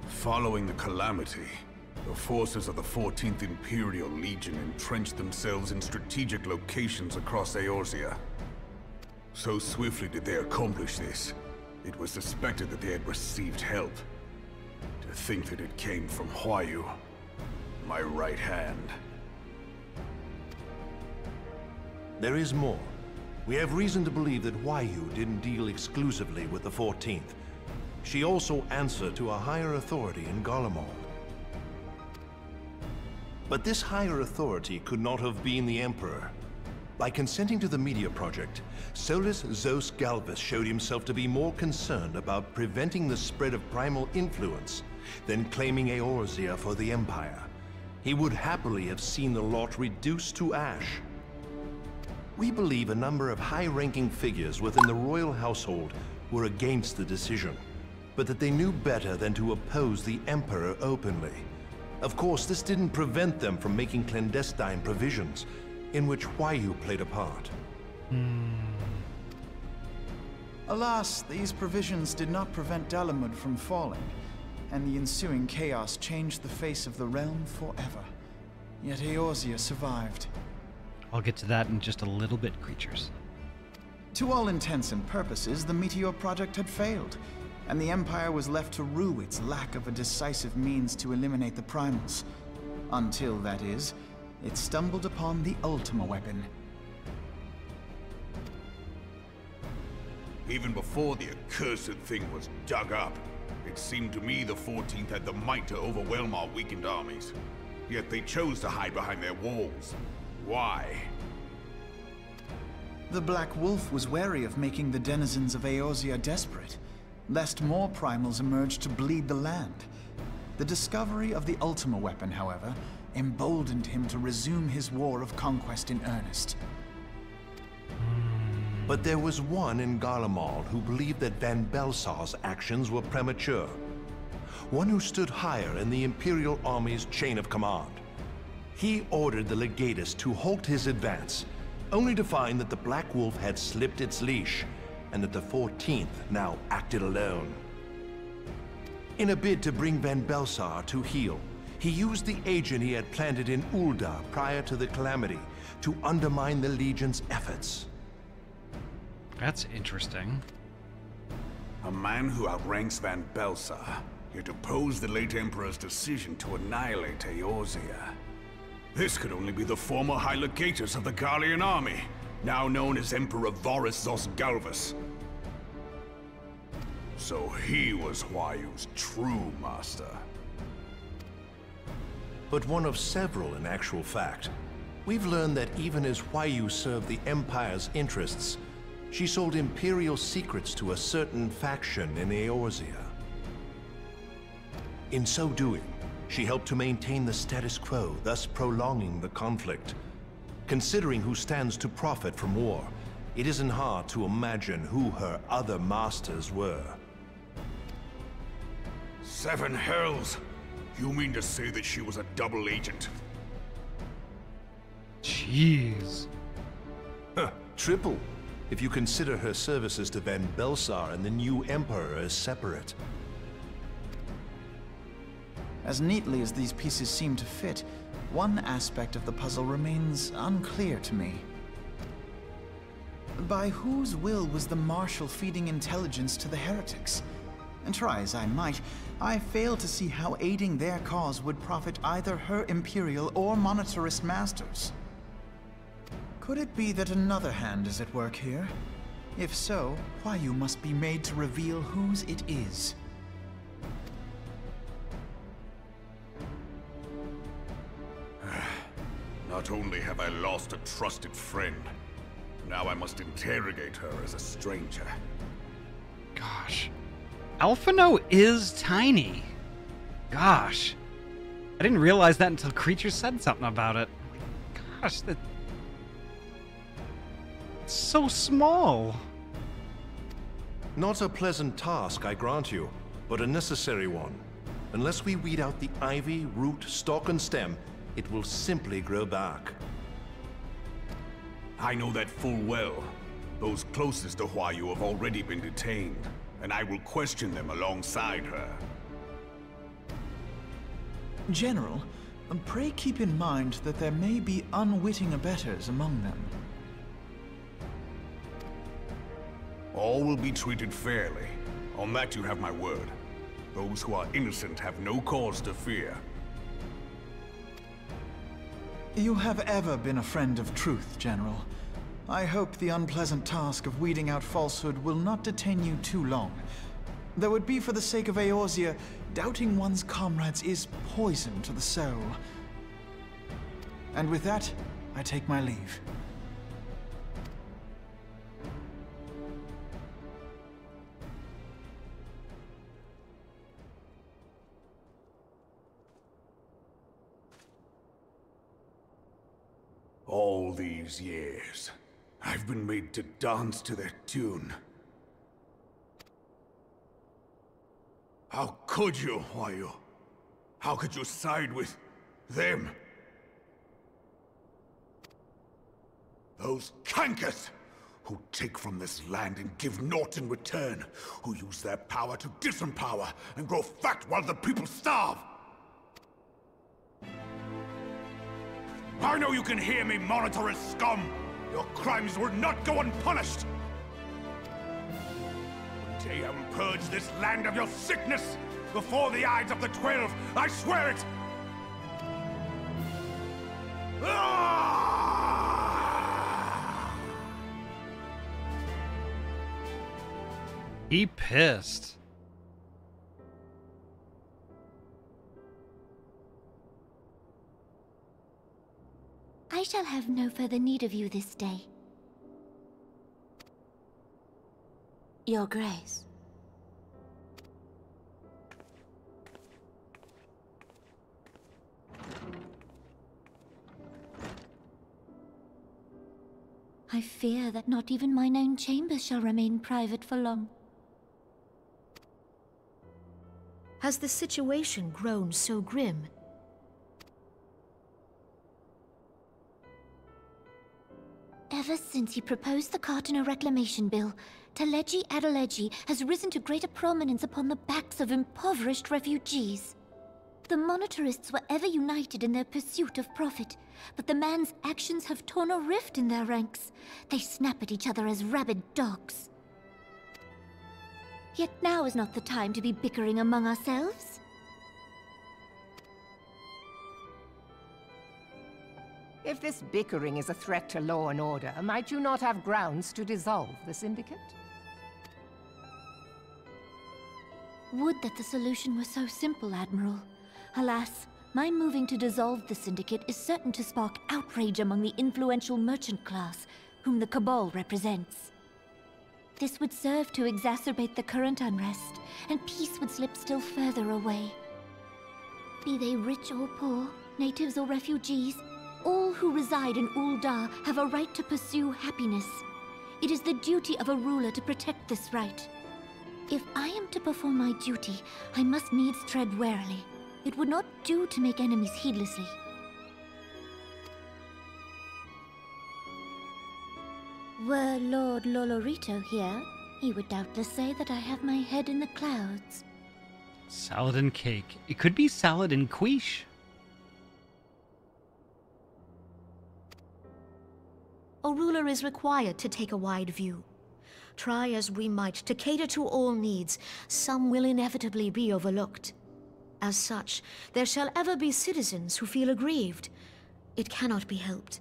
Following the calamity, the forces of the 14th Imperial Legion entrenched themselves in strategic locations across Eorzea. So swiftly did they accomplish this, it was suspected that they had received help. To think that it came from Huayu, my right hand. There is more. We have reason to believe that Huayu didn't deal exclusively with the 14th. She also answered to a higher authority in Garlemald. But this higher authority could not have been the Emperor. By consenting to the media project, Solus Zos Galvus showed himself to be more concerned about preventing the spread of primal influence than claiming Eorzea for the Empire. He would happily have seen the lot reduced to ash. We believe a number of high-ranking figures within the royal household were against the decision, but that they knew better than to oppose the Emperor openly. Of course, this didn't prevent them from making clandestine provisions, in which Huayu played a part. Alas, these provisions did not prevent Dalamud from falling, and the ensuing chaos changed the face of the realm forever. Yet Eorzea survived. I'll get to that in just a little bit, creatures. To all intents and purposes, the Meteor project had failed, and the Empire was left to rue its lack of a decisive means to eliminate the primals. Until, that is, it stumbled upon the Ultima weapon. Even before the accursed thing was dug up, it seemed to me the 14th had the might to overwhelm our weakened armies. Yet they chose to hide behind their walls. Why? The Black Wolf was wary of making the denizens of Eorzea desperate, lest more primals emerge to bleed the land. The discovery of the Ultima weapon, however, emboldened him to resume his war of conquest in earnest. But there was one in Garlemald who believed that Van Belsar's actions were premature. One who stood higher in the Imperial Army's chain of command. He ordered the Legatus to halt his advance, only to find that the Black Wolf had slipped its leash, and that the 14th now acted alone. In a bid to bring Van Belsar to heel, he used the agent he had planted in Ul'dah prior to the Calamity to undermine the Legion's efforts. That's interesting. A man who outranks Van Belsar, yet opposed the late Emperor's decision to annihilate Eorzea. This could only be the former High Legatus of the Garlean army, now known as Emperor Varus Zos-Galvus. So he was Huayu's true master. But one of several in actual fact. We've learned that even as Huayu served the Empire's interests, she sold Imperial secrets to a certain faction in Eorzea. In so doing, she helped to maintain the status quo, thus prolonging the conflict. Considering who stands to profit from war, it isn't hard to imagine who her other masters were. Seven hells! You mean to say that she was a double agent? Jeez. Huh, triple, if you consider her services to Van Belsar and the new Emperor as separate. As neatly as these pieces seem to fit, one aspect of the puzzle remains unclear to me. By whose will was the Marshal feeding intelligence to the heretics? And try as I might, I fail to see how aiding their cause would profit either her Imperial or Monetarist masters. Could it be that another hand is at work here? If so, Huayu must be made to reveal whose it is. Not only have I lost a trusted friend, now I must interrogate her as a stranger. Gosh. Alphino is tiny. Gosh. I didn't realize that until Creature said something about it. Gosh, that's so small. Not a pleasant task, I grant you, but a necessary one. Unless we weed out the ivy, root, stalk, and stem, it will simply grow back. I know that full well. Those closest to Huayu have already been detained, and I will question them alongside her. General, pray keep in mind that there may be unwitting abettors among them. All will be treated fairly. On that you have my word. Those who are innocent have no cause to fear. You have ever been a friend of truth, General. I hope the unpleasant task of weeding out falsehood will not detain you too long. Though it be for the sake of Eorzea, doubting one's comrades is poison to the soul. And with that, I take my leave. All these years, I've been made to dance to their tune. How could you, Huayu? How could you side with them? Those cankers who take from this land and give naught in return, who use their power to disempower and grow fat while the people starve. I know you can hear me, Monetarist scum! Your crimes will not go unpunished! Theum, purge this land of your sickness! Before the eyes of the 12, I swear it! He pissed. I shall have no further need of you this day. Your Grace. I fear that not even mine own chambers shall remain private for long. Has the situation grown so grim? Ever since he proposed the Cartiner Reclamation Bill, Teleji Adeleji has risen to greater prominence upon the backs of impoverished refugees. The monetarists were ever united in their pursuit of profit, but the man's actions have torn a rift in their ranks. They snap at each other as rabid dogs. Yet now is not the time to be bickering among ourselves. If this bickering is a threat to law and order, might you not have grounds to dissolve the Syndicate? Would that the solution were so simple, Admiral. Alas, my moving to dissolve the Syndicate is certain to spark outrage among the influential merchant class, whom the Cabal represents. This would serve to exacerbate the current unrest, and peace would slip still further away. Be they rich or poor, natives or refugees, all who reside in Ul'dah have a right to pursue happiness. It is the duty of a ruler to protect this right. If I am to perform my duty, I must needs tread warily. It would not do to make enemies heedlessly. Were Lord Lolorito here, he would doubtless say that I have my head in the clouds. Salad and cake. It could be salad and quiche. A ruler is required to take a wide view. Try as we might to cater to all needs, some will inevitably be overlooked. As such, there shall ever be citizens who feel aggrieved. It cannot be helped.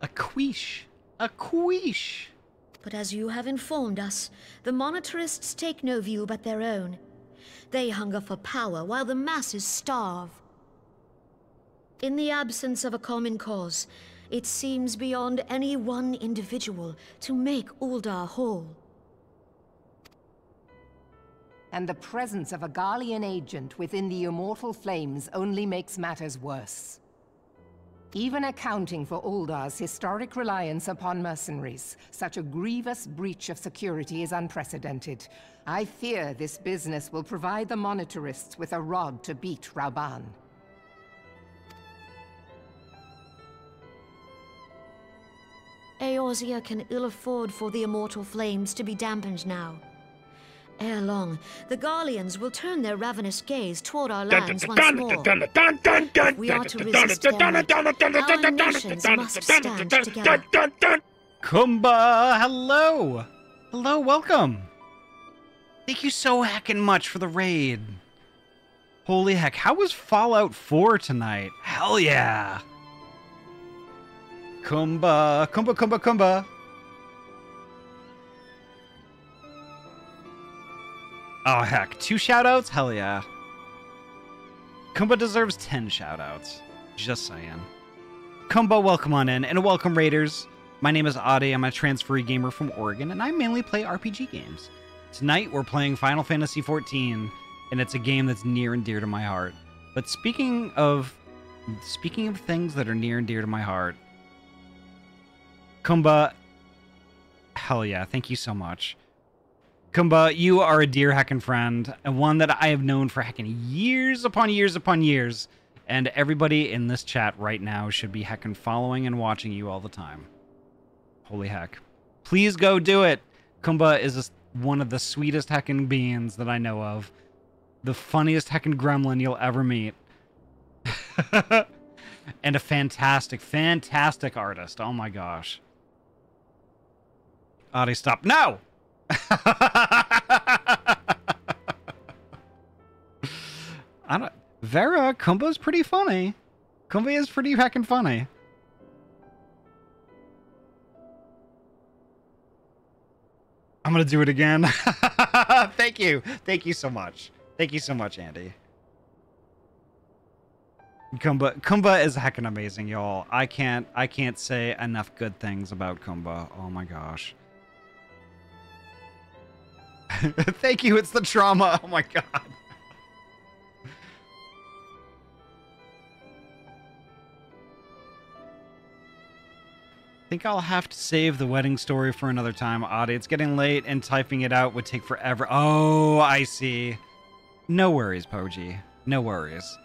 A quiche. A quiche. But as you have informed us, the monetarists take no view but their own. They hunger for power while the masses starve. In the absence of a common cause, it seems beyond any one individual to make Ul'dah whole. And the presence of a Garlean agent within the Immortal Flames only makes matters worse. Even accounting for Ul'dah's historic reliance upon mercenaries, such a grievous breach of security is unprecedented. I fear this business will provide the monetarists with a rod to beat Rauban. Eorzea can ill afford for the Immortal Flames to be dampened now. Ere long, the Garleans will turn their ravenous gaze toward our lands once more. If we are to resist their might, our nations must stand together. Kumba, hello! Hello, welcome! Thank you so heckin' much for the raid. Holy heck, how was Fallout 4 tonight? Hell yeah! Kumba, Kumba, Kumba, Kumba. Oh heck, 2 shoutouts? Hell yeah. Kumba deserves 10 shoutouts. Just saying. Kumba, welcome on in, and welcome raiders. My name is Ahty, I'm a transferee gamer from Oregon, and I mainly play RPG games. Tonight we're playing Final Fantasy XIV, and it's a game that's near and dear to my heart. But speaking of things that are near and dear to my heart, Kumba, hell yeah, thank you so much. Kumba, you are a dear heckin' friend, and one that I have known for heckin' years upon years upon years, and everybody in this chat right now should be heckin' following and watching you all the time. Holy heck. Please go do it! Kumba is one of the sweetest heckin' beings that I know of. The funniest heckin' gremlin you'll ever meet. And a fantastic, fantastic artist. Oh my gosh. Ahty, stop. No! I don't... Vera, Kumba's pretty funny. Kumba is pretty heckin' funny. I'm gonna do it again. Thank you. Thank you so much. Thank you so much, Andy. Kumba is heckin' amazing, y'all. I can't say enough good things about Kumba. Oh my gosh. Thank you, it's the trauma. Oh my god. Think I'll have to save the wedding story for another time, Ahty. It's getting late and typing it out would take forever. Oh, I see. No worries, Poji. No worries.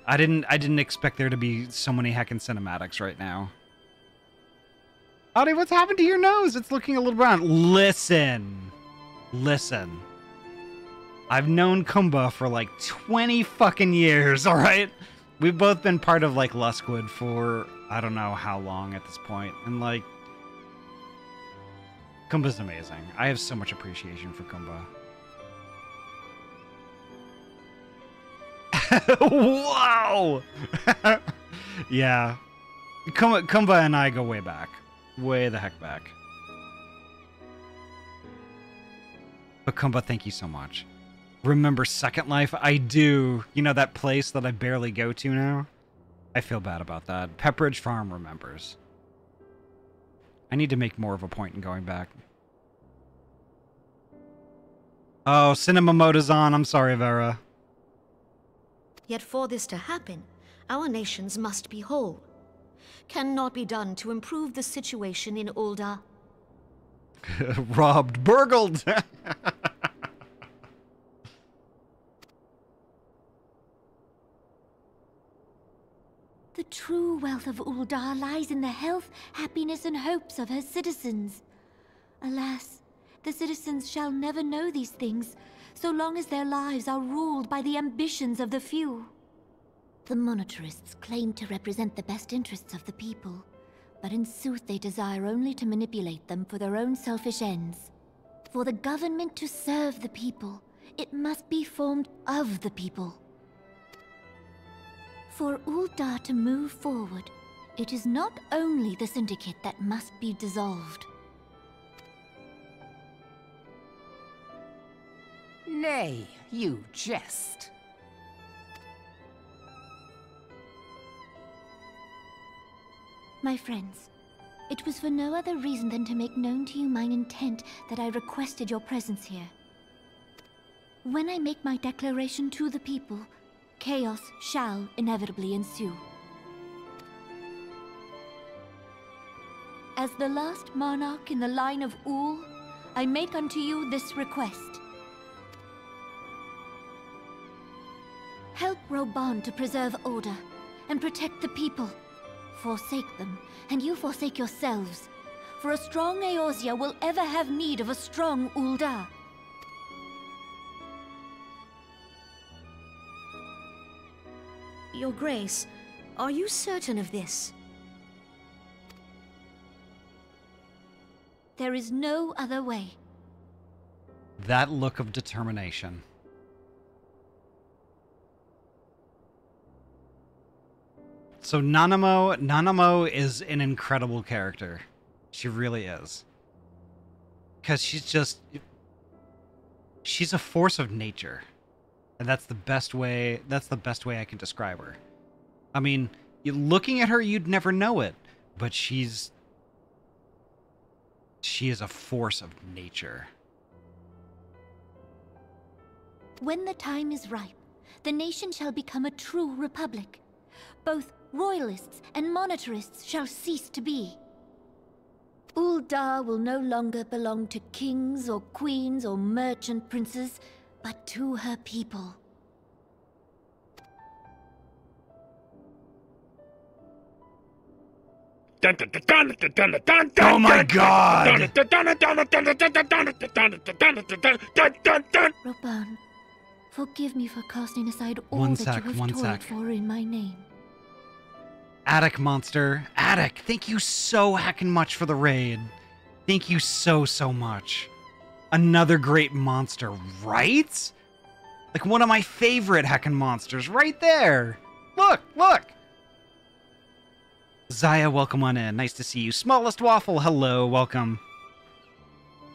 I didn't expect there to be so many heckin' cinematics right now. Ahty, what's happened to your nose? It's looking a little brown. Listen. Listen. I've known Kumba for like 20 fucking years, alright? We've both been part of like Luskwood for I don't know how long at this point. And like Kumba's amazing. I have so much appreciation for Kumba. Wow! Yeah. Kumba and I go way back. Way the heck back. But Kumba, thank you so much. Remember Second Life? I do. You know that place that I barely go to now? I feel bad about that. Pepperidge Farm remembers. I need to make more of a point in going back. Oh, cinema mode is on. I'm sorry, Vera. Yet for this to happen, our nations must be whole. Cannot be done to improve the situation in Ul'dah. Robbed, burgled. The true wealth of Ul'dah lies in the health, happiness, and hopes of her citizens. Alas, the citizens shall never know these things, so long as their lives are ruled by the ambitions of the few. The monetarists claim to represent the best interests of the people, but in sooth they desire only to manipulate them for their own selfish ends. For the government to serve the people, it must be formed of the people. For Ul'dah to move forward, it is not only the Syndicate that must be dissolved. Nay, you jest. My friends, it was for no other reason than to make known to you mine intent that I requested your presence here. When I make my declaration to the people, chaos shall inevitably ensue. As the last monarch in the line of Ul, I make unto you this request. Help Roban to preserve order and protect the people. Forsake them, and you forsake yourselves. For a strong Eorzea will ever have need of a strong Ul'dah. Your Grace, are you certain of this? There is no other way. That look of determination. So Nanamo is an incredible character. She really is. Because she's a force of nature. And that's the best way I can describe her. I mean, looking at her, you'd never know it. But she is a force of nature. When the time is ripe, the nation shall become a true republic. Both royalists and monetarists shall cease to be. Ul'dah will no longer belong to kings or queens or merchant princes, but to her people. Oh my god! Roban, forgive me for casting aside all that you have toiled for in my name. Attic monster. Attic, thank you so heckin' much for the raid. Thank you so much. Another great monster, right? Like one of my favorite heckin' monsters right there. Look, look. Zaya, welcome on in. Nice to see you. Smallest Waffle, hello, welcome.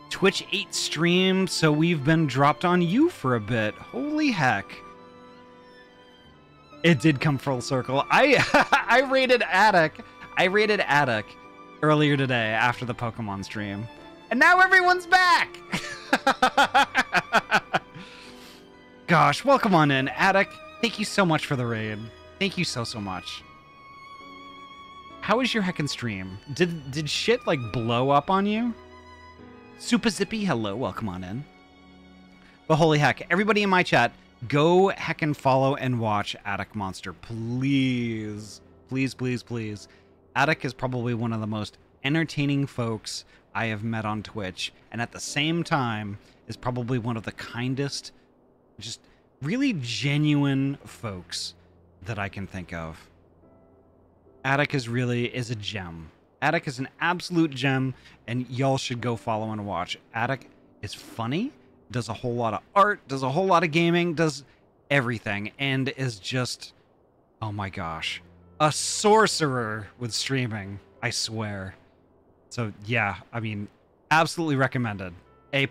Twitch 8 stream, so we've been dropped on you for a bit. Holy heck. It did come full circle. I rated Attic. I rated Attic earlier today after the Pokemon stream. And now everyone's back! Gosh, welcome on in. Attic, thank you so much for the raid. Thank you so much. How was your heckin' stream? Did shit, like, blow up on you? Super Zippy, hello, welcome on in. But holy heck, everybody in my chat, go heckin' follow and watch Attic Monster, please. Please, please, please. Attic is probably one of the most entertaining folks I have met on Twitch, and at the same time is probably one of the kindest, just really genuine folks that I can think of. Attic is a gem. Attic is an absolute gem, and y'all should go follow and watch. Attic is funny, does a whole lot of art, does a whole lot of gaming, does everything, and is just, oh my gosh, a sorcerer with streaming, I swear. So yeah, I mean, absolutely recommended. A++++.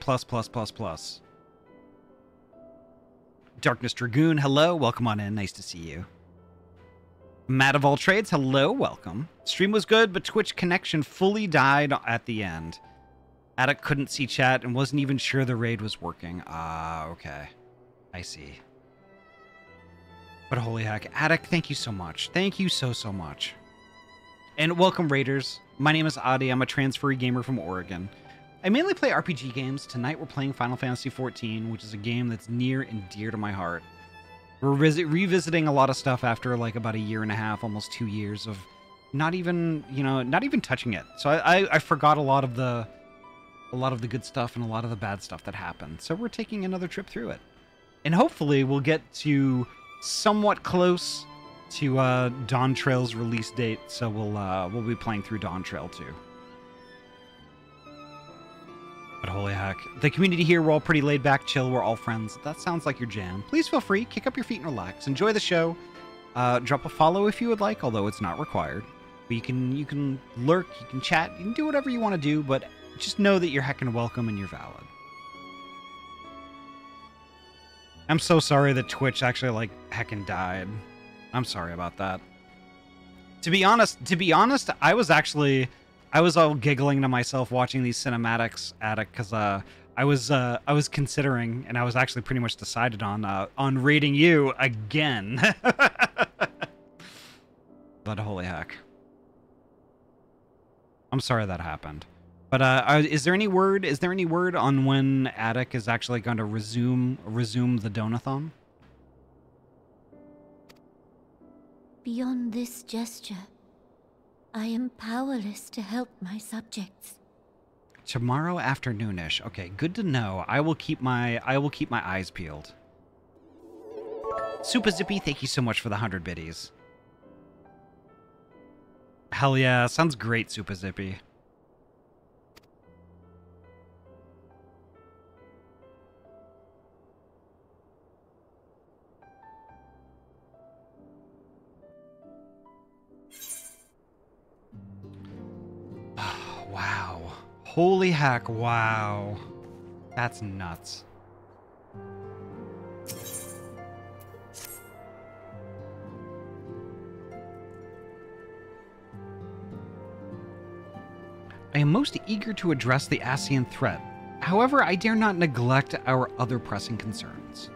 Darkness Dragoon, hello, welcome on in, nice to see you. Matt of All Trades, hello, welcome. Stream was good, but Twitch connection fully died at the end. Attic couldn't see chat and wasn't even sure the raid was working. Ah, okay. I see. But holy heck, Attic, thank you so much. Thank you so much. And welcome, Raiders. My name is Ahty. I'm a transferee gamer from Oregon. I mainly play RPG games. Tonight we're playing Final Fantasy XIV, which is a game that's near and dear to my heart. We're revisiting a lot of stuff after like about a year and a half, almost 2 years of not even, not even touching it. So I forgot a lot of the good stuff and a lot of the bad stuff that happened. So we're taking another trip through it. And hopefully we'll get to somewhat close to Dawn Trail's release date. So we'll be playing through Dawn Trail too. But holy heck, the community here, we're all pretty laid back, chill, we're all friends. That sounds like your jam. Please feel free, kick up your feet and relax. Enjoy the show. Drop a follow if you would like, although it's not required. But you can lurk, you can chat, you can do whatever you want to do, but just know that you're heckin' welcome and you're valid. I'm so sorry that Twitch actually like heckin' died. I'm sorry about that. To be honest, I was all giggling to myself watching these cinematics, Attic, because I was considering, and I was actually pretty much decided on raiding you again. But holy heck, I'm sorry that happened. But is there any word? Is there any word on when Attic is actually going to resume the Donathon? Beyond this gesture, I am powerless to help my subjects. Tomorrow afternoonish. Okay, good to know. I will keep my eyes peeled. Super Zippy, thank you so much for the 100 biddies. Hell yeah, sounds great, Super Zippy. Wow. Holy heck, wow. That's nuts. I am most eager to address the Ascian threat. However, I dare not neglect our other pressing concerns.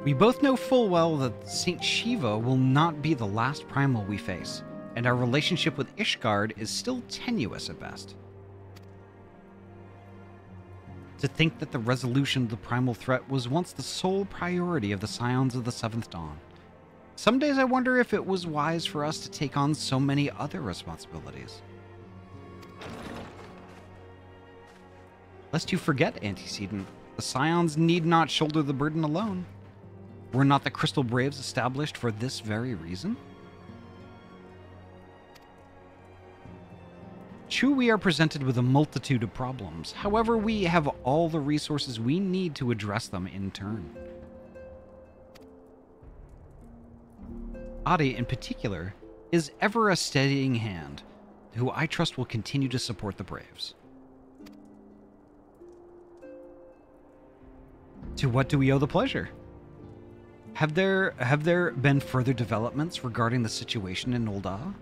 We both know full well that Saint Shiva will not be the last primal we face, and our relationship with Ishgard is still tenuous at best. To think that the resolution of the primal threat was once the sole priority of the Scions of the Seventh Dawn. Some days I wonder if it was wise for us to take on so many other responsibilities. Lest you forget, Antecedent, the Scions need not shoulder the burden alone. Were not the Crystal Braves established for this very reason? True, we are presented with a multitude of problems. However, we have all the resources we need to address them in turn. Ahty, in particular, is ever a steadying hand, who I trust will continue to support the Braves. To what do we owe the pleasure? Have there been further developments regarding the situation in Ul'dah?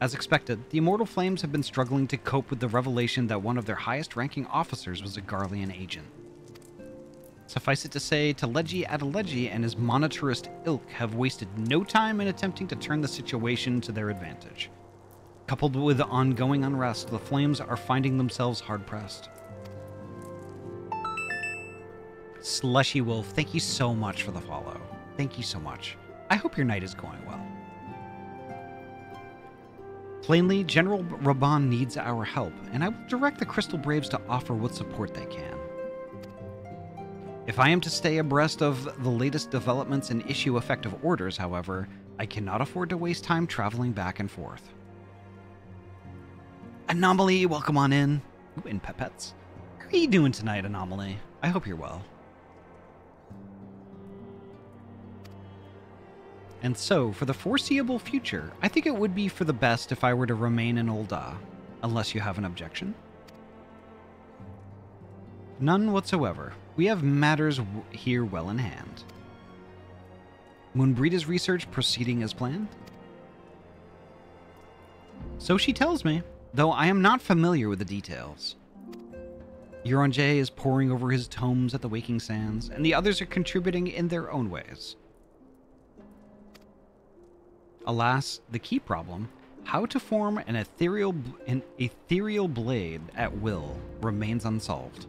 As expected, the Immortal Flames have been struggling to cope with the revelation that one of their highest-ranking officers was a Garlean agent. Suffice it to say, Ahty and his monetarist ilk have wasted no time in attempting to turn the situation to their advantage. Coupled with the ongoing unrest, the Flames are finding themselves hard-pressed. Slushy Wolf, thank you so much for the follow. Thank you so much. I hope your night is going well. Plainly, General Raban needs our help, and I will direct the Crystal Braves to offer what support they can. If I am to stay abreast of the latest developments and issue effective orders, however, I cannot afford to waste time traveling back and forth. Anomaly, welcome on in. Ooh, and Pepets. How are you doing tonight, Anomaly? I hope you're well. And so, for the foreseeable future, I think it would be for the best if I were to remain in Ul'dah, unless you have an objection. None whatsoever. We have matters here well in hand. Moonbreeda's research proceeding as planned? So she tells me, though I am not familiar with the details. Euronjay is poring over his tomes at the Waking Sands, and the others are contributing in their own ways. Alas, the key problem, how to form an ethereal blade at will, remains unsolved.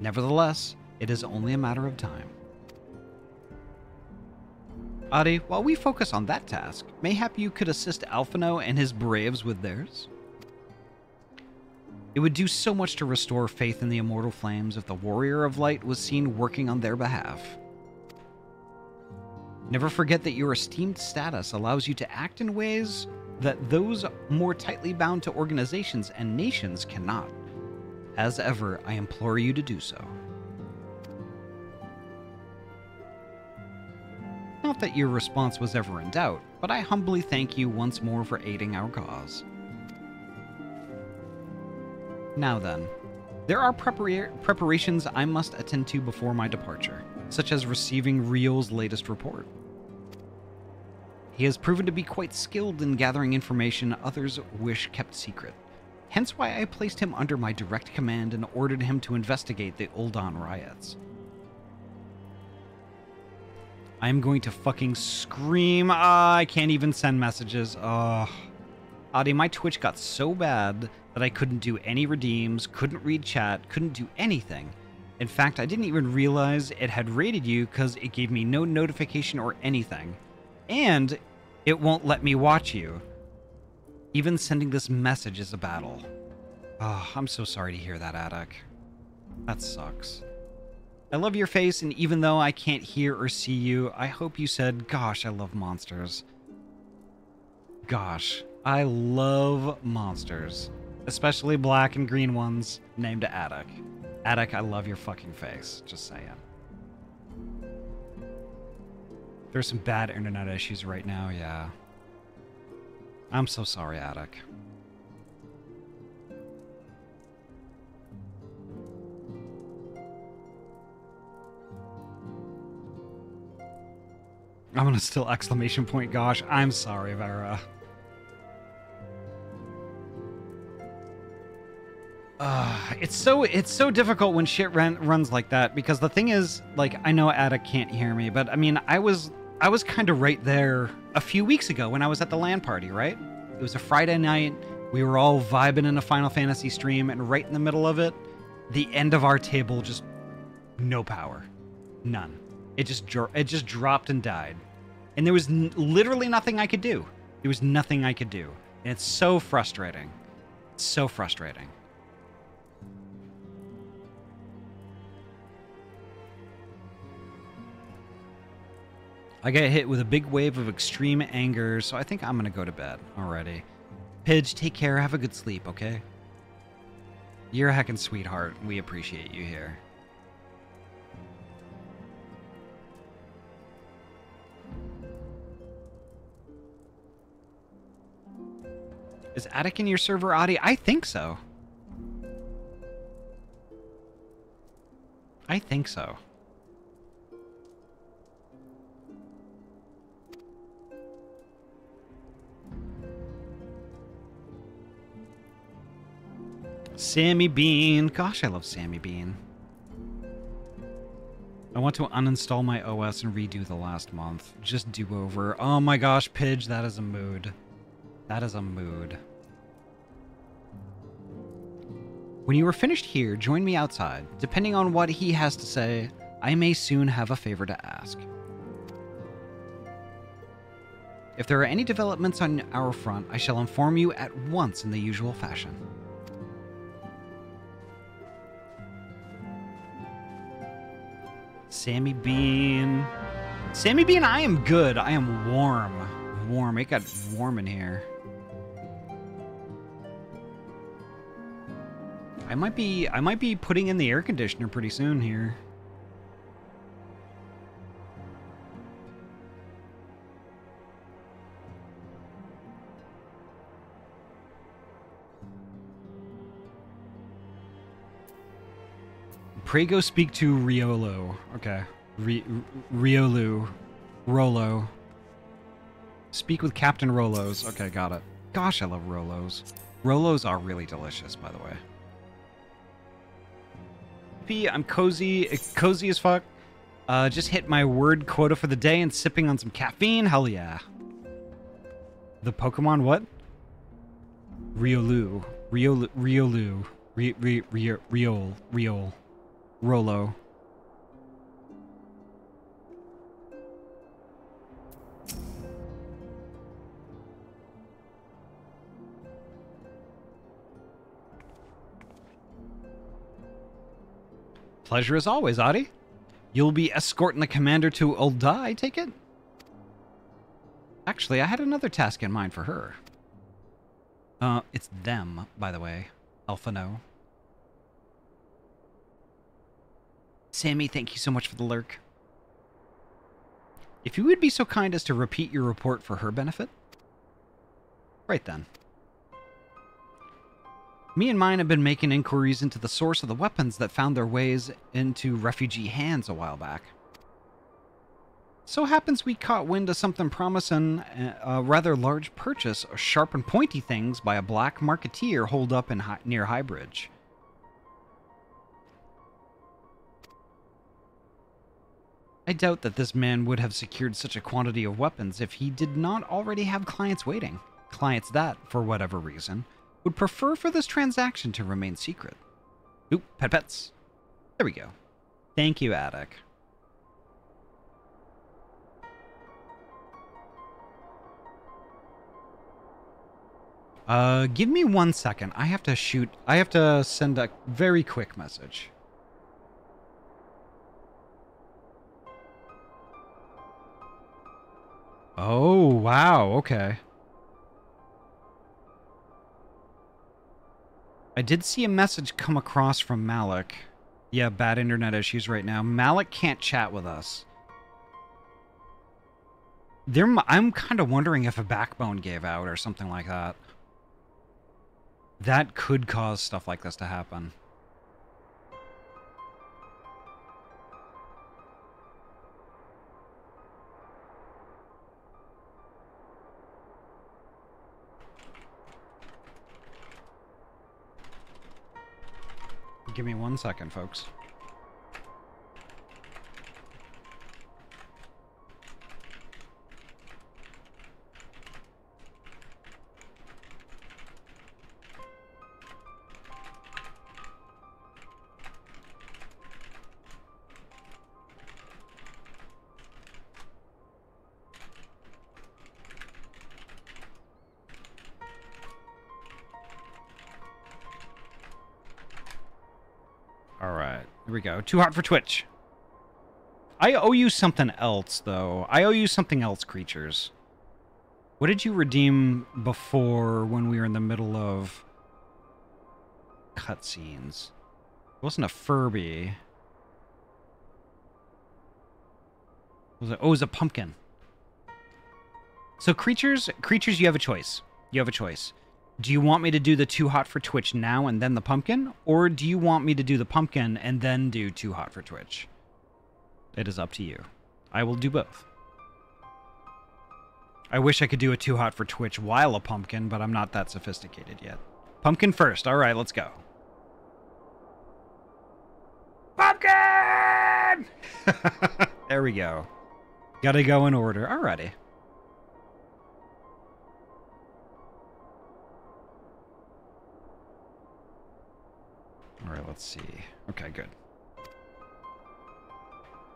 Nevertheless, it is only a matter of time. Ahty, while we focus on that task, mayhap you could assist Alphino and his Braves with theirs? It would do so much to restore faith in the Immortal Flames if the Warrior of Light was seen working on their behalf. Never forget that your esteemed status allows you to act in ways that those more tightly bound to organizations and nations cannot. As ever, I implore you to do so. Not that your response was ever in doubt, but I humbly thank you once more for aiding our cause. Now then, there are preparations I must attend to before my departure, such as receiving Rio's latest report. He has proven to be quite skilled in gathering information others wish kept secret, hence why I placed him under my direct command and ordered him to investigate the Ul'dah riots. I am going to fucking scream. I can't even send messages. Ahty, my Twitch got so bad that I couldn't do any redeems, couldn't read chat, couldn't do anything. In fact, I didn't even realize it had raided you because it gave me no notification or anything. And it won't let me watch you. Even sending this message is a battle. I'm so sorry to hear that, Attic. That sucks. I love your face, and even though I can't hear or see you, I hope you said, gosh, I love monsters. Gosh, I love monsters. Especially black and green ones named Attic. Attic, I love your fucking face. Just saying. There's some bad internet issues right now, yeah. I'm so sorry, Attic. I'm gonna still exclamation point, gosh. I'm sorry, Vera. It's so difficult when shit runs like that, because the thing is, like, I know Attic can't hear me, but I mean, I was kind of right there a few weeks ago when I was at the LAN party, right? It was a Friday night. We were all vibing in a Final Fantasy stream, and right in the middle of it, the end of our table just no power, none. It just dropped and died, and there was literally nothing I could do. There was nothing I could do, and it's so frustrating. It's so frustrating. I got hit with a big wave of extreme anger, so I think I'm gonna go to bed already. Pidge, take care. Have a good sleep, okay? You're a heckin' sweetheart. We appreciate you here. Is Attic in your server, Ahty? I think so. I think so. Sammy Bean. Gosh, I love Sammy Bean. I want to uninstall my OS and redo the last month. Just do over. Oh my gosh, Pidge, that is a mood. That is a mood. When you are finished here, join me outside. Depending on what he has to say, I may soon have a favor to ask. If there are any developments on our front, I shall inform you at once in the usual fashion. Sammy Bean. Sammy Bean, I am good. I am warm. Warm. It got warm in here. I might be putting in the air conditioner pretty soon here. Pray go speak to Riolo. Okay. Riolu. Rolo. Speak with Captain Rolos. Okay, got it. Gosh, I love Rolos. Rolos are really delicious, by the way. I'm cozy as fuck. Just hit my word quota for the day and sipping on some caffeine. Hell yeah. The Pokemon what? Riolu. Riolu. Riol. Rolo. Pleasure as always, Ahty. You'll be escorting the commander to Ul'dah, I take it? Actually, I had another task in mind for her. It's them, by the way. Alphano. Sammy, thank you so much for the lurk. If you would be so kind as to repeat your report for her benefit. Right then. Me and mine have been making inquiries into the source of the weapons that found their ways into refugee hands a while back. So happens we caught wind of something promising, a rather large purchase of sharp and pointy things by a black marketeer holed up in near Highbridge. I doubt that this man would have secured such a quantity of weapons if he did not already have clients waiting. Clients that, for whatever reason, would prefer for this transaction to remain secret. Oop, pets. There we go. Thank you, Attic. Give me 1 second. I have to send a very quick message. Oh, wow, okay. I did see a message come across from Malik. Yeah, bad internet issues right now. Malik can't chat with us. I'm kind of wondering if a backbone gave out or something like that. That could cause stuff like this to happen. Give me 1 second, folks. Here we go. Too hot for Twitch. I owe you something else, though. I owe you something else, creatures. What did you redeem before when we were in the middle of cutscenes? It wasn't a Furby. Was it? Oh, it was a pumpkin. So creatures, you have a choice. You have a choice. Do you want me to do the Too Hot for Twitch now and then the pumpkin? Or do you want me to do the pumpkin and then do Too Hot for Twitch? It is up to you. I will do both. I wish I could do a Too Hot for Twitch while a pumpkin, but I'm not that sophisticated yet. Pumpkin first. All right, let's go. Pumpkin! There we go. Gotta go in order. Alrighty. Alright, let's see. Okay, good.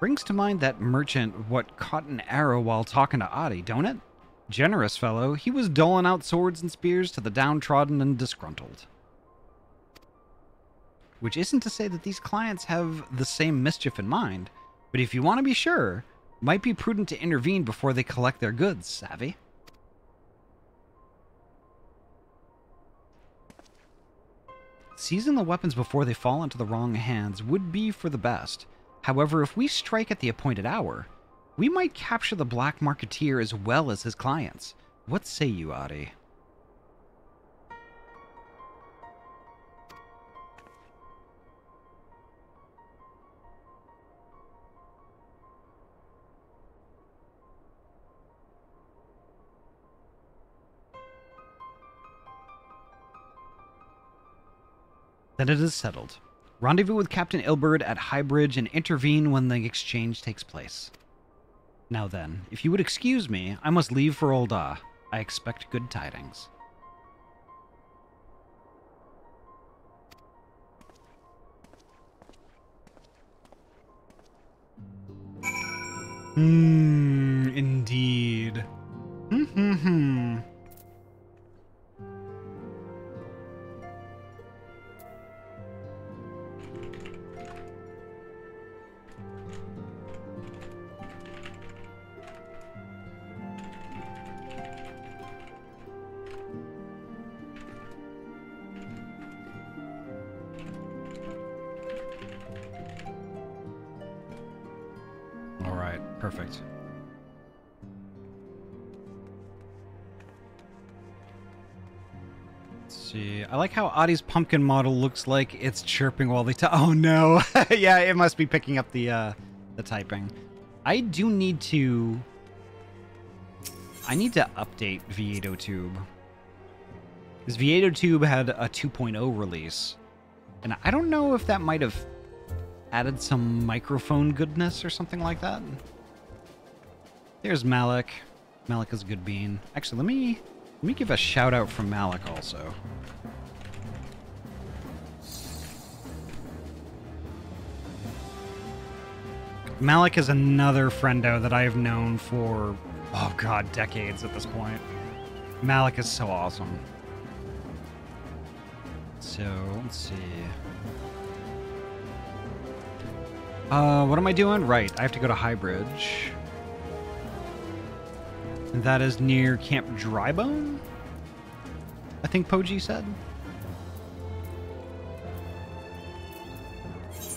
Brings to mind that merchant what caught an arrow while talking to Ahty, don't it? Generous fellow, he was doling out swords and spears to the downtrodden and disgruntled. Which isn't to say that these clients have the same mischief in mind, but if you want to be sure, might be prudent to intervene before they collect their goods, savvy? Seizing the weapons before they fall into the wrong hands would be for the best. However, if we strike at the appointed hour, we might capture the black marketeer as well as his clients. What say you, Ahty? Then it is settled. Rendezvous with Captain Ilberd at Highbridge and intervene when the exchange takes place. Now then, if you would excuse me, I must leave for Ul'dah. I expect good tidings. Indeed. Perfect. Let's see. I like how Ahty's pumpkin model looks like it's chirping while they oh no. Yeah, it must be picking up the typing. I do need to update V802. Because V802 had a 2.0 release. And I don't know if that might have added some microphone goodness or something like that. There's Malik. Malik is a good bean. Actually, let me give a shout out from Malik also. Malik is another friendo that I've known for, oh god, decades at this point. Malik is so awesome. So, let's see. What am I doing? Right, I have to go to Highbridge. That is near Camp Drybone? I think Poji said.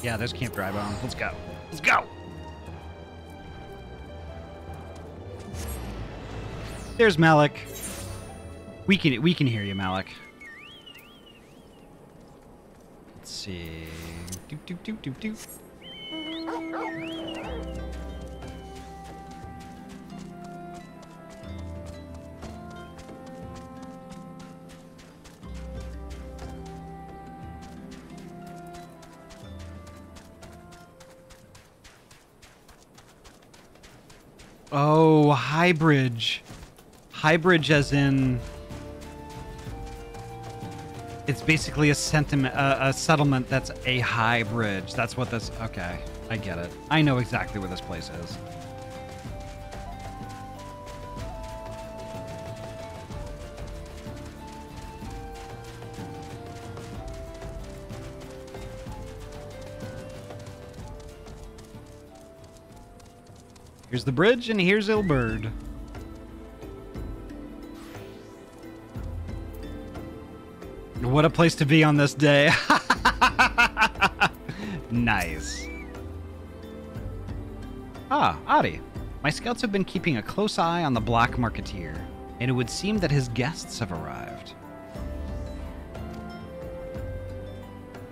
Yeah, there's Camp Drybone. Let's go. Let's go! There's Malik. We can hear you, Malik. Let's see. Doop. Oh, Highbridge. Highbridge as in... It's basically a settlement that's a high bridge. That's what this... Okay, I get it. I know exactly where this place is. Here's the bridge, and here's Ilberd. What a place to be on this day. Nice. Ah, Ahty. My scouts have been keeping a close eye on the Black Marketeer, and it would seem that his guests have arrived.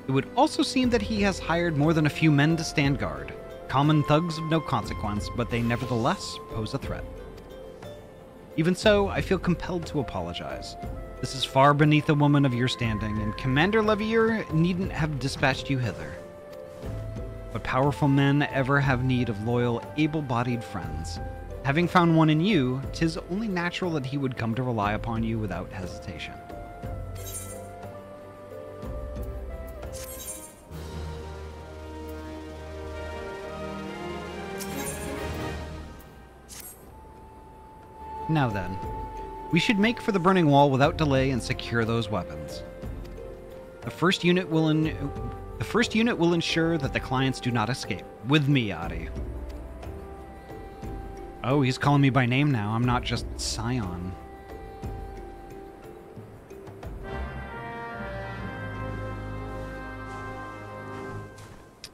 It would also seem that he has hired more than a few men to stand guard. Common thugs of no consequence, but they nevertheless pose a threat. Even so, I feel compelled to apologize. This is far beneath a woman of your standing, and Commander Levier needn't have dispatched you hither. But powerful men ever have need of loyal, able-bodied friends. Having found one in you, 'tis only natural that he would come to rely upon you without hesitation. Now then, we should make for the Burning Wall without delay and secure those weapons. The first unit will ensure that the clients do not escape. With me, Ahty. Oh, he's calling me by name now. I'm not just Scion.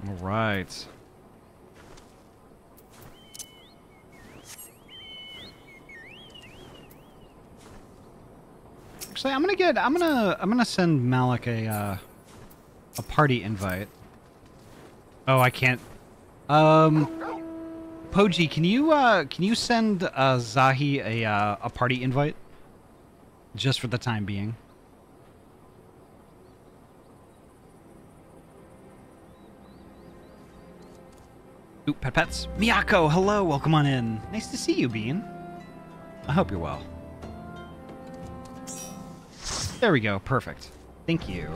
All right. Actually, I'm gonna send Malik a party invite. Oh, I can't. Poji, can you send Zahi a party invite? Just for the time being. Ooh, pets. Miyako, hello, welcome on in. Nice to see you, Bean. I hope you're well. There we go, perfect. Thank you.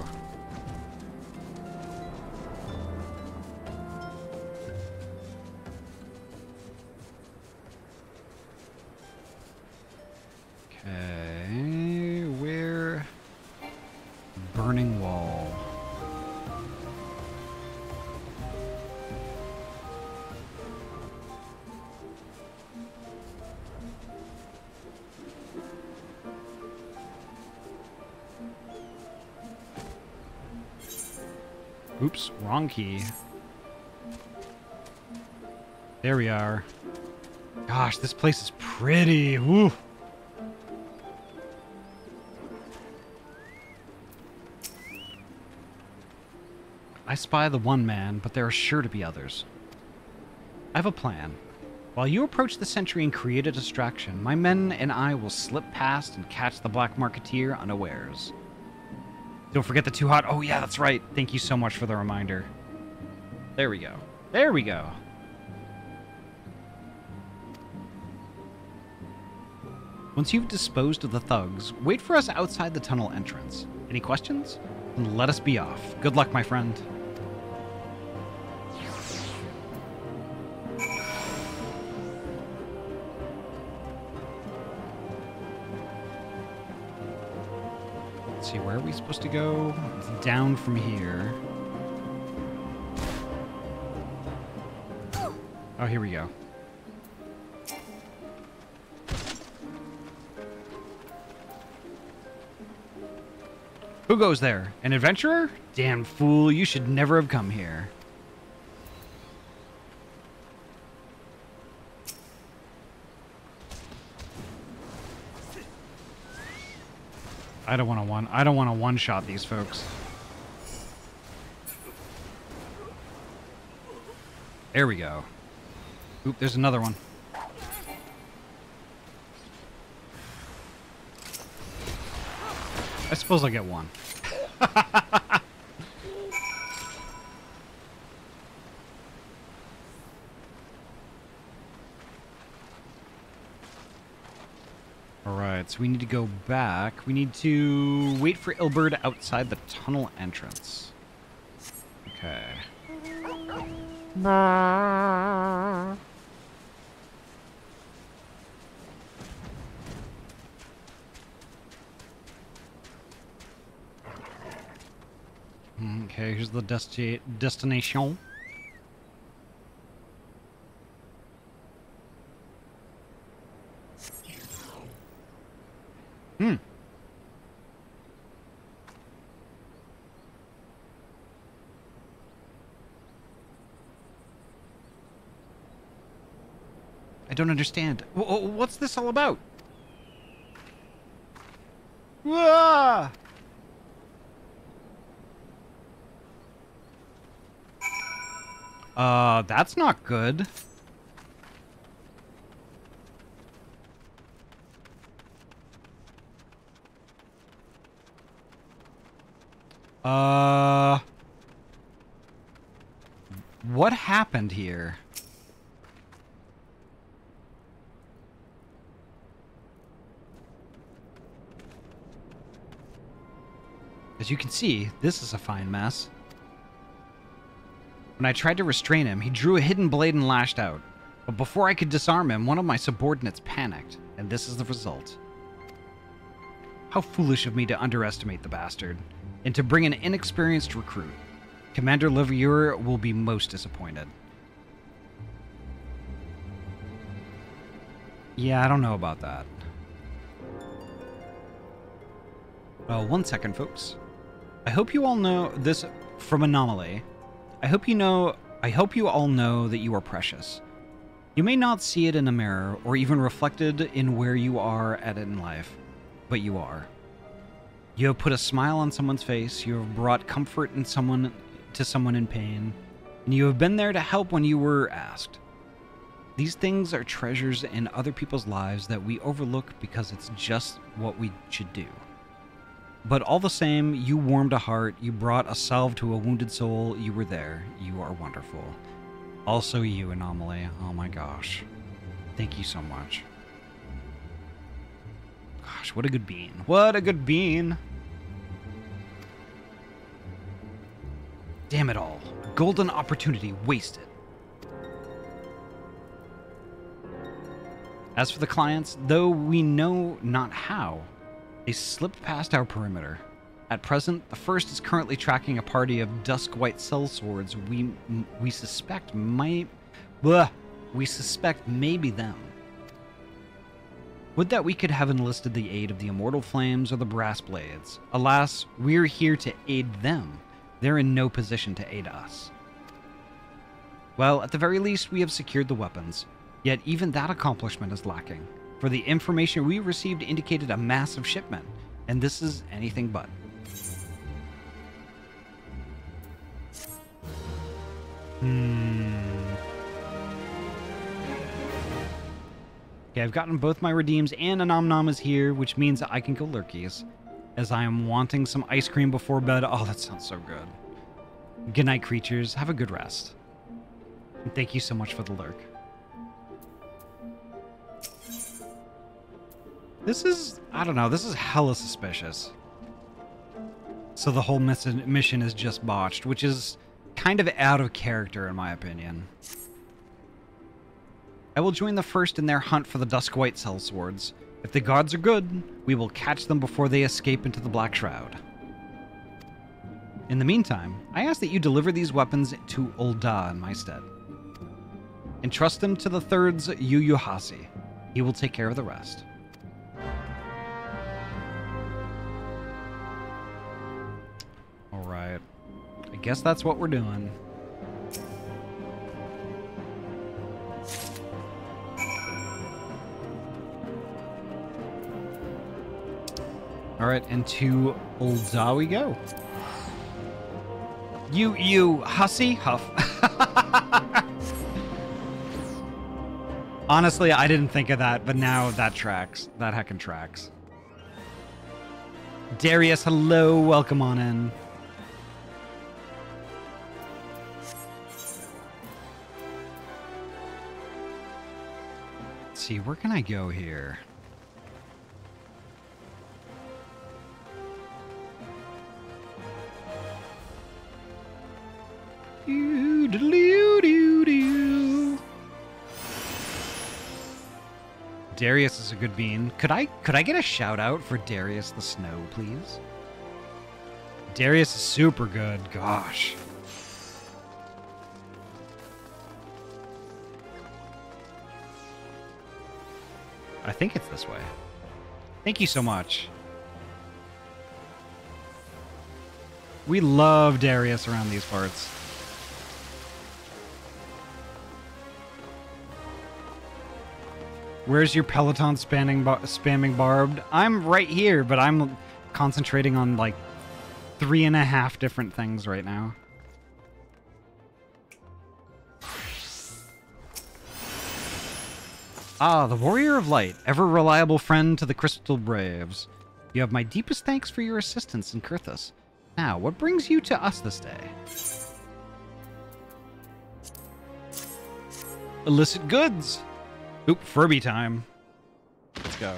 Okay, where? Burning Wall. Oops, wrong key. There we are. Gosh, this place is pretty. Woo. I spy the one man, but there are sure to be others. I have a plan. While you approach the sentry and create a distraction, my men and I will slip past and catch the Black Marketeer unawares. Don't forget the Too Hot. Oh, yeah, that's right. Thank you so much for the reminder. There we go. There we go. Once you've disposed of the thugs, wait for us outside the tunnel entrance. Any questions? Then let us be off. Good luck, my friend. Let's see, where are we supposed to go? It's down from here. Oh, here we go. Who goes there? An adventurer? Damn fool, you should never have come here. I don't want to one-shot these folks. There we go. Oop, there's another one. I suppose I'll get one. Alright, so we need to go back. We need to wait for Ilberd outside the tunnel entrance. Okay. Okay, here's the destination. I don't understand. What's this all about? Whoa! That's not good. What happened here? As you can see, this is a fine mess. When I tried to restrain him, he drew a hidden blade and lashed out. But before I could disarm him, one of my subordinates panicked, and this is the result. How foolish of me to underestimate the bastard, and to bring an inexperienced recruit. Commander Levier will be most disappointed. Yeah, I don't know about that. Oh, 1 second, folks. I hope you all know this from Anomaly. I hope you all know that you are precious. You may not see it in a mirror or even reflected in where you are at in life, but you are. You have put a smile on someone's face, you have brought comfort to someone in pain, and you have been there to help when you were asked. These things are treasures in other people's lives that we overlook because it's just what we should do. But all the same, you warmed a heart, you brought a salve to a wounded soul, you were there, you are wonderful. Also you, Anomaly, oh my gosh. Thank you so much. Gosh, what a good bean. What a good bean! Damn it all. A golden opportunity wasted. As for the clients, though we know not how, they slipped past our perimeter. At present, the first is currently tracking a party of dusk white sellswords we suspect may be them. Would that we could have enlisted the aid of the Immortal Flames or the Brass Blades. Alas, we're here to aid them. They're in no position to aid us. Well, at the very least, we have secured the weapons. Yet even that accomplishment is lacking. For the information we received indicated a massive shipment, and this is anything but. Okay, I've gotten both my redeems and a Nom Nom is here, which means I can go lurkies, as I am wanting some ice cream before bed. Oh, that sounds so good. Good night, creatures. Have a good rest. And thank you so much for the lurk. This is, I don't know, this is hella suspicious. So the whole mission is just botched, which is kind of out of character in my opinion. I will join the first in their hunt for the dusk white sellswords. If the gods are good, we will catch them before they escape into the Black Shroud. In the meantime, I ask that you deliver these weapons to Ul'dah in my stead. Entrust them to the third's Yu-Yu-Hasi. He will take care of the rest. Alright. I guess that's what we're doing. Alright, and to Ul'dah we go. You hussy? Huff. Honestly, I didn't think of that, but now that tracks. That heckin' tracks. Darius, hello. Welcome on in. Let's see, where can I go here? Darius is a good bean. Could I get a shout out for Darius the Snow, please? Darius is super good. Gosh. I think it's this way. Thank you so much. We love Darius around these parts. Where's your Peloton spamming barbed? I'm right here, but I'm concentrating on like 3.5 different things right now. Ah, the Warrior of Light, ever reliable friend to the Crystal Braves. You have my deepest thanks for your assistance in Kurthus. Now, what brings you to us this day? Illicit goods! Oop, Furby time. Let's go.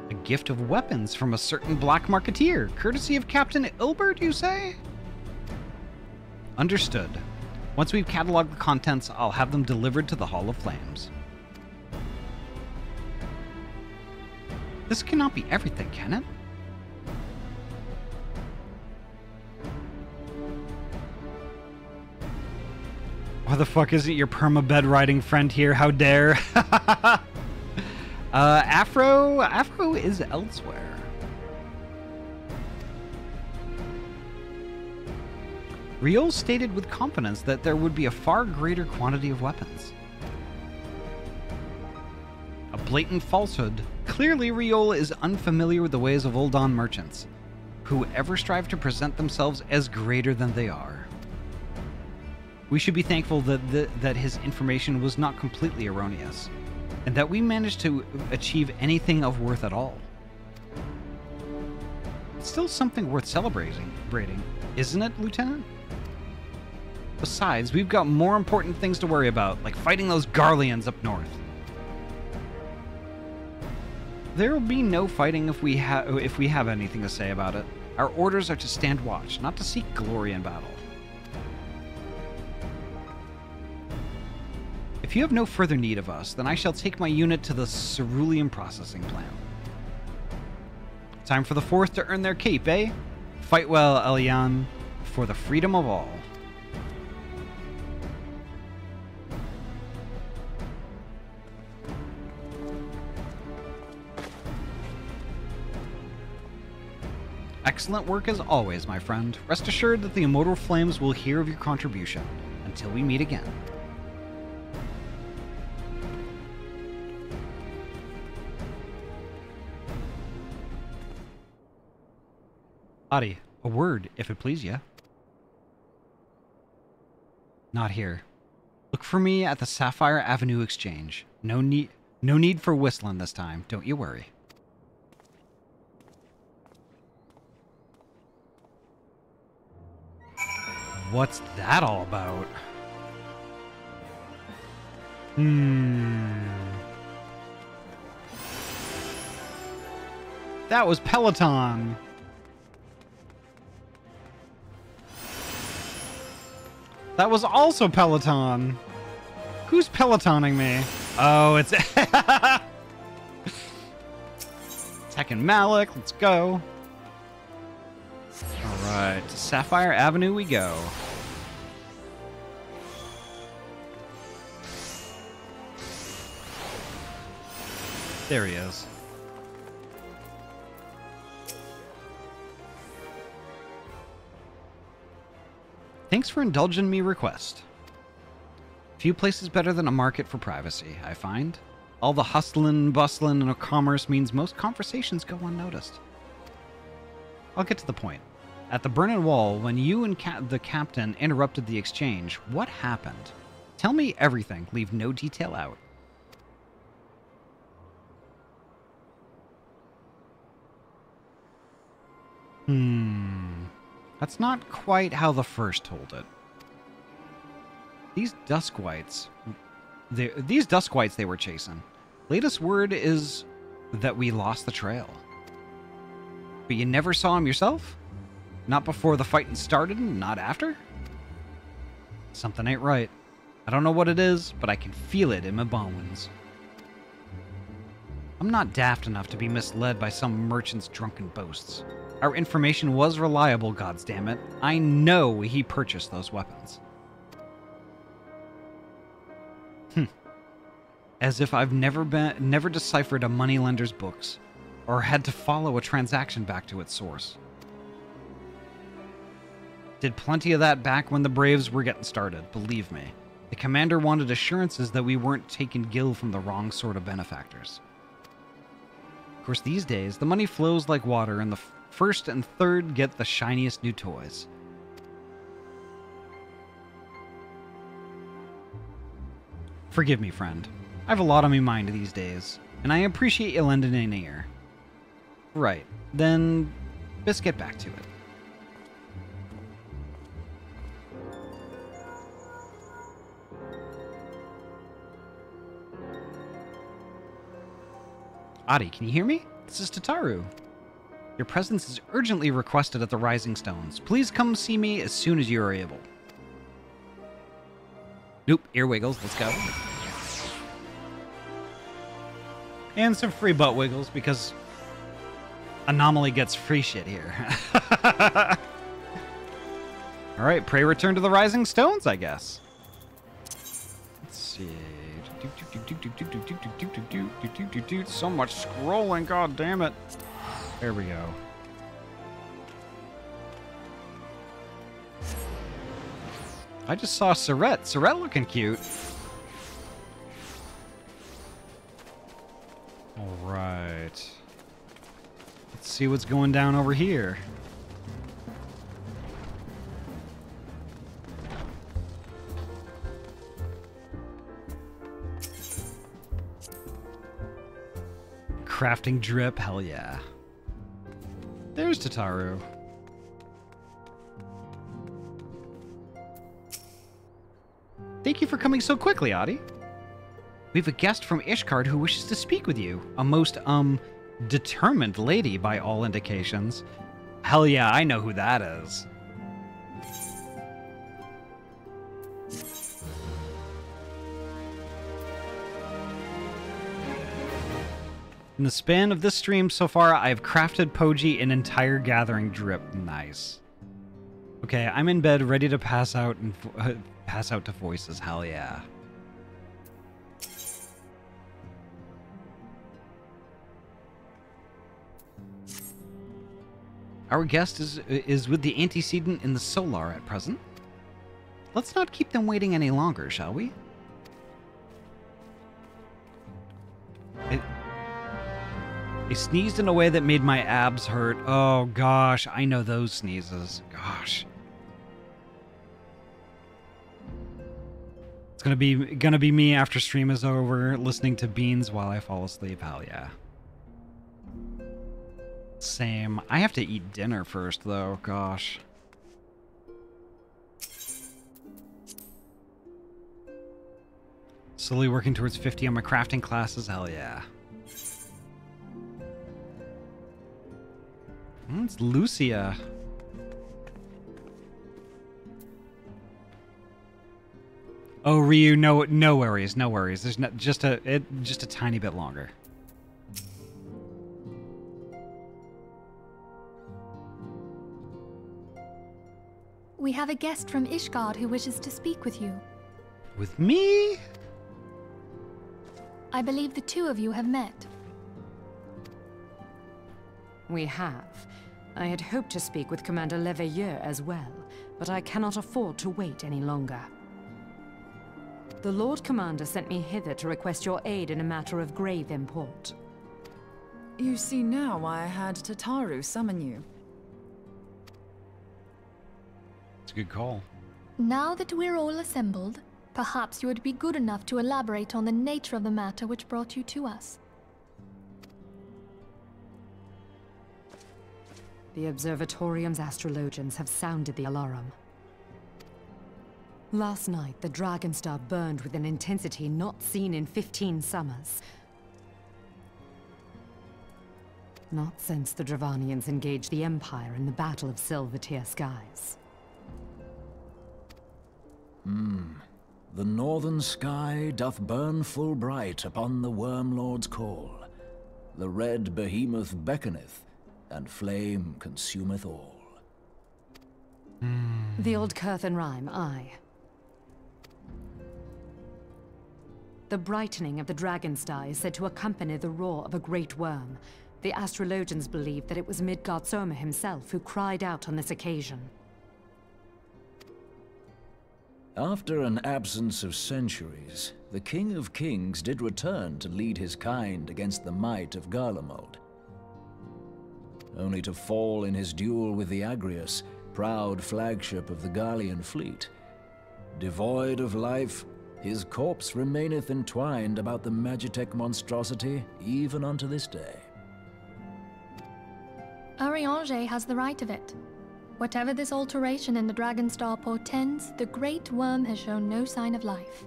A gift of weapons from a certain black marketeer, courtesy of Captain Ilbert, you say? Understood. Once we've cataloged the contents, I'll have them delivered to the Hall of Flames. This cannot be everything, can it? Why the fuck isn't your perma-bed riding friend here? How dare? Afro is elsewhere. Riol stated with confidence that there would be a far greater quantity of weapons. A blatant falsehood. Clearly, Riol is unfamiliar with the ways of Uldan merchants, who ever strive to present themselves as greater than they are. We should be thankful that his information was not completely erroneous, and that we managed to achieve anything of worth at all. It's still something worth celebrating, isn't it, Lieutenant? Besides, we've got more important things to worry about, like fighting those Garleans up north. There will be no fighting if we have anything to say about it. Our orders are to stand watch, not to seek glory in battle. If you have no further need of us, then I shall take my unit to the cerulean processing plant. Time for the Fourth to earn their cape, eh? Fight well, Elian, for the freedom of all. Excellent work as always, my friend. Rest assured that the Immortal Flames will hear of your contribution. Until we meet again. Ahty, a word, if it please ya. Not here. Look for me at the Sapphire Avenue Exchange. No need for whistling this time. Don't you worry. What's that all about? That was Peloton. That was also Peloton. Who's Pelotoning me? Oh, it's Tekken Malik. Let's go. All right, to Sapphire Avenue we go. There he is. Thanks for indulging me request. Few places better than a market for privacy, I find. All the hustlin', bustlin', and commerce means most conversations go unnoticed. I'll get to the point. At the Burning Wall, when you and the captain interrupted the exchange, what happened? Tell me everything, leave no detail out. That's not quite how the first told it. These Duskwights they were chasing. Latest word is that we lost the trail. But you never saw him yourself? Not before the fighting started and not after? Something ain't right. I don't know what it is, but I can feel it in my bones. I'm not daft enough to be misled by some merchant's drunken boasts. Our information was reliable, goddammit. I know he purchased those weapons. As if I've never deciphered a moneylender's books, or had to follow a transaction back to its source. Did plenty of that back when the Braves were getting started, believe me. The commander wanted assurances that we weren't taking Gil from the wrong sort of benefactors. Of course, these days, the money flows like water, and the first and third get the shiniest new toys. Forgive me, friend. I have a lot on my mind these days, and I appreciate you lending an ear. Right, then let's get back to it. Ahty, can you hear me? This is Tataru. Your presence is urgently requested at the Rising Stones. Please come see me as soon as you are able. Nope, ear wiggles, let's go. And some free butt wiggles, because Anomaly gets free shit here. Alright, pray return to the Rising Stones, I guess. Let's see. So much scrolling, god damn it. There we go. I just saw Surette. Surette looking cute. Alright. Let's see what's going down over here. Crafting drip, hell yeah. There's Tataru. Thank you for coming so quickly, Ahty. We have a guest from Ishgard who wishes to speak with you. A most, determined lady by all indications. Hell yeah, I know who that is. In the span of this stream so far, I've crafted Poji an entire gathering drip. Nice. Okay, I'm in bed, ready to pass out and pass out to voices. Hell yeah. Our guest is with the antecedent in the Solar at present. Let's not keep them waiting any longer, shall we? I sneezed in a way that made my abs hurt. Oh gosh, I know those sneezes. Gosh. It's gonna be me after stream is over, listening to Beans while I fall asleep. Hell yeah. Same. I have to eat dinner first though. Gosh. Slowly working towards 50 on my crafting classes. Hell yeah. It's Lucia. Oh, Ryu, no worries, no worries. There's just a tiny bit longer. We have a guest from Ishgard who wishes to speak with you. With me? I believe the two of you have met. We have. I had hoped to speak with Commander Leveilleur as well, but I cannot afford to wait any longer. The Lord Commander sent me hither to request your aid in a matter of grave import. You see now why I had Tataru summon you. It's a good call. Now that we're all assembled, perhaps you would be good enough to elaborate on the nature of the matter which brought you to us. The Observatorium's astrologians have sounded the alarm. Last night, the Dragonstar burned with an intensity not seen in 15 summers. Not since the Dravanians engaged the Empire in the Battle of Silvertear Skies. The northern sky doth burn full bright upon the Wormlord's call. The red behemoth beckoneth, and flame consumeth all. The old Curthan rhyme, aye. The brightening of the Dragonstar is said to accompany the roar of a great worm. The astrologians believe that it was Midgard Soma himself who cried out on this occasion. After an absence of centuries, the King of Kings did return to lead his kind against the might of Garlemald, only to fall in his duel with the Agrius, proud flagship of the Garlean fleet. Devoid of life, his corpse remaineth entwined about the Magitech monstrosity even unto this day. Urianger has the right of it. Whatever this alteration in the Dragon Star portends, the Great Worm has shown no sign of life.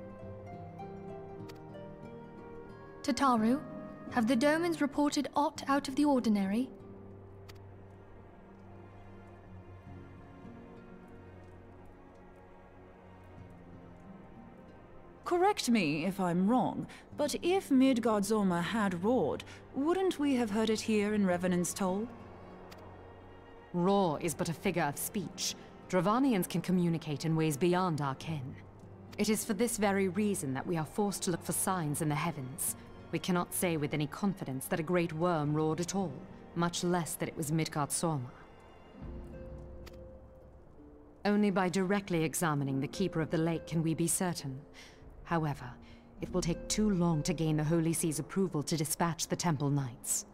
Tataru, have the Domans reported aught out of the ordinary? Correct me if I'm wrong, but if Midgard-Zorma had roared, wouldn't we have heard it here in Revenant's Toll? Roar is but a figure of speech. Dravanians can communicate in ways beyond our ken. It is for this very reason that we are forced to look for signs in the heavens. We cannot say with any confidence that a great worm roared at all, much less that it was Midgard-Zorma. Only by directly examining the Keeper of the Lake can we be certain. However, it will take too long to gain the Holy See's approval to dispatch the Temple Knights.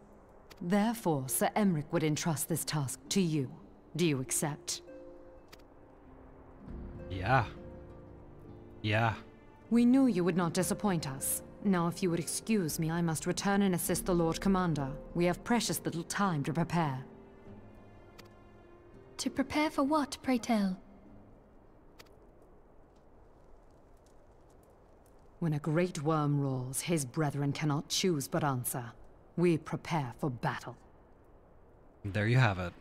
Therefore, Sir Emmerich would entrust this task to you. Do you accept? Yeah. Yeah. We knew you would not disappoint us. Now, if you would excuse me, I must return and assist the Lord Commander. We have precious little time to prepare. To prepare for what, pray tell? When a great worm roars, his brethren cannot choose but answer. We prepare for battle. There you have it.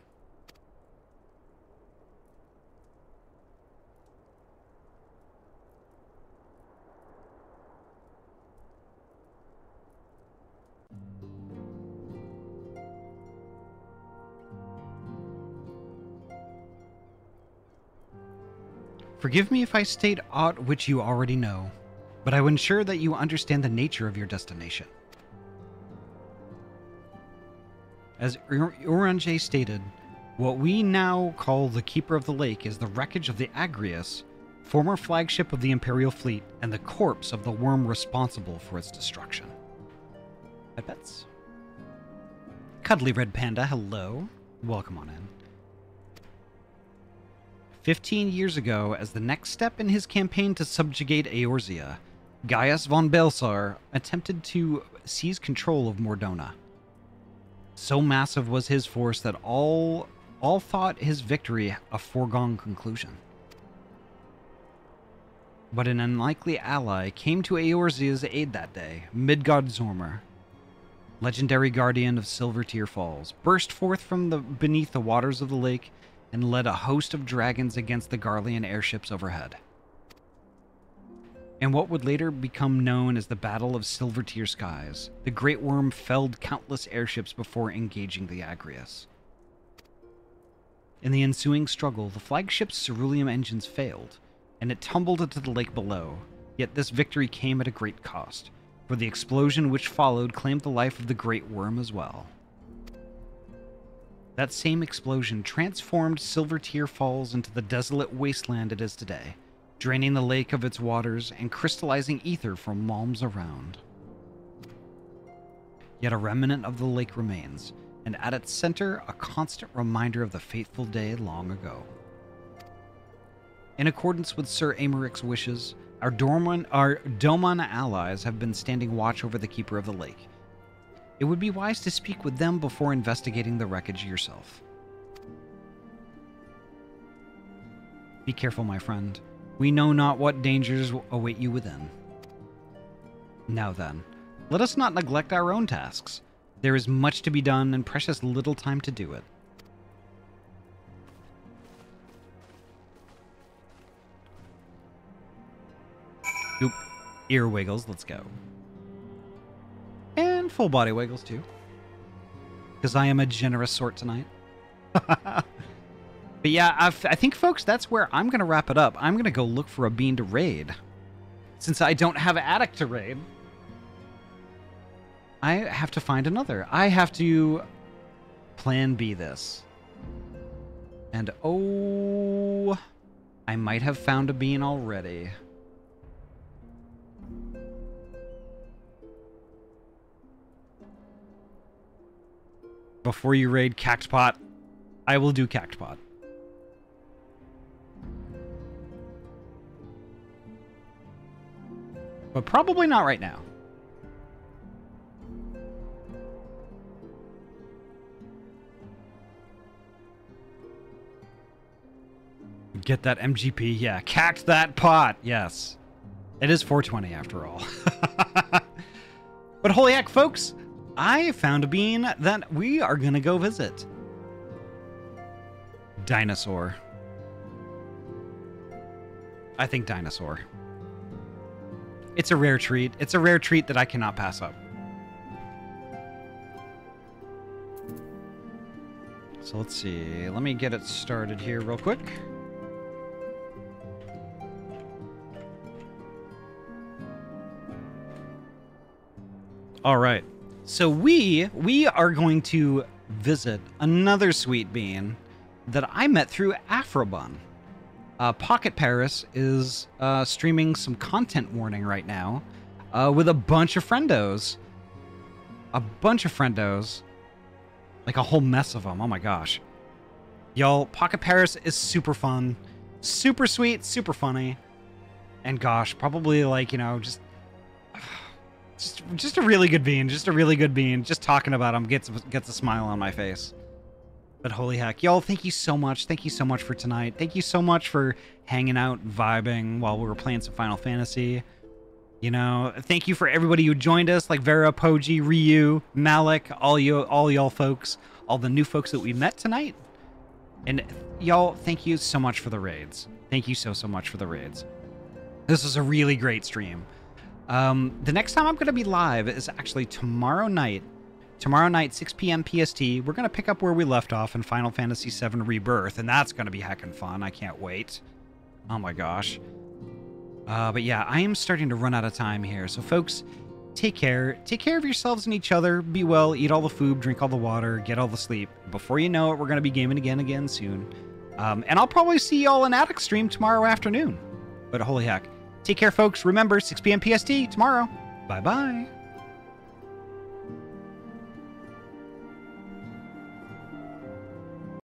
Forgive me if I state aught which you already know, but I will ensure that you understand the nature of your destination. As Urianger stated, what we now call the Keeper of the Lake is the wreckage of the Agrius, former flagship of the Imperial fleet, and the corpse of the worm responsible for its destruction. I bets. Cuddly Red Panda, hello. Welcome on in. 15 years ago, as the next step in his campaign to subjugate Eorzea, Gaius von Belsar attempted to seize control of Mordona. So massive was his force that all thought his victory a foregone conclusion. But an unlikely ally came to Eorzea's aid that day. Midgard-Zorma, legendary guardian of Silvertear Falls, burst forth from beneath the waters of the lake and led a host of dragons against the Garlean airships overhead. In what would later become known as the Battle of Silvertear Skies, the Great Worm felled countless airships before engaging the Agrius. In the ensuing struggle, the flagship's ceruleum engines failed, and it tumbled into the lake below, yet this victory came at a great cost, for the explosion which followed claimed the life of the Great Worm as well. That same explosion transformed Silvertear Falls into the desolate wasteland it is today, draining the lake of its waters and crystallizing ether from malms around. Yet a remnant of the lake remains, and at its center, a constant reminder of the fateful day long ago. In accordance with Sir Aymerich's wishes, our Doman allies have been standing watch over the Keeper of the Lake. It would be wise to speak with them before investigating the wreckage yourself. Be careful, my friend. We know not what dangers await you within. Now then, let us not neglect our own tasks. There is much to be done and precious little time to do it. Oop. Ear wiggles, let's go. And full body wiggles too. Because I am a generous sort tonight. But yeah, I think, folks, that's where I'm going to wrap it up. I'm going to go look for a bean to raid. Since I don't have an attic to raid, I have to find another. I have to plan B this. And oh, I might have found a bean already. Before you raid Cactpot, I will do Cactpot. But probably not right now. Get that MGP. Yeah, cact that pot. Yes. It is 420 after all. But holy heck, folks, I found a bean that we are going to go visit. Dinosaur. I think dinosaur. It's a rare treat. It's a rare treat that I cannot pass up. So let's see. Let me get it started here real quick. All right. So we are going to visit another sweet bean that I met through Afrobun. Pocket Paris is streaming some content warning right now with a bunch of friendos. A bunch of friendos. Like a whole mess of them. Oh my gosh. Y'all, Pocket Paris is super fun. Super sweet, super funny. And gosh, probably like, you know, just a really good bean. Just a really good bean. Just talking about him gets a smile on my face. But holy heck, y'all, thank you so much. Thank you so much for tonight. Thank you so much for hanging out, vibing while we were playing some Final Fantasy. You know, thank you for everybody who joined us, like Vera, Poji, Ryu, Malik, all y'all folks, all the new folks that we met tonight. And y'all, thank you so much for the raids. Thank you so much for the raids. This was a really great stream. The next time I'm going to be live is actually tomorrow night. Tomorrow night, 6 p.m. PST. We're going to pick up where we left off in Final Fantasy VII Rebirth, and that's going to be heckin' fun. I can't wait. Oh my gosh. But yeah, I am starting to run out of time here. So folks, take care. Take care of yourselves and each other. Be well, eat all the food, drink all the water, get all the sleep. Before you know it, we're going to be gaming again soon. And I'll probably see y'all in Attic stream tomorrow afternoon. But holy heck. Take care, folks. Remember, 6 p.m. PST tomorrow. Bye-bye.